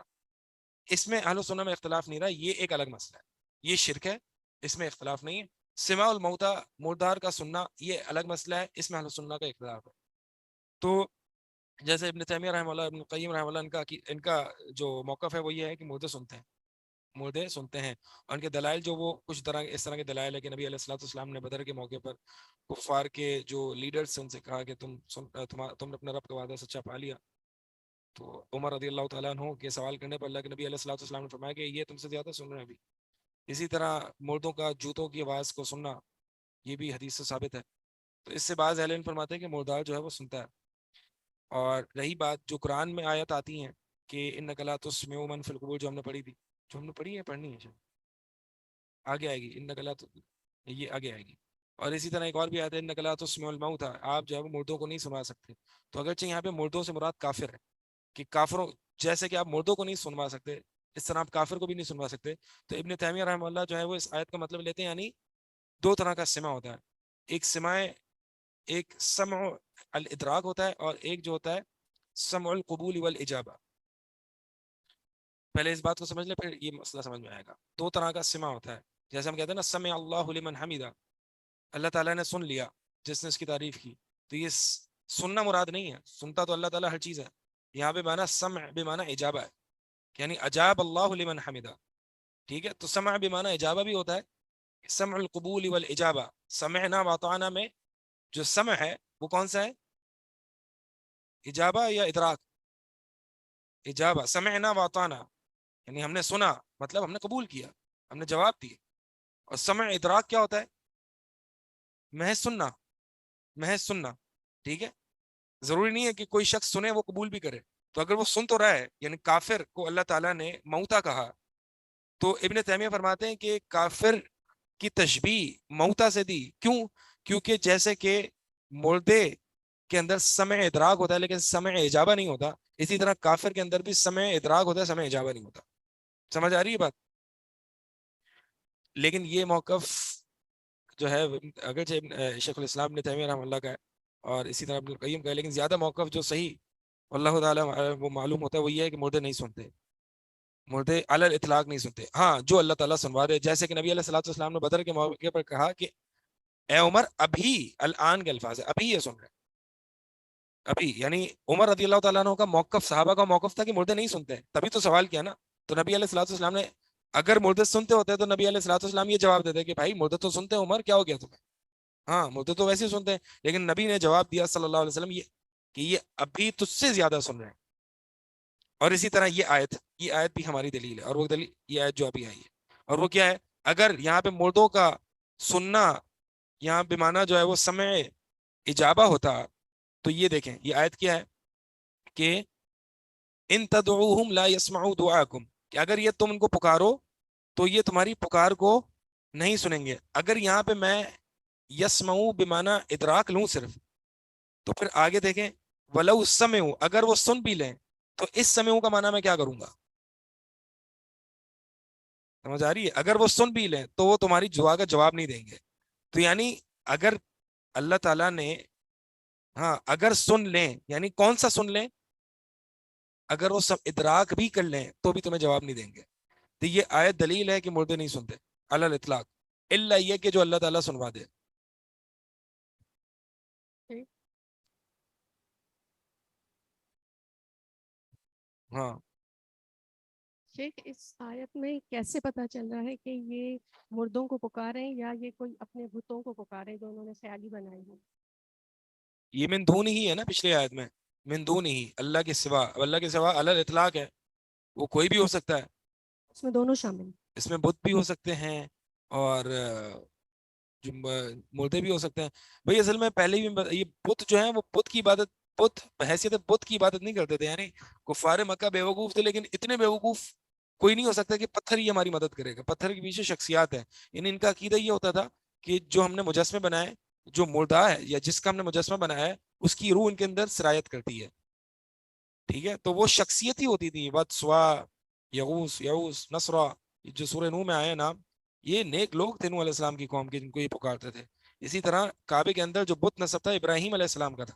اس میں اہل سنہ میں اختلاف نہیں رہا، یہ ایک الگ مسئلہ ہے، یہ شرک ہے، اس میں اختلاف نہیں ہے. سماع الموتیٰ، مردار کا سننا، یہ الگ مسئلہ ہے، اس میں اہل سنہ کا اختلاف ہے. تو جیسے ابن تیمیہ رحمہ اللہ، ابن قیم رحمہ اللہ، ان کا جو موقف ہے وہ یہ ہے کہ مردے سنتے ہیں، مردے سنتے ہیں. اور ان کے دلائل جو وہ کچھ طرح اس طرح کے دلائل ہے کہ نبی علیہ الصلوۃ والسلام نے بدر کے موقع پر کفار کے جو لیڈرز سے ان سے کہا کہ تم نے اپنے رب کا وعدہ سچا پا لیا. تو عمر رضی اللہ تعالیٰ عنہ کے سوال کرنے پر اللہ کے نبی علیہ الصلوۃ والسلام نے فرمایا کہ یہ تم سے زیادہ سن رہے ہیں ابھی. اسی طرح مردوں کا جوتوں کی آواز کو سننا، یہ بھی حدیث سے ثابت ہے. تو اس سے بعض اہل علم فرماتے ہیں کہ مردار جو ہے وہ سنتا ہے. اور رہی بات جو قرآن میں آیت آتی ہیں کہ انک لا تسمع من فی القبور، جو ہم نے پڑھی تھی، جو ہم نے پڑھی ہے پڑھنی ہے آگے آئے گی، انک لا، یہ آگے آئے گی. اور اسی طرح ایک اور بھی آیت ہے انک لا تسمع الموتیٰ، آپ جو ہے وہ مردوں کو نہیں سنوا سکتے. تو اگرچہ یہاں پہ مردوں سے مراد کافر ہے، کہ کافروں جیسے کہ آپ مردوں کو نہیں سنوا سکتے اس طرح آپ کافر کو بھی نہیں سنوا سکتے. تو ابن تیمیہ رحمہ اللہ جو ہے وہ اس آیت کا مطلب لیتے ہیں، یعنی دو طرح کا سمع ہوتا ہے، ایک سمع الادراک ہوتا ہے، اور ایک جو ہوتا ہے سمع القبول والاجابہ. پہلے اس بات کو سمجھ لیں پھر یہ مسئلہ سمجھ میں آئے گا. دو طرح کا سمع ہوتا ہے، جیسے ہم کہتے ہیں نا سمع اللہ لمن حمیدہ، اللہ تعالیٰ نے سن لیا جس نے اس کی تعریف کی. تو یہ سننا مراد نہیں ہے، سنتا تو اللہ تعالیٰ ہر چیز ہے. یہاں پہ معنی سمع بمعنی اجابہ ہے، یعنی اجاب اللہ لمن حمیدہ. ٹھیک ہے، تو سمع بمعنی اجابہ بھی ہوتا ہے، سمع القبول والاجابہ. سمعنا واطعنا میں جو سمع ہے وہ کون سا ہے؟ اجابہ یا ادراک؟ اجابہ. سمعنا واطعنا، یعنی ہم نے سنا مطلب ہم نے قبول کیا, ہم نے جواب دیا. اور سمع ادراک کیا ہوتا ہے؟ محض سننا, محض سننا. ٹھیک ہے, ضروری نہیں ہے کہ کوئی شخص سنے وہ قبول بھی کرے. تو اگر وہ سن تو رہا ہے, یعنی کافر کو اللہ تعالیٰ نے موتا کہا, تو ابن تیمیہ فرماتے ہیں کہ کافر کی تشبیہ موتا سے دی. کیوں؟ کیونکہ جیسے کہ مردے کے اندر سمع ادراک ہوتا ہے لیکن سمع اجابہ نہیں ہوتا, اسی طرح کافر کے اندر بھی سمع ادراک ہوتا ہے, سمع اجابہ نہیں ہوتا. سمجھ آ رہی ہے بات؟ لیکن یہ موقف جو ہے اگرچہ شیخ الاسلام ابن تیمیہ رحمہ اللہ کا ہے اور اسی طرح ابن القیم کا ہے, لیکن زیادہ موقف جو صحیح اللہ تعالیٰ وہ معلوم ہوتا ہے وہ یہ ہے کہ مردے نہیں سنتے, مردے علی الاطلاق نہیں سنتے. ہاں جو اللہ تعالیٰ سنوا دے, جیسے کہ نبی علیہ الصلوۃ والسلام نے بدر کے موقع پر کہا کہ اے عمر ابھی, الان کے الفاظ ہے, ابھی یہ سن رہے ابھی, یعنی عمر رضی اللہ تعالیٰ عنہ کا موقف, صحابہ کا موقف تھا کہ مردے نہیں سنتے, تبھی تو سوال کیا نا. تو نبی علیہ الصلوۃ والسلام نے اگر مردے سنتے ہوتے تو نبی علیہ الصلوۃ والسلام یہ جواب دیتے کہ بھائی مردے تو سنتے ہیں عمر, کیا ہو گیا تمہیں, ہاں مردے تو ویسے ہی سنتے ہیں. لیکن نبی نے جواب دیا صلی اللہ علیہ وسلم یہ کہ یہ ابھی تجھ سے زیادہ سن رہے ہیں. اور اسی طرح یہ آیت بھی ہماری دلیل ہے, اور وہ دلیل یہ آیت جو ابھی آئی ہے, اور وہ کیا ہے, اگر یہاں پہ مردوں کا سننا یہاں پہ معنی جو ہے وہ سمع اجابہ ہوتا, تو یہ دیکھیں یہ آیت کیا ہے کہ ان تدعوہم لا يسمعوا دعاکم, کہ اگر یہ تم ان کو پکارو تو یہ تمہاری پکار کو نہیں سنیں گے. اگر یہاں پہ میں یسمعوا بمعنی ادراک لوں صرف, تو پھر آگے دیکھیں ولو سمعوا, اگر وہ سن بھی لیں تو اس سمعوا کا معنی میں کیا کروں گا, سمجھ آ رہی ہے؟ اگر وہ سن بھی لیں تو وہ تمہاری دعا کا جواب نہیں دیں گے. تو یعنی اگر اللہ تعالیٰ نے, ہاں اگر سن لیں یعنی کون سا سن لیں, اگر وہ سب ادراک بھی کر لیں تو بھی تمہیں جواب نہیں دیں گے. تو یہ آیت دلیل ہے کہ مردے نہیں سنتے علی الاطلاق, الا یہ کہ جو اللہ تعالیٰ سنوا دے. ہاں شیخ اس آیت میں کیسے پتہ چل رہا ہے کہ یہ مردوں کو پکاریں یا یہ کوئی اپنے بتوں کو پکارے جو انہوں نے خیالی بنائی ہے؟ یہ من دون ہی ہے نا, پچھلی آیت میں من دون ہی, اللہ کے سوا, اللہ کے سوا علی الاطلاق ہے, وہ کوئی بھی ہو سکتا ہے, اس میں دونوں شامل ہیں. اس میں بت بھی ہو سکتے ہیں اور جو مردے بھی ہو سکتے ہیں. بھئی اصل میں پہلے بھی یہ بت جو ہیں وہ بت کی عبادت, بت بحیثیت بت کی عبادت نہیں کرتے تھے. یعنی کفار مکہ بیوقوف تھے, لیکن اتنے بیوقوف کوئی نہیں ہو سکتا کہ پتھر ہی ہماری مدد کرے گا. پتھر کے پیچھے شخصیات ہیں. یعنی ان کا عقیدہ یہ ہوتا تھا کہ جو ہم نے مجسمے بنائے, جو مردہ ہے یا جس کا ہم نے مجسمہ بنایا ہے اس کی روح ان کے اندر سرایت کرتی ہے. ٹھیک ہے, تو وہ شخصیت ہی ہوتی تھی. ود, سوا, یغوس, یعوس, نصرہ, جو سورہ نوح میں آئے نام, یہ نیک لوگ تھے نوح علیہ السلام کی قوم کے, جن کو یہ پکارتے تھے. اسی طرح کعبے کے اندر جو بت نصب تھا ابراہیم علیہ السلام کا تھا,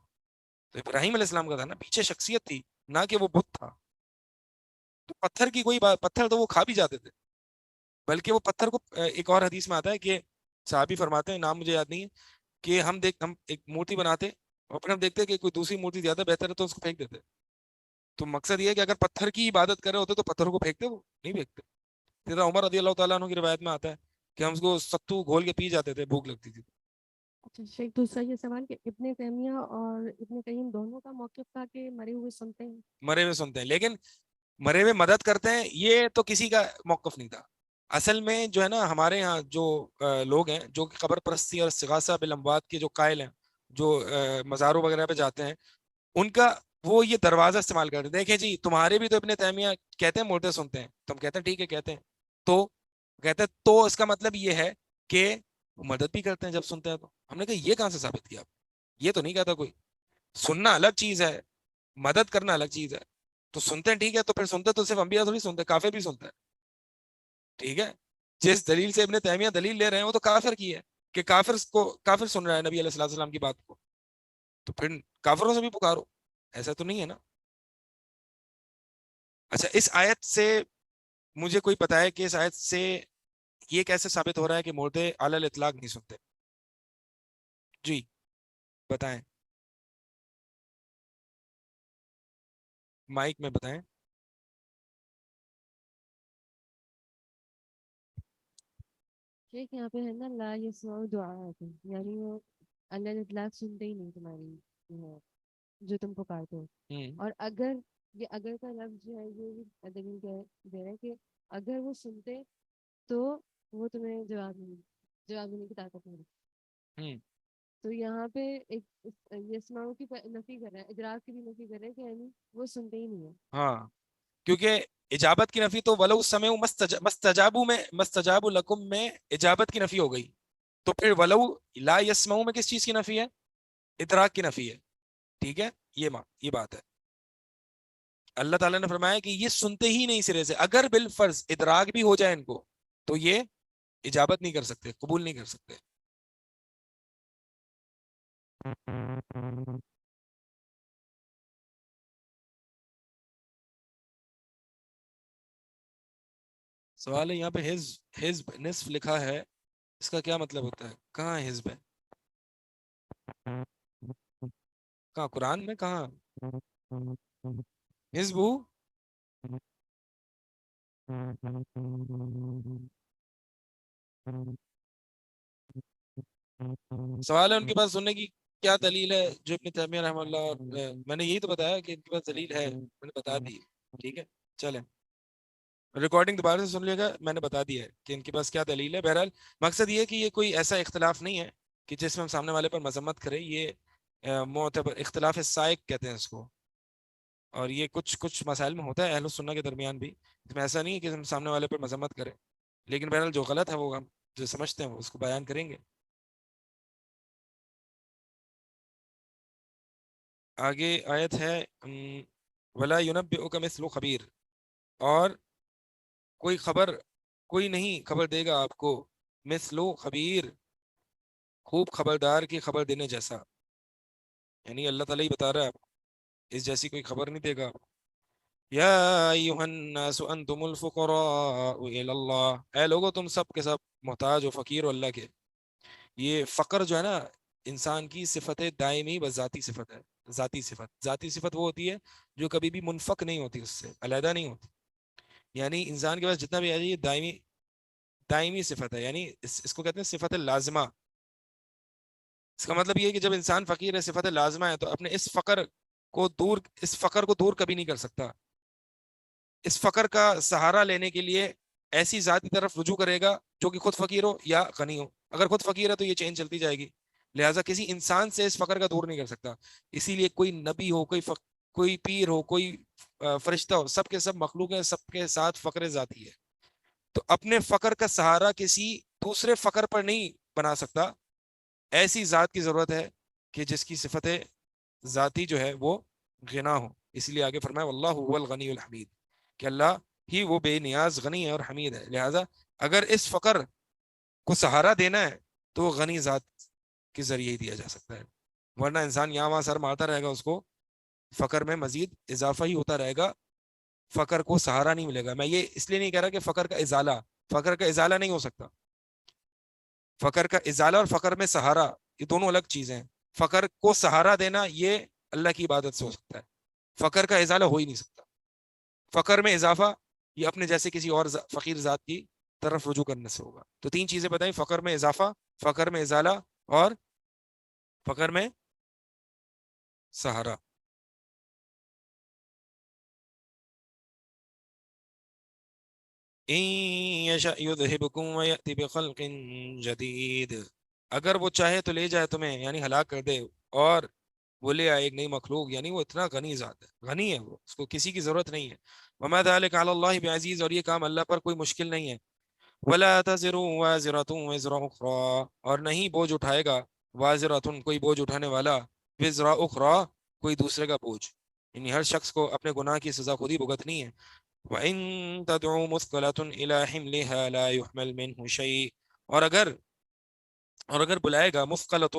تو ابراہیم علیہ السلام کا تھا نا, پیچھے شخصیت تھی, نہ کہ وہ بت تھا. تو پتھر کی کوئی بات, پتھر تو وہ کھا بھی جاتے تھے, بلکہ وہ پتھر کو, ایک اور حدیث میں آتا ہے کہ صحابی فرماتے ہیں, نام مجھے یاد نہیں ہے, کہ ہم ایک مورتی بناتے اور پھر ہم دیکھتے کہ کوئی دوسری مورتی زیادہ بہتر ہے تو اس کو پھینک دیتے. تو مقصد یہ ہے کہ اگر پتھر کی عبادت کر رہے ہوتے تو پتھروں کو پھینکتے, وہ نہیں پھینکتے. سیدھا عمر رضی اللہ تعالیٰ عنہ کی روایت میں آتا ہے کہ ہم اس کو ستو گھول کے پی جاتے تھے, بھوک لگتی تھی. اچھا شیخ, دوسرا یہ سوال کہ ابن تیمیہ اور ابن قیم دونوں کا موقف تھا کہ مرے ہوئے سنتے ہیں, مرے ہوئے سنتے ہیں, لیکن مرے ہوئے مدد کرتے ہیں, یہ تو کسی کا موقف نہیں تھا. اصل میں جو ہے نا ہمارے ہاں جو لوگ ہیں جو قبر پرستی اور استغاثہ بالاموات کے جو قائل ہیں, جو مزاروں وغیرہ پہ جاتے ہیں, ان کا وہ یہ دروازہ استعمال کرتے ہیں. دیکھیں جی تمہارے بھی تو ابن تیمیہ کہتے ہیں مردے سنتے ہیں, تم کہتے ہیں ٹھیک ہے کہتے ہیں, تو کہتے ہیں تو اس کا مطلب یہ ہے کہ وہ مدد بھی کرتے ہیں جب سنتے ہیں. تو ہم نے کہا یہ کہاں سے ثابت کیا, یہ تو نہیں کہتا کوئی. سننا الگ چیز ہے, مدد کرنا الگ چیز ہے. تو سنتے ہیں ٹھیک ہے, تو پھر سنتے تو صرف انبیاء تھوڑی سنتے, کافر بھی سنتا ہے. ٹھیک ہے, جس دلیل سے ابن تیمیہ دلیل لے رہے ہیں وہ تو کافر کی ہے, کہ کافر سن رہا ہے نبی علیہ الصلوۃ والسلام کی بات کو, تو پھر کافروں سے بھی پکارو, ایسا تو نہیں ہے نا. اچھا, اس آیت سے مجھے کوئی بتائے کہ اس آیت سے یہ کیسے ثابت ہو رہا ہے کہ مردے علی الاطلاق نہیں سنتے؟ جی بتائیں, مائک میں بتائیں. شیخ یہاں پہ ہے نا لا یسمعوا دعاءکم, یعنی وہ اللہ اطلاق سنتے ہی نہیں تمہاری جو تم پکارتے ہو. ہوں اور اگر یہ اگر کا لفظ جو ہے یہ بھی دلیل دے رہا ہے کہ اگر وہ سنتے تو وہ تمہیں جواب دینے کی طاقت نہیں رکھتے. ہوں تو یہاں پہ ایک یسماؤ کی نفی کر رہا ہے، ادراک کی بھی نفی کر رہا ہے کہ یعنی وہ سنتے ہی نہیں ہے. ہاں، کیونکہ اجابت کی نفی تو ولو سمعوا مستجابوا میں مستجاب لکم میں اجابت کی نفی ہو گئی، تو پھر ولو لا یسمعوا میں کس چیز کی نفی ہے؟ ادراک کی نفی ہے. ٹھیک ہے، یہ بات ہے. اللہ تعالیٰ نے فرمایا کہ یہ سنتے ہی نہیں سرے سے، اگر بالفرض ادراک بھی ہو جائے ان کو تو یہ اجابت نہیں کر سکتے، قبول نہیں کر سکتے. سوال ہے یہاں پہ حزب نصف لکھا ہے، اس کا کیا مطلب ہوتا ہے؟ کہاں حزب ہے؟ کہاں قرآن میں؟ کہاں حزب؟ سوال ہے ان کے پاس سننے کی کیا دلیل ہے؟ جو ابن تیمیہ رحمہ اللہ، اور میں نے یہی تو بتایا کہ ان کے پاس دلیل ہے، میں نے بتا دی. ٹھیک ہے، چلیں ریکارڈنگ دوبارہ سے سن لیے گا، میں نے بتا دیا ہے کہ ان کے پاس کیا دلیل ہے. بہرحال مقصد یہ ہے کہ یہ کوئی ایسا اختلاف نہیں ہے کہ جس میں ہم سامنے والے پر مذمت کریں. یہ معتبر اختلاف سائق کہتے ہیں اس کو، اور یہ کچھ مسائل میں ہوتا ہے اہل السنہ کے درمیان بھی. اس میں ایسا نہیں ہے کہ ہم سامنے والے پر مذمت کریں، لیکن بہرحال جو غلط ہے وہ ہم جو سمجھتے ہیں وہ اس کو بیان کریں گے. آگے آیت ہے ولا ينبئك مثل خبیر، اور کوئی نہیں خبر دے گا آپ کو مثل خبیر، خوب خبردار کی خبر دینے جیسا. یعنی اللہ تعالیٰ ہی بتا رہا ہے آپ کو، اس جیسی کوئی خبر نہیں دے گا. یا ایھا الناس انتم الفقراء الی اللہ، اے لوگو تم سب کے سب محتاج و فقیر ہو اللہ کے. یہ فقر جو ہے نا انسان کی صفت دائمی و ذاتی صفت ہے. ذاتی صفت وہ ہوتی ہے جو کبھی بھی منفک نہیں ہوتی، اس سے علیحدہ نہیں ہوتی. یعنی انسان کے پاس جتنا بھی ہے یہ دائمی صفت ہے، یعنی اس کو کہتے ہیں صفت لازمہ. اس کا مطلب یہ ہے کہ جب انسان فقیر ہے، صفت لازمہ ہے، تو اپنے اس فقر کو دور کبھی نہیں کر سکتا. اس فقر کا سہارا لینے کے لیے ایسی ذات کی طرف رجوع کرے گا جو کہ خود فقیر ہو یا غنی ہو. اگر خود فقیر ہے تو یہ چین چلتی جائے گی، لہٰذا کسی انسان سے اس فقر کا دور نہیں کر سکتا. اسی لیے کوئی نبی ہو، کوئی پیر ہو، کوئی فرشتہ ہو، سب کے سب مخلوق ہیں، سب کے ساتھ فقر ذاتی ہے. تو اپنے فقر کا سہارا کسی دوسرے فقر پر نہیں بنا سکتا. ایسی ذات کی ضرورت ہے کہ جس کی صفت ذاتی جو ہے وہ غنا ہو. اسی لیے آگے فرمایا واللہ هو الغنی الحمید، کہ اللہ ہی وہ بے نیاز غنی ہے اور حمید ہے. لہٰذا اگر اس فقر کو سہارا دینا ہے تو غنی ذات کے ذریعے ہی دیا جا سکتا ہے، ورنہ انسان یہاں وہاں سر مارتا رہے گا، اس کو فقر میں مزید اضافہ ہی ہوتا رہے گا، فقر کو سہارا نہیں ملے گا. میں یہ اس لیے نہیں کہہ رہا کہ فقر کا ازالہ نہیں ہو سکتا. فقر کا ازالہ اور فقر میں سہارا یہ دونوں الگ چیزیں ہیں. فقر کو سہارا دینا یہ اللہ کی عبادت سے ہو سکتا ہے، فقر کا ازالہ ہو ہی نہیں سکتا. فقر میں اضافہ یہ اپنے جیسے کسی اور فقیر ذات کی طرف رجوع کرنے سے ہوگا. تو تین چیزیں بتائیں: فقر میں اضافہ، فقر میں ازالہ، اور فقر میں سہارا. ان یشاء یذہبکم ویأتی بخلق جدید، اگر وہ چاہے تو لے جائے تمہیں، یعنی ہلاک کر دے، اور وہ لے آئے ایک نئی مخلوق. یعنی وہ اتنا غنی ذات ہے، غنی ہے، وہ اس کو کسی کی ضرورت نہیں ہے. وما ذلک علی اللہ بعزیز، اور یہ کام اللہ پر کوئی مشکل نہیں ہے. ولا تزر وازرۃ وزر اخرى، اور نہیں بوجھ اٹھائے گا وازرۃ کوئی بوجھ اٹھانے والا، وزر اخرى کوئی دوسرے کا بوجھ. یعنی ہر شخص کو اپنے گناہ کی سزا خود ہی بھگتنی ہے. وَإِن تَدْعُ مُثْقَلَةٌ إِلَى حِمْلِهَا لَا يُحْمَلْ مِنْهُ شَيْءٌ، اور اگر بلائے گا مثقلۃ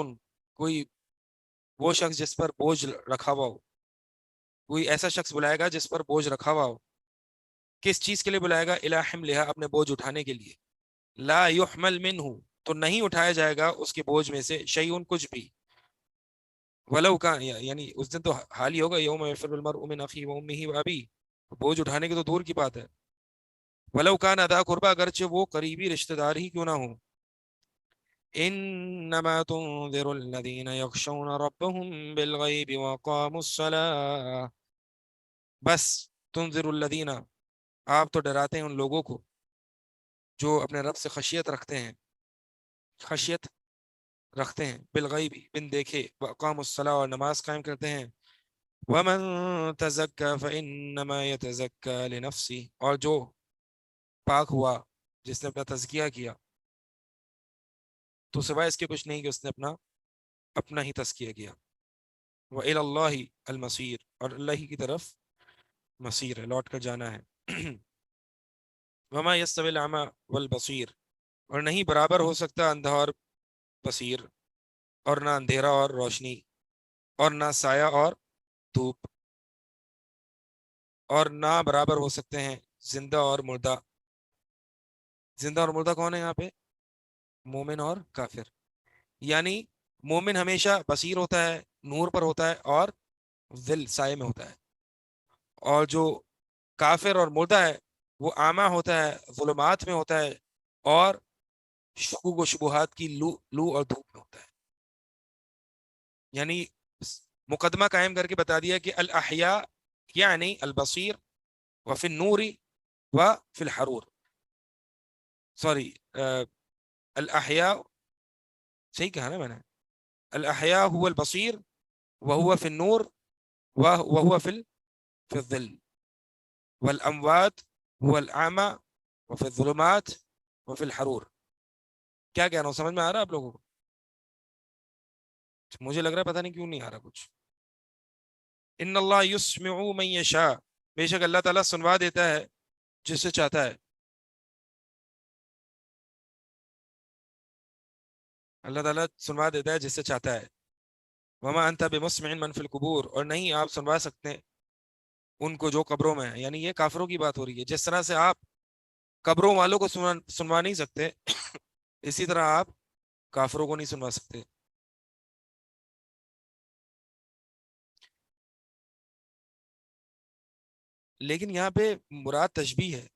کوئی وہ شخص جس پر بوجھ رکھا ہوا ہو، کوئی ایسا شخص بلائے گا جس پر بوجھ رکھا ہوا ہو. کس چیز کے لیے بلائے گا؟ إِلَى حِمْلِهَا اپنے بوجھ اٹھانے کے لیے. لا يحمل منه تو نہیں اٹھایا جائے گا اس کے بوجھ میں سے شیء کچھ بھی. ولو کان، یعنی اس دن تو حال ہی ہوگا یوم یفر المرء من اخیہ وامہ وابیہ، بوجھ اٹھانے کی تو دور کی بات ہے. ولو کان اذا قربا، اگرچہ وہ قریبی رشتہ دار ہی کیوں نہ ہو. انما تنذر الذین یخشون ربهم بالغیب واقاموا الصلاۃ، بس تنذر الذین، آپ تو ڈراتے ہیں ان لوگوں کو جو اپنے رب سے خشیت رکھتے ہیں، خشیت رکھتے ہیں، بالغیب بن دیکھے، واقام الصلاۃ اور نماز قائم کرتے ہیں، ومن تزکا فانما یتزکا لنفسی، اور جو پاک ہوا، جس نے اپنا تزکیہ کیا، تو سوائے اس کے کچھ نہیں کہ اس نے اپنا ہی تزکیہ کیا. وإلی اللہ المصیر، اور اللہ ہی کی طرف مصیر ہے، لوٹ کر جانا ہے. وما یستوی الاعمی والبصیر، اور نہیں برابر ہو سکتا اندھا اور بصیر، اور نہ اندھیرا اور روشنی، اور نہ سایہ اور دھوپ، اور نہ برابر ہو سکتے ہیں زندہ اور مردہ. زندہ اور مردہ کون ہے یہاں پہ؟ مومن اور کافر. یعنی مومن ہمیشہ بصیر ہوتا ہے، نور پر ہوتا ہے، اور ذل سائے میں ہوتا ہے، اور جو کافر اور مردہ ہے وہ اعمیٰ ہوتا ہے، ظلمات میں ہوتا ہے، اور شکوک و شبہات کی لو اور دھوپ میں ہوتا ہے. یعنی مقدمہ قائم کر کے بتا دیا کہ الاحیاء یعنی البصیر وفی النور وفی الحرور، سوری الاحیاء، صحیح کہا نا میں نے، الاحیاء هو البصیر وهو فی النور وهو فی الظل، والاموات هو الاعمى وفی الظلمات وفی الحرور. کیا کہہ رہا ہوں، سمجھ میں آ رہا ہے آپ لوگوں کو؟ مجھے لگ رہا ہے پتہ نہیں کیوں نہیں آ رہا کچھ. ان اللہ یسمع من یشاء، بے شک اللہ تعالیٰ سنوا دیتا ہے جس سے چاہتا ہے. اللہ تعالیٰ سنوا دیتا ہے جس سے چاہتا ہے. وما انت بمسمع من فی القبور، اور نہیں آپ سنوا سکتے ان کو جو قبروں میں ہیں. یعنی یہ کافروں کی بات ہو رہی ہے. جس طرح سے آپ قبروں والوں کو سنوا نہیں سکتے اسی طرح آپ کافروں کو نہیں سنوا سکتے. لیکن یہاں پہ مراد تشبیہ ہے.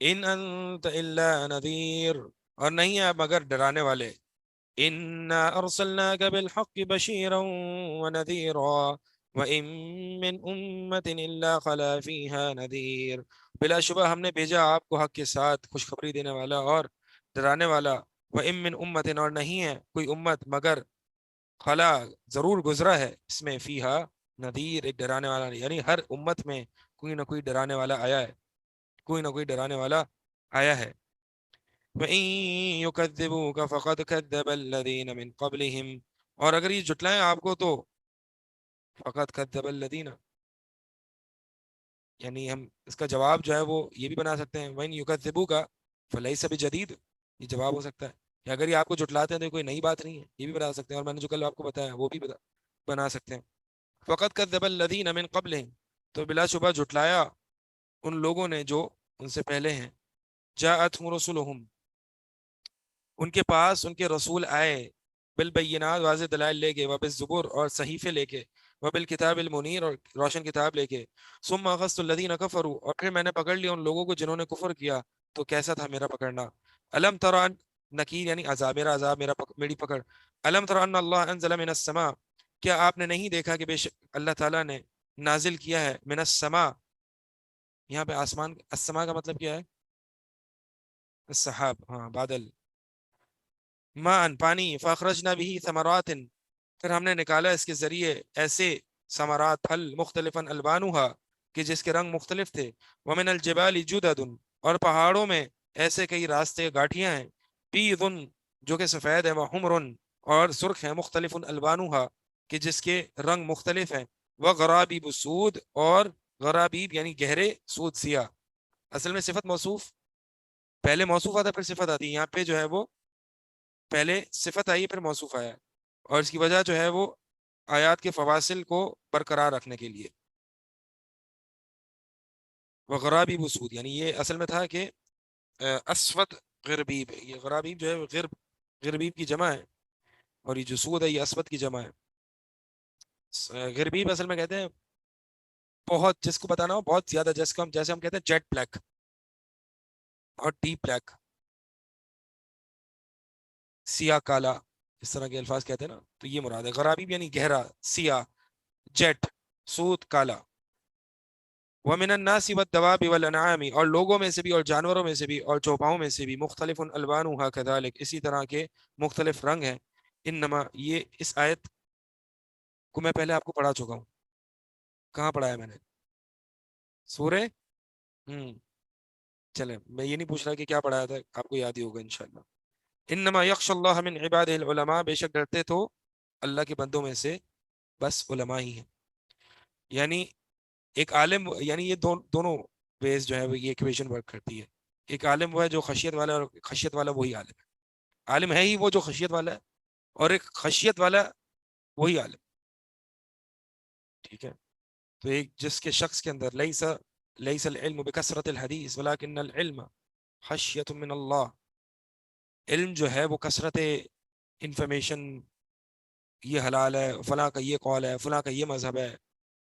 ان انت الا نذیر، اور نہیں ہے مگر ڈرانے والے. انا ارسلناک بالحق بشیرا ونذیرا وان من امت الا خلا فیہا نذیر، بلا شبہ ہم نے بھیجا آپ کو حق کے ساتھ خوشخبری دینے والا اور ڈرانے والا. وان من امت، اور نہیں ہے کوئی امت مگر خلا ضرور گزرا ہے اس میں فیہا نذیر، ایک ڈرانے والا. یعنی ہر امت میں کوئی نہ کوئی ڈرانے والا آیا ہے، کوئی نہ کوئی ڈرانے والا آیا ہے. وَإِن يُكَذِّبُوكَ فَقَدْ كَذَّبَ الَّذِينَ مِن قَبْلِهِمْ، اور اگر یہ جھٹلائیں آپ کو تو فَقَدْ كَذَّبَ الَّذِينَ، یعنی ہم اس کا جواب جو ہے وہ یہ بھی بنا سکتے ہیں وَإِن يُكَذِّبُوكَ فَلَيْسَ بِجَدِيدٍ، یہ جواب ہو سکتا ہے کہ اگر یہ آپ کو جھٹلاتے ہیں تو کوئی نئی بات نہیں ہے، یہ بھی بنا سکتے ہیں. اور میں نے جو کل آپ کو بتایا وہ بھی بنا سکتے ہیں. فَقَدْ كَذَّبَ الَّذِينَ مِن قَبْلِهِمْ، تو بلا شبہ جھٹلایا ان لوگوں نے جو ان سے پہلے ہیں. جاءتهم رسلهم، ان کے پاس ان کے رسول آئے، بالبینات واضح دلائل لے کے، وبالزبور اور صحیفے لے کے، وبالکتاب المنیر اور روشن کتاب لے کے. ثم اخذت الذین کفروا، اور پھر میں نے پکڑ لیا ان لوگوں کو جنہوں نے کفر کیا. تو کیسا تھا میرا پکڑنا؟ الم ترى، نکیر یعنی عذاب، میرا عذاب، میری پکڑ. الم ترى ان اللہ انزل من السماء، کیا آپ نے نہیں دیکھا کہ بے شک اللہ تعالیٰ نے نازل کیا ہے من السماء، یہاں پہ آسمان، السماء کا مطلب کیا ہے؟ السحاب، ہاں بادل. مان پانی، فاخرجنا به ثمرات، پھر ہم نے نکالا اس کے ذریعے ایسے ثمرات پھل، مختلفا الوانها کہ جس کے رنگ مختلف تھے. ومن الجبال جدد، اور پہاڑوں میں ایسے کئی راستے گاٹھیاں ہیں. بیض، جو کہ سفید ہے، وحمر، اور سرخ ہیں، مختلف الوانها کہ جس کے رنگ مختلف ہیں. وغرابیب سود، اور غرابیب یعنی گہرے، سود سیاہ. اصل میں صفت موصوف پہلے موصوف آتا پھر صفت آتی ہے. یہاں پہ جو ہے وہ پہلے صفت آئی پھر موصوف آیا، اور اس کی وجہ جو ہے وہ آیات کے فواصل کو برقرار رکھنے کے لیے. وغرابیب سود، یعنی یہ اصل میں تھا کہ اسود غربیب، یہ غرابیب جو ہے غربیب کی جمع ہے، اور یہ جو سود ہے یہ اسود کی جمع ہے. غربیب اصل میں کہتے ہیں بہت، جس کو بتانا ہو بہت زیادہ، جیسے ہم کہتے ہیں جیٹ بلیک اور ڈیپ بلیک، سیاہ کالا، اس طرح کے الفاظ کہتے ہیں نا، تو یہ مراد ہے غرابی یعنی گہرا، سیاہ، جیٹ، سود، کالا. وَمِنَ النَّاسِ وَالدَّوَابِ وَالْأَنْعَامِ، اور لوگوں میں سے بھی اور جانوروں میں سے بھی اور چوپاؤں میں سے بھی، مختلف الوانها كذلك، اسی طرح کے مختلف رنگ ہیں. انما، یہ اس آیت کو میں پہلے آپ کو پڑھا چکا ہوں. کہاں پڑھایا میں نے؟ سورہ چلیں میں یہ نہیں پوچھ رہا کہ کیا پڑھایا تھا، آپ کو یاد ہی ہوگا انشاءاللہ. انما یخشى اللہ من عبادہ العلماء، بے شک ڈرتے تو اللہ کے بندوں میں سے بس علماء ہی ہیں. یعنی ایک عالم، یعنی یہ دونوں ویز جو ہے وہ یہ ایکویشن ورک کرتی ہے. ایک عالم وہ ہے جو خشیت والا ہے، اور خشیت والا وہی عالم ہے. عالم ہے ہی وہ جو خشیت والا ہے، اور ایک خشیت والا وہی عالم. ٹھیک ہے، تو ایک جس کے شخص کے اندر لیس العلم بکثرت الحدیث ولکن العلم خشیت من اللہ، علم جو ہے وہ کثرت انفارمیشن، یہ حلال ہے، فلاں کا یہ قول ہے، فلاں کا یہ مذہب ہے،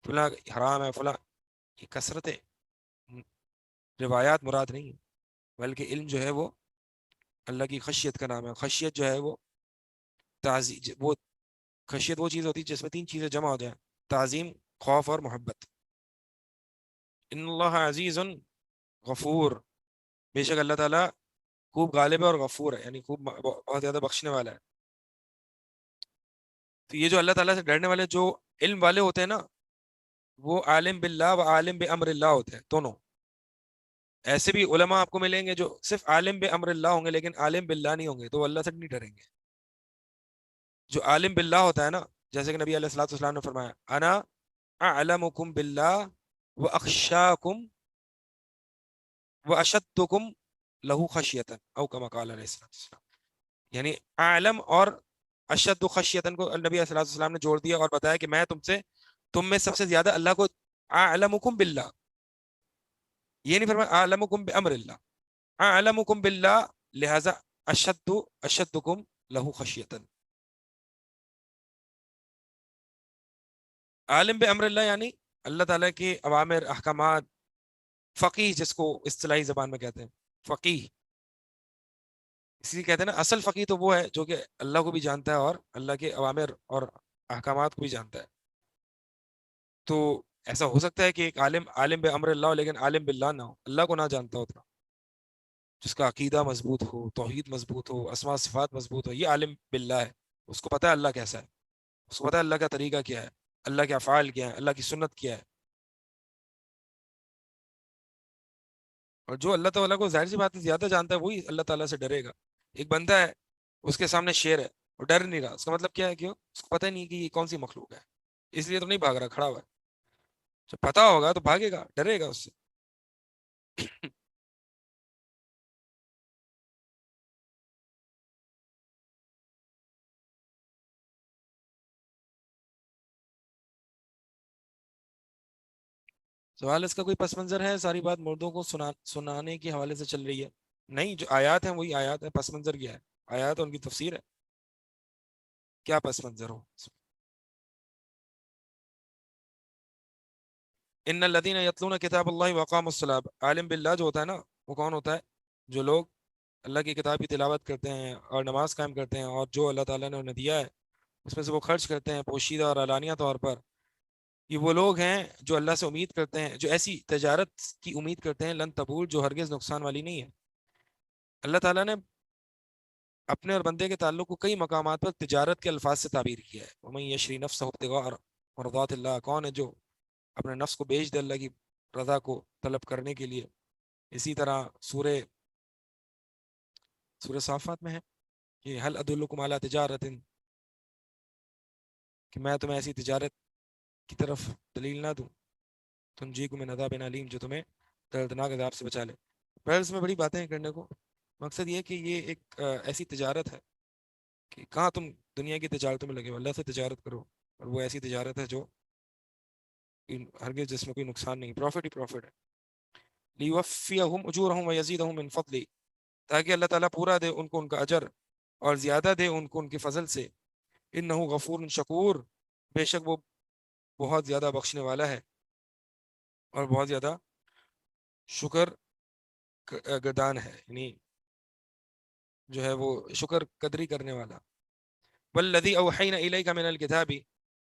فلاں حرام ہے، فلاں، یہ کثرت روایات مراد نہیں ہے، بلکہ علم جو ہے وہ اللہ کی خشیت کا نام ہے. خشیت جو ہے وہ وہ خشیت وہ چیز ہوتی ہے جس میں تین چیزیں جمع ہو جائیں: تعظیم، خوف اور محبت. ان اللہ عزیز غفور، بے شک اللہ تعالیٰ خوب غالب ہے اور غفور ہے، یعنی خوب بہت زیادہ بخشنے والا ہے. تو یہ جو اللہ تعالیٰ سے ڈرنے والے جو علم والے ہوتے ہیں نا، وہ عالم باللہ و عالم بامر اللہ ہوتے ہیں دونوں. ایسے بھی علماء آپ کو ملیں گے جو صرف عالم بامر اللہ ہوں گے لیکن عالم باللہ نہیں ہوں گے، تو وہ اللہ سے نہیں ڈریں گے. جو عالم باللہ ہوتا ہے نا، جیسے کہ نبی علیہ الصلوۃ والسلام نے فرمایا انا اعلمکم باللہ واخشاکم واشدکم لہو خشیتا، او کما قال علیہ الصلوۃ والسلام. یعنی عالم اور اشد خشیتن کو نبی علیہ الصلوۃ والسلام نے جوڑ دیا اور بتایا کہ میں تم میں سب سے زیادہ اللہ کو، اعلمکم باللہ، یہ نہیں فرمایا اعلمکم بامر اللہ، اعلمکم باللہ، لہذا اشدکم لہو خشیتن. عالم بامر اللہ یعنی اللہ تعالیٰ کے اوامر، احکامات. فقیہ جس کو اصطلاحی زبان میں کہتے ہیں فقیہ، اس لیے کہتے ہیں نا اصل فقیہ تو وہ ہے جو کہ اللہ کو بھی جانتا ہے اور اللہ کے اوامر اور احکامات کو بھی جانتا ہے. تو ایسا ہو سکتا ہے کہ ایک عالم بامر اللہ ہو لیکن عالم باللہ نہ ہو، اللہ کو نہ جانتا ہو اتنا، جس کا عقیدہ مضبوط ہو، توحید مضبوط ہو، اسماء صفات مضبوط ہو، یہ عالم باللہ ہے. اس کو پتہ ہے اللہ کیسا ہے، اس کو پتہ ہے اللہ کا طریقہ کیا ہے، اللہ کے افعال کیا ہے، اللہ کی سنت کیا ہے. اور جو اللہ تعالیٰ کو ظاہر سی بات ہے زیادہ جانتا ہے وہی اللہ تعالیٰ سے ڈرے گا. ایک بندہ ہے اس کے سامنے شیر ہے اور ڈر نہیں رہا، اس کا مطلب کیا ہے؟ کیوں؟ اس کو پتہ ہی نہیں کہ یہ کون سی مخلوق ہے، اس لیے تو نہیں بھاگ رہا، کھڑا ہوا ہے. جب پتہ ہوگا تو بھاگے گا، ڈرے گا اس سے. سوال اس کا کوئی پس منظر ہے؟ ساری بات مردوں کو سنانے کے حوالے سے چل رہی ہے. نہیں، جو آیات ہیں وہی آیات ہیں، پس منظر کیا ہے؟ آیات ان کی تفسیر ہے، کیا پس منظر ہو؟ ان الذين يتلون كتاب الله واقاموا الصلاة، عالم باللہ جو ہوتا ہے نا وہ کون ہوتا ہے؟ جو لوگ اللہ کی کتاب کی تلاوت کرتے ہیں اور نماز قائم کرتے ہیں، اور جو اللہ تعالیٰ نے انہیں دیا ہے اس میں سے وہ خرچ کرتے ہیں پوشیدہ اور علانیہ طور پر. یہ وہ لوگ ہیں جو اللہ سے امید کرتے ہیں، جو ایسی تجارت کی امید کرتے ہیں لن تبور، جو ہرگز نقصان والی نہیں ہے. اللہ تعالیٰ نے اپنے اور بندے کے تعلق کو کئی مقامات پر تجارت کے الفاظ سے تعبیر کیا ہے. وَمَن يَشْرِ نَفْسَهُ ابْتِغَاءَ مَرْضَاتِ اللَّهِ، کون ہے جو اپنے نفس کو بیچ دے اللہ کی رضا کو طلب کرنے کے لیے. اسی طرح سورہ صافات میں ہے کہ هل أدلكم على تجارة، کہ میں تمہیں ایسی تجارت کی طرف دلیل نہ دوں تنجیکم من عذاب علیم، جو تمہیں دردناک عذاب سے بچا لے. پہلے اس میں بڑی باتیں کرنے کو، مقصد یہ کہ یہ ایک ایسی تجارت ہے کہ کہاں تم دنیا کی تجارتوں میں لگے ہو، اللہ سے تجارت کرو، اور وہ ایسی تجارت ہے جو ہرگز جس میں کوئی نقصان نہیں، پروفٹ ہی پروفٹ ہے. لیوفیہم اجورہم ویزیدہم من فضلی، تاکہ اللہ تعالیٰ پورا دے ان کو ان کا اجر اور زیادہ دے ان کو ان کے فضل سے. انہ غفور شکور، بے شک وہ بہت زیادہ بخشنے والا ہے اور بہت زیادہ شکر گردان ہے، یعنی جو ہے وہ شکر قدری کرنے والا. والذی اوحینا الیک من الکتاب،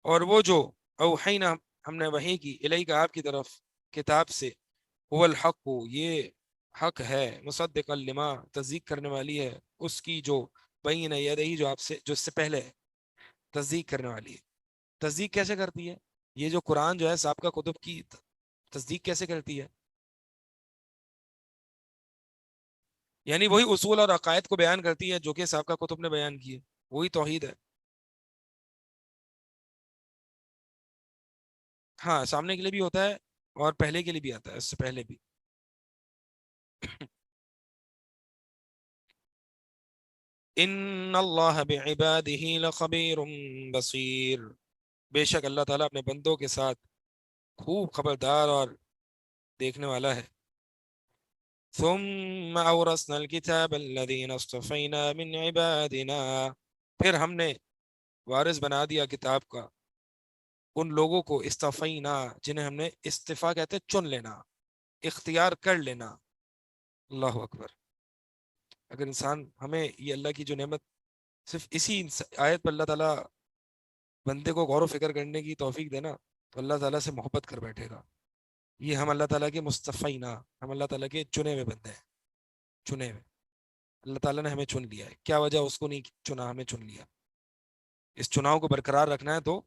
اور وہ جو اوحینا ہم نے وحی کی الیک آپ کی طرف کتاب سے، هو الحق یہ حق ہے، مصدقا لما تصدیق کرنے والی ہے اس کی جو بین یدیہ جو آپ سے جو اس سے پہلے ہے، تصدیق کرنے والی ہے. تصدیق کیسے کرتی ہے؟ یہ جو قرآن جو ہے سابقہ کتب کی تصدیق کیسے کرتی ہے؟ یعنی وہی اصول اور عقائد کو بیان کرتی ہے جو کہ سابقہ کتب نے بیان کی ہے، وہی توحید ہے. ہاں سامنے کے لیے بھی ہوتا ہے اور پہلے کے لیے بھی آتا ہے، اس سے پہلے بھی. ان اللہ بعبادہ لخبیر بصیر، بے شک اللہ تعالیٰ اپنے بندوں کے ساتھ خوب خبردار اور دیکھنے والا ہے. ثم اورثنا الكتاب الذين اصطفينا من عبادنا، پھر ہم نے وارث بنا دیا کتاب کا ان لوگوں کو، استفینا جنہیں ہم نے استفا کہتے ہیں چن لینا، اختیار کر لینا. اللہ اکبر. اگر انسان ہمیں یہ اللہ کی جو نعمت صرف اسی آیت پر اللہ تعالیٰ بندے کو غور و فکر کرنے کی توفیق دینا تو اللہ تعالیٰ سے محبت کر بیٹھے گا. یہ ہم اللہ تعالیٰ کے مصطفینا، ہم اللہ تعالیٰ کے چنے ہوئے بندے ہیں، چنے ہوئے. اللہ تعالیٰ نے ہمیں چن لیا ہے، کیا وجہ اس کو نہیں چنا، ہمیں چن لیا. اس چناؤ کو برقرار رکھنا ہے تو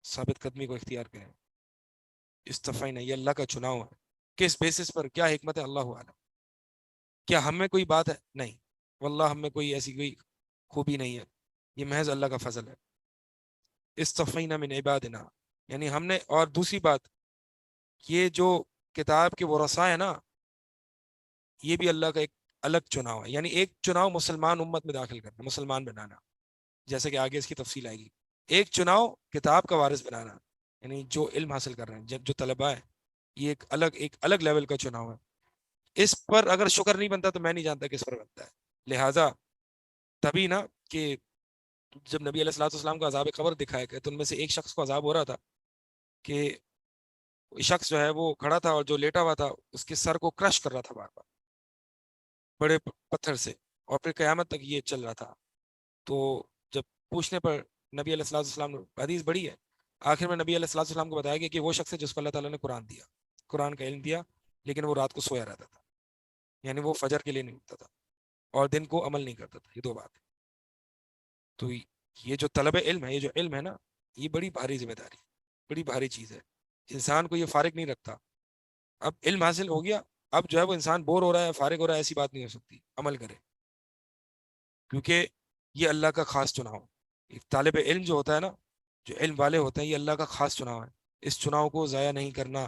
ثابت قدمی کو اختیار کریں. استفینا یہ اللہ کا چناؤ ہے. کس بیسس پر، کیا حکمت ہے، اللہ عالم. کیا ہم میں کوئی بات ہے؟ نہیں، واللہ ہم میں کوئی ایسی کوئی خوبی نہیں ہے، یہ محض اللہ کا فضل ہے. استفینا من عبادنا، یعنی ہم نے. اور دوسری بات، یہ جو کتاب کے ورثاء ہے نا، یہ بھی اللہ کا ایک الگ چناؤ ہے. یعنی ایک چناؤ مسلمان امت میں داخل کرنا، مسلمان بنانا، جیسے کہ آگے اس کی تفصیل آئے گی. ایک چناؤ کتاب کا وارث بنانا، یعنی جو علم حاصل کر رہے ہیں، جو طلباء ہیں، یہ ایک الگ لیول کا چناؤ ہے. اس پر اگر شکر نہیں بنتا تو میں نہیں جانتا کس پر بنتا ہے. لہٰذا تبھی نا کہ جب نبی علیہ الصلوۃ والسلام کو عذاب قبر دکھایا گیا تو ان میں سے ایک شخص کو عذاب ہو رہا تھا کہ شخص جو ہے وہ کھڑا تھا اور جو لیٹا ہوا تھا اس کے سر کو کرش کر رہا تھا بار بار بڑے پتھر سے، اور پھر قیامت تک یہ چل رہا تھا. تو جب پوچھنے پر نبی علیہ الصلوۃ والسلام نے، حدیث بڑی ہے، آخر میں نبی علیہ الصلوۃ والسلام کو بتایا گیا کہ وہ شخص ہے جس کو اللہ تعالیٰ نے قرآن دیا، قرآن کا علم دیا، لیکن وہ رات کو سویا رہتا تھا، یعنی وہ فجر کے لیے نہیں اٹھتا تھا اور دن کو عمل نہیں کرتا تھا. یہ دو بات ہے. تو یہ جو طلب علم ہے، یہ جو علم ہے نا، یہ بڑی بھاری ذمہ داری، بڑی بھاری چیز ہے. انسان کو یہ فارغ نہیں رکھتا. اب علم حاصل ہو گیا، اب جو ہے وہ انسان بور ہو رہا ہے، فارغ ہو رہا ہے، ایسی بات نہیں ہو سکتی. عمل کرے، کیونکہ یہ اللہ کا خاص چناؤ. طالب علم جو ہوتا ہے نا، جو علم والے ہوتے ہیں، یہ اللہ کا خاص چناؤ ہے. اس چناؤ کو ضائع نہیں کرنا،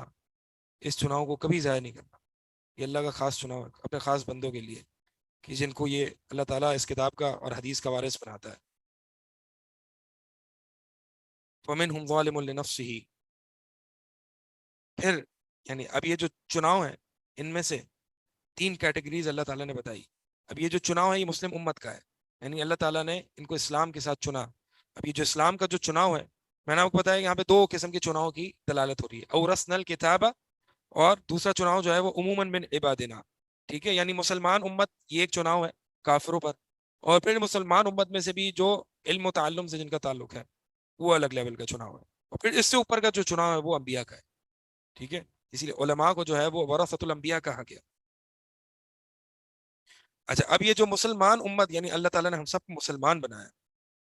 اس چناؤ کو کبھی ضائع نہیں کرنا. یہ اللہ کا خاص چناؤ ہے اپنے خاص بندوں کے لیے، کہ جن کو یہ اللہ تعالیٰ اس کتاب کا اور حدیث کا وارث بناتا ہے. فَمِنْهُمْ ظَالِمٌ لِنَفْسِهِ، پھر یعنی اب یہ جو چناؤ ہے، ان میں سے 3 کیٹیگریز اللہ تعالیٰ نے بتائی. اب یہ جو چناؤ ہے یہ مسلم امت کا ہے، یعنی اللہ تعالیٰ نے ان کو اسلام کے ساتھ چنا. اب یہ جو اسلام کا جو چناؤ ہے، میں نے آپ کو بتایا کہ یہاں پہ 2 قسم کے چناؤ کی دلالت ہو رہی ہے. اورثنا الکتاب، اور دوسرا چناؤ جو ہے وہ عموماً من عبادنا. ٹھیک ہے، یعنی مسلمان امت یہ ایک چناؤ ہے کافروں پر، اور پھر مسلمان امت میں سے بھی جو علم و تعلم سے جن کا تعلق ہے وہ الگ لیول کا چناؤ ہے. اور پھر اس سے اوپر کا جو چناؤ ہے وہ انبیاء کا ہے. ٹھیک ہے، اسی لیے علماء کو جو ہے وہ ورثۃ الانبیاء کہا گیا. اچھا، اب یہ جو مسلمان امت، یعنی اللہ تعالیٰ نے ہم سب کو مسلمان بنایا،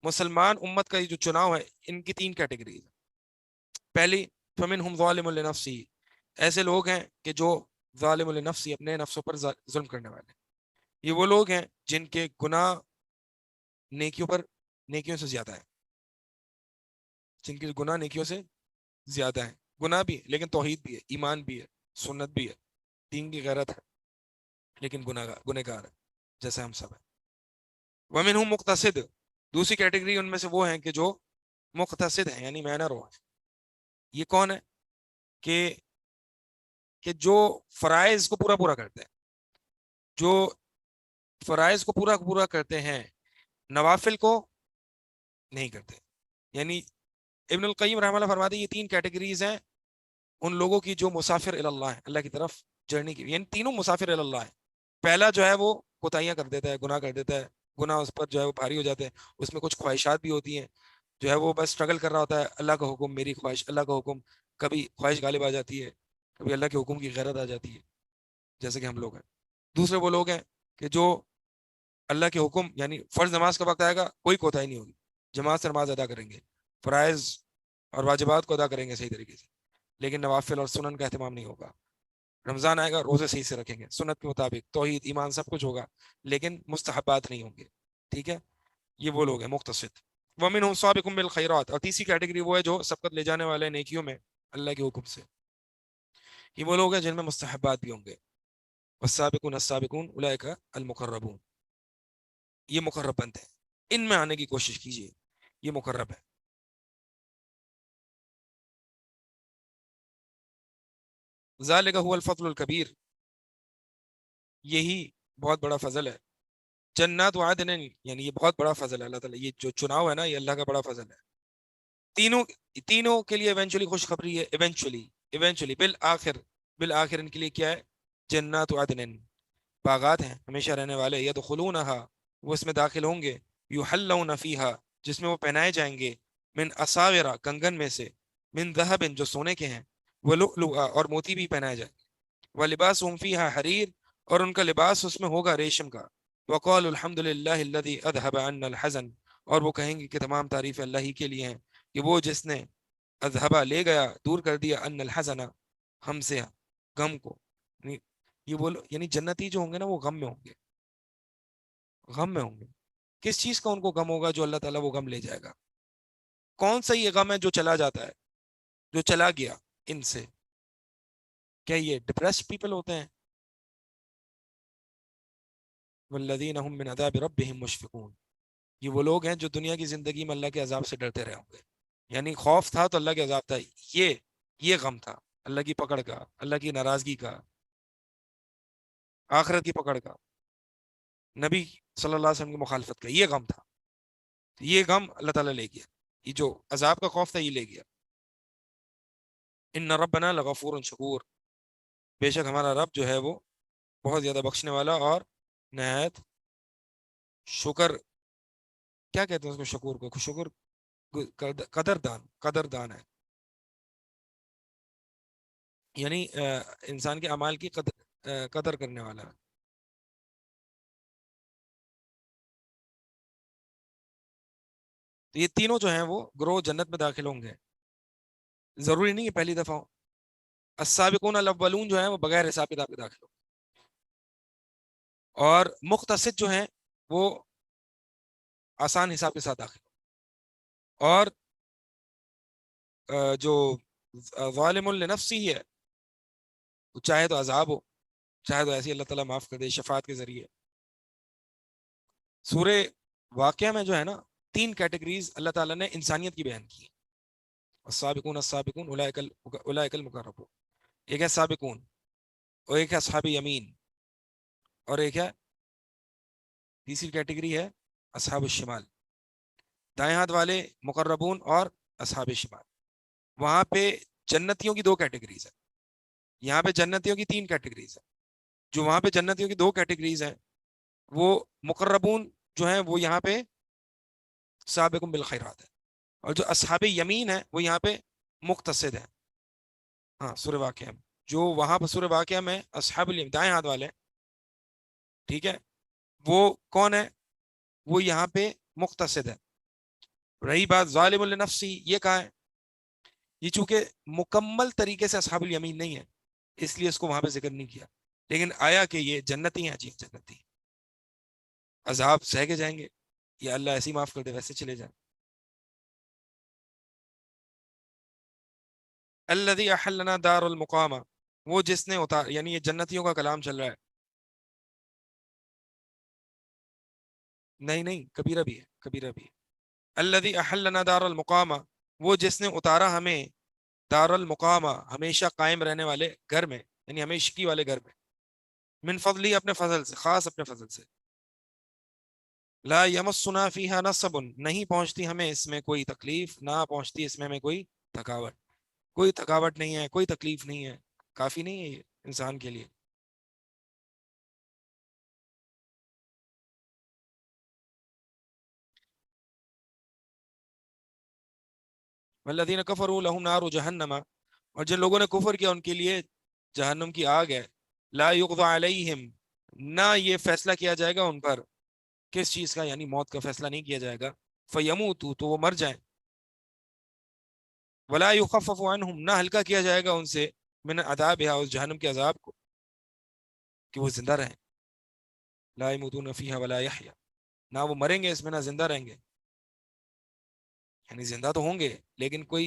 مسلمان امت کا یہ جو چناؤ ہے، ان کی 3 کیٹیگریز ہیں. پہلی، فَمِنْهُمْ ظَالِمٌ لِنَفْسِهِ، ایسے لوگ ہیں کہ جو ظالم لنفسی، اپنے نفسوں پر ظلم کرنے والے. یہ وہ لوگ ہیں جن کے گناہ نیکیوں سے زیادہ ہیں، جن کے گناہ نیکیوں سے زیادہ ہیں. گناہ بھی ہے لیکن توحید بھی ہے، ایمان بھی ہے، سنت بھی ہے، دین کی غیرت ہے، لیکن گنہگار ہے جیسے ہم سب ہیں. وَمِنْهُمْ مُقْتَصِدٌ، دوسری کیٹیگری ان میں سے وہ ہیں کہ جو مقتصد ہیں، یعنی مینر ہو. یہ کون ہے؟ کہ جو فرائض کو پورا کرتے ہیں، جو فرائض کو پورا کرتے ہیں، نوافل کو نہیں کرتے. یعنی ابن القیم رحمہ اللہ فرماتے ہیں یہ 3 کیٹیگریز ہیں ان لوگوں کی جو مسافر اللہ ہے، اللہ کی طرف جرنی کی، یعنی تینوں مسافر اللہ ہے. پہلا جو ہے وہ کوتاہیاں کر دیتا ہے، گناہ کر دیتا ہے، گناہ اس پر جو ہے وہ بھاری ہو جاتے ہیں، اس میں کچھ خواہشات بھی ہوتی ہیں، جو ہے وہ بس اسٹرگل کر رہا ہوتا ہے، اللہ کا حکم میری خواہش، اللہ کا حکم، کبھی خواہش غالب آ جاتی ہے، کبھی اللہ کے حکم کی غیرت آ جاتی ہے، جیسے کہ ہم لوگ ہیں. دوسرے وہ لوگ ہیں کہ جو اللہ کے حکم، یعنی فرض نماز کا وقت آئے گا کوئی کوتاہی نہیں ہوگی، جماعت سے نماز ادا کریں گے، فرائض اور واجبات کو ادا کریں گے صحیح طریقے سے، لیکن نوافل اور سنن کا اہتمام نہیں ہوگا. رمضان آئے گا روزے صحیح سے رکھیں گے سنت کے مطابق، توحید ایمان سب کچھ ہوگا، لیکن مستحبات نہیں ہوں گے. ٹھیک ہے، یہ وہ لوگ ہیں مقتصد. ومنہم سابق بالخیرات، اور تیسری کیٹیگری وہ ہے جو سبقت لے جانے والے نیکیوں میں اللہ کے حکم سے. یہ وہ لوگ ہیں جن میں مستحبات بھی ہوں گے. والسابقون السابقون اولئک المقربون، یہ مقرب بندے ہیں، ان میں آنے کی کوشش کیجیے، یہ مقرب ہے. ذالک هو الفضل الکبیر، یہی بہت بڑا فضل ہے. جنات عدن، یعنی یہ بہت بڑا فضل ہے اللہ تعالیٰ، یہ جو چناؤ ہے نا یہ اللہ کا بڑا فضل ہے. تینوں کے لیے ایونچولی خوشخبری ہے، ایونچولی بالآخر ان کے لیے کیا ہے؟ جنات عدن، باغات ہیں ہمیشہ رہنے والے، یدخلونہا، وہ اس میں داخل ہوں گے، یحلون فیہا، جس میں وہ پہنائے جائیں گے، من اساورا، کنگن میں سے، من ذہب، جو سونے کے ہیں، ولؤلؤا، اور موتی بھی پہنائے جائیں گے، ولباسہم فیہا حریر، اور ان کا لباس اس میں ہوگا ریشم کا. وقالوا الحمد للہ الذی اذهب عنا الحزن، اور وہ کہیں گے کہ تمام تعریف اللہ ہی کے لیے ہیں کہ وہ جس نے اذهب، لے گیا، دور کر دیا، ان الحزن، ہم سے غم کو. یہ بولو، یعنی جنتی جو ہوں گے نا وہ غم میں ہوں گے، غم میں ہوں گے. کس چیز کا ان کو غم ہوگا؟ جو اللہ تعالیٰ وہ غم لے جائے گا. کون سا یہ غم ہے جو چلا جاتا ہے، جو چلا گیا ان سے؟ کیا یہ ڈپریسڈ پیپل ہوتے ہیں؟ والذین هم من عذاب ربهم مشفقون، یہ وہ لوگ ہیں جو دنیا کی زندگی میں اللہ کے عذاب سے ڈرتے رہے ہوں گے. یعنی خوف تھا تو اللہ کے عذاب تھا، یہ غم تھا اللہ کی پکڑ کا، اللہ کی ناراضگی کا، آخرت کی پکڑ کا، نبی صلی اللہ علیہ وسلم کی مخالفت کا، یہ غم تھا. یہ غم اللہ تعالیٰ لے گیا، یہ جو عذاب کا خوف تھا یہ لے گیا. ان ربنا لغفور شکور، بے شک ہمارا رب جو ہے وہ بہت زیادہ بخشنے والا اور نہایت شکر، کیا کہتے ہیں اس کو، شکور کو، شکر قدردان ہے. یعنی انسان کے اعمال کی قدر کرنے والا. تو یہ تینوں جو ہیں وہ گروہ جنت میں داخل ہوں گے، ضروری نہیں ہے پہلی دفعہ ہو. السابقون الاولون جو ہیں وہ بغیر حساب کتاب کے داخل ہوں، اور مقتصد جو ہیں وہ آسان حساب کے ساتھ داخل ہوں، اور جو ظالم لنفسی ہے چاہے تو عذاب ہو، چاہے تو ایسی اللہ تعالیٰ معاف کر دے شفاعت کے ذریعے. سورہ واقعہ میں جو ہے نا 3 کیٹیگریز اللہ تعالیٰ نے انسانیت کی بیان کی. السابقون السابقون اولئک المقربون، ایک ہے سابقون، اور ایک ہے اصحاب یمین، اور ایک ہے تیسری کیٹیگری ہے اصحاب الشمال، دائیں ہاتھ والے مقربون اور اصحاب الشمال. وہاں پہ جنتیوں کی 2 کیٹیگریز ہیں، یہاں پہ جنتیوں کی 3 کیٹیگریز ہیں. جو وہاں پہ جنتیوں کی 2 کیٹیگریز ہیں وہ مقربون جو ہیں وہ یہاں پہ سابقون بالخیرات ہے، اور جو اصحاب یمین ہے وہ یہاں پہ مقتصد ہے. ہاں سورہ واقعہ میں جو وہاں پہ سورہ واقعہ میں اصحاب الیمین دائیں ہاتھ والے، ٹھیک ہے، وہ کون ہے؟ وہ یہاں پہ مقتصد ہے. رہی بات ظالم لنفسی، یہ کہاں ہے؟ یہ چونکہ مکمل طریقے سے اصحاب الیمین نہیں ہے اس لیے اس کو وہاں پہ ذکر نہیں کیا، لیکن آیا کہ یہ جنتی ہیں، جی جنتی، عذاب سہ کے جائیں گے یا اللہ ایسے ہی معاف کر دے ویسے چلے جائیں. الذی احلنا دار المقامہ، وہ جس نے اتار، یعنی یہ جنتیوں کا کلام چل رہا ہے، نہیں کبیرہ بھی ہے، کبیرہ بھی ہے. الذی احلنا دار المقامہ، وہ جس نے اتارا ہمیں دار المقامہ، ہمیشہ قائم رہنے والے گھر میں، یعنی ہمیشگی والے گھر میں، من فضلی، اپنے فضل سے، خاص اپنے فضل سے. لا یمسنا فیہا نصب، نہیں پہنچتی ہمیں اس میں کوئی تکلیف، نہ پہنچتی اس میں ہمیں کوئی تھکاوٹ، کوئی تھکاوٹ نہیں ہے, کوئی تکلیف نہیں ہے, کافی نہیں ہے یہ انسان کے لیے. والذین کفروا لہم نار جہنم, اور جن لوگوں نے کفر کیا ان کے لیے جہنم کی آگ ہے. لا یقضى علیہم, نہ یہ فیصلہ کیا جائے گا ان پر. کس چیز کا؟ یعنی موت کا فیصلہ نہیں کیا جائے گا. فیموتوا, تو وہ مر جائیں. ولا یخفف عنہم, نہ ہلکا کیا جائے گا ان سے من عذابها, اس جہنم کے عذاب کو, کہ وہ زندہ رہیں. لا یموتون فیہا ولا یحیا, نہ وہ مریں گے اس میں نہ زندہ رہیں گے. یعنی زندہ تو ہوں گے لیکن کوئی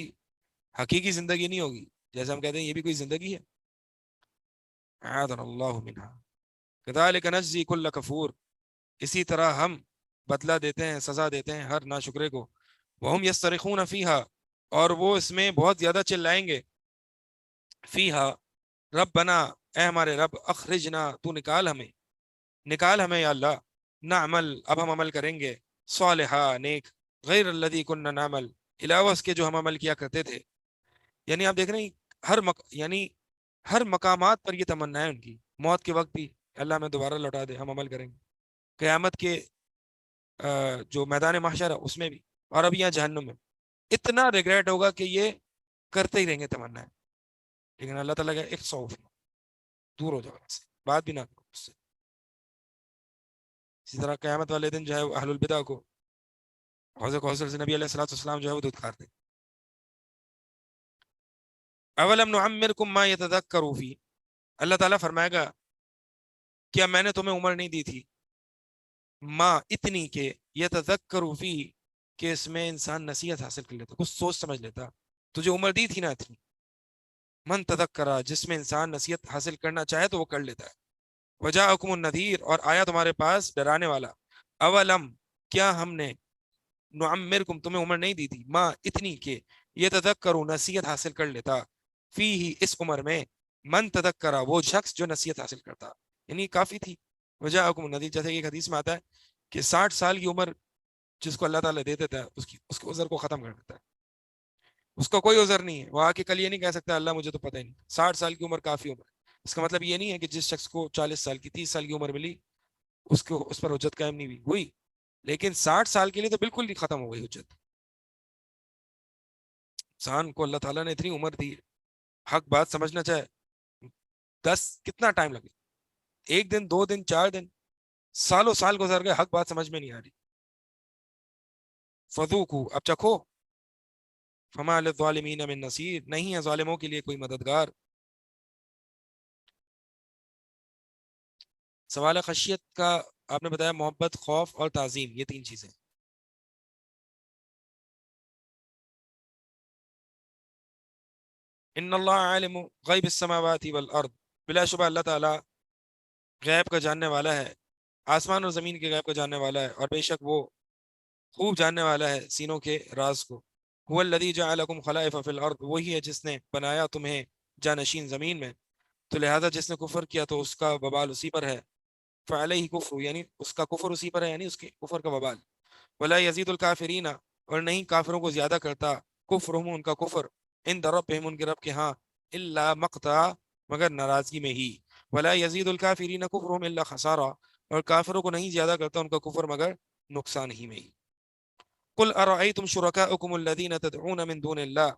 حقیقی زندگی نہیں ہوگی, جیسے ہم کہتے ہیں یہ بھی کوئی زندگی ہے. اعاذنا اللہ منہا. کذالک نجزی کل کفور, اسی طرح ہم بدلہ دیتے ہیں, سزا دیتے ہیں ہر ناشکرے کو. وہم یسترخون فیہا, اور وہ اس میں بہت زیادہ چلائیں گے. فیہا, ربنا, اے ہمارے رب, اخرجنا, تو نکال ہمیں, نکال ہمیں یا اللہ. نعمل, اب ہم عمل کریں گے, صالحا, نیک, غیر الذی کننا نعمل, علاوہ اس کے جو ہم عمل کیا کرتے تھے. یعنی آپ دیکھ رہے ہیں یعنی ہر مقامات پر یہ تمنا ہے ان کی. موت کے وقت بھی اللہ ہمیں دوبارہ لوٹا دے, ہم عمل کریں گے. قیامت کے جو میدان محشر ہے اس میں بھی, اور اب یہاں جہنم میں. اتنا ریگریٹ ہوگا کہ یہ کرتے ہی رہیں گے تمنا ہے. لیکن اللہ تعالیٰ کا ایک صوف, دور ہو جاؤ سے, بات بھی نہ کرو اس سے. اسی طرح قیامت والے دن جو ہے اہل البدع کو حوض کوثر سے نبی علیہ الصلوۃ والسلام جو ہے وہ دودھ کھاتے. اولم نعمرکم ما یتذکر فی, اللہ تعالیٰ فرمائے گا کیا میں نے تمہیں عمر نہیں دی تھی, ما, اتنی کہ, یتذکر فی, کہ اس میں انسان نصیحت حاصل کر لیتا, کچھ سوچ سمجھ لیتا. تجھے عمر دی تھی نا اتنی. من تذکرہ, جس میں انسان نصیحت حاصل کرنا چاہے تو وہ کر لیتا ہے. وجاءکم النذیر, اور آیا تمہارے پاس ڈرانے والا. اولم, کیا ہم نے, نعمرکم, تمہیں عمر نہیں دی تھی, ما, اتنی کہ, یتذکر, نصیحت حاصل کر لیتا, فی ہی, اس عمر میں, من تذکرہ, وہ شخص جو نصیحت حاصل کرتا. یعنی کافی تھی. وجاءکم النذیر, جیسے کہ ایک حدیث میں آتا ہے کہ 60 سال کی عمر جس کو اللہ تعالیٰ دے دیتا ہے اس کے عذر کو ختم کر دیتا ہے. اس کا کوئی عذر نہیں ہے, وہ آ کے کل یہ نہیں کہہ سکتا اللہ مجھے تو پتہ ہی نہیں. 60 سال کی عمر کافی عمر ہے. اس کا مطلب یہ نہیں ہے کہ جس شخص کو 40 سال کی 30 سال کی عمر ملی اس پر حجت قائم نہیں ہوئی, لیکن 60 سال کے لیے تو بالکل ہی ختم ہو گئی حجت. انسان کو اللہ تعالیٰ نے اتنی عمر دی, حق بات سمجھنا چاہے 10 کتنا ٹائم لگے, 1 دن 2 دن 4 دن, سالوں سال گزر گئے, حق بات سمجھ میں نہیں آ رہی. فذوقوا, اب چکھو. فما للظالمین من نصیر, نہیں ہے ظالموں کے لیے کوئی مددگار. سوال خشیت کا آپ نے بتایا محبت, خوف اور تعظیم, یہ 3 چیزیں. ان اللہ عالم غیب السماوات والارض, بلا شبہ اللہ تعالی غیب کا جاننے والا ہے, آسمان اور زمین کے غیب کا جاننے والا ہے, اور بے شک وہ خوب جاننے والا ہے سینوں کے راز کو. هو الذی جعلکم خلائف فی الارض, وہی ہے جس نے بنایا تمہیں جانشین زمین میں. تو لہذا جس نے کفر کیا تو اس کا وبال اسی پر ہے. فعلیہ کفر, یعنی اس کا کفر اسی پر ہے, یعنی اس کے کفر کا وبال. ولا یزید الکافرین, اور نہیں کافروں کو زیادہ کرتا, کفرہم, ان کا کفر, عند ربہم, ان کے رب کے ہاں, الا مقتا, مگر ناراضگی میں ہی. ولا یزید الکافرین کفرہم الا خسارا, اور کافروں کو نہیں زیادہ کرتا ان کا کفر مگر نقصان ہی میں ہی. قل ارأیتم شرکاءکم الذین تدعون من دون اللہ,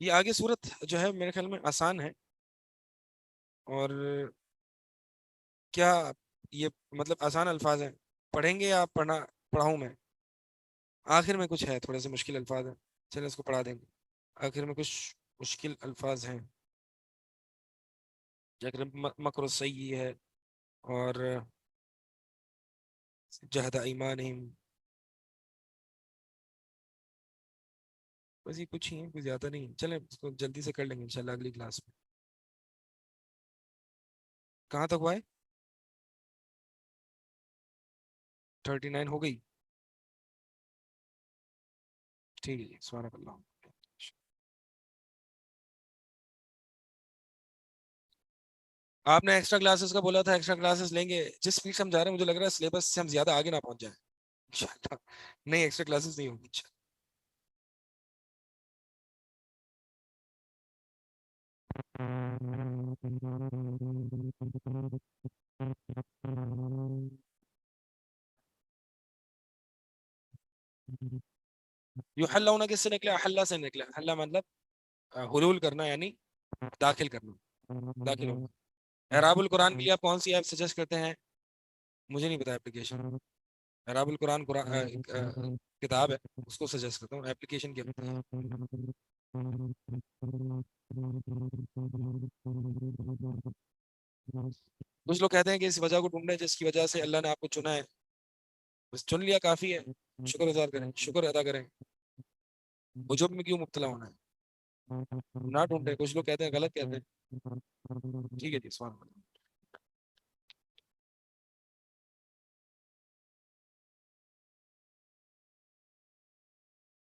یہ آگے صورت جو ہے میرے خیال میں آسان ہے, اور کیا یہ مطلب آسان الفاظ ہیں, پڑھیں گے یا پڑھاؤں میں؟ آخر میں کچھ ہے, تھوڑے سے مشکل الفاظ ہیں, چلیں اس کو پڑھا دیں گے. آخر میں کچھ مشکل الفاظ ہیں, مکر السیئ ہے, اور جہد ایمانہم, بس یہ کچھ ہی ہیں, کوئی زیادہ نہیں. چلیں اس کو جلدی سے کر لیں گے انشاءاللہ اگلی کلاس میں. کہاں تک ہوا ہے؟ 39 ہو گئی. ٹھیک ہے جی, سبحانک اللہ. آپ نے ایکسٹرا کلاسز کا بولا تھا، ایکسٹرا کلاسز لیں گے جس فیلڈ سے ہم جا رہے ہیں، مجھے لگ رہا ہے سلیبس سے ہم زیادہ آگے نہ پہنچ جائیں انشاءاللہ. نہیں ایکسٹرا کلاسز نہیں ہوگی انشاءاللہ. یو حلونا کس سے نکلا؟ حلہ سے نکلا. حلہ مطلب حلول کرنا، یعنی داخل کرنا، داخل ہونا. اعراب القرآن کے لیے آپ کون سی ایپ سجیسٹ کرتے ہیں؟ مجھے نہیں پتا اپلیکیشن. اعراب القرآن کتاب ہے، اس کو سجیسٹ کرتا ہوں. اپلیکیشن کی کچھ لوگ کہتے ہیں کہ اس وجہ کو ڈھونڈیں جس کی وجہ سے اللہ نے آپ کو چنا ہے. بس چن لیا کافی ہے. شکر ادا کریں، شکر ادا کریں. عجب میں کیوں مبتلا ہونا ہے؟ نہ ڈھونڈے. کچھ لوگ کہتے ہیں غلط کہتے ہیں. ٹھیک ہے جی، سوال.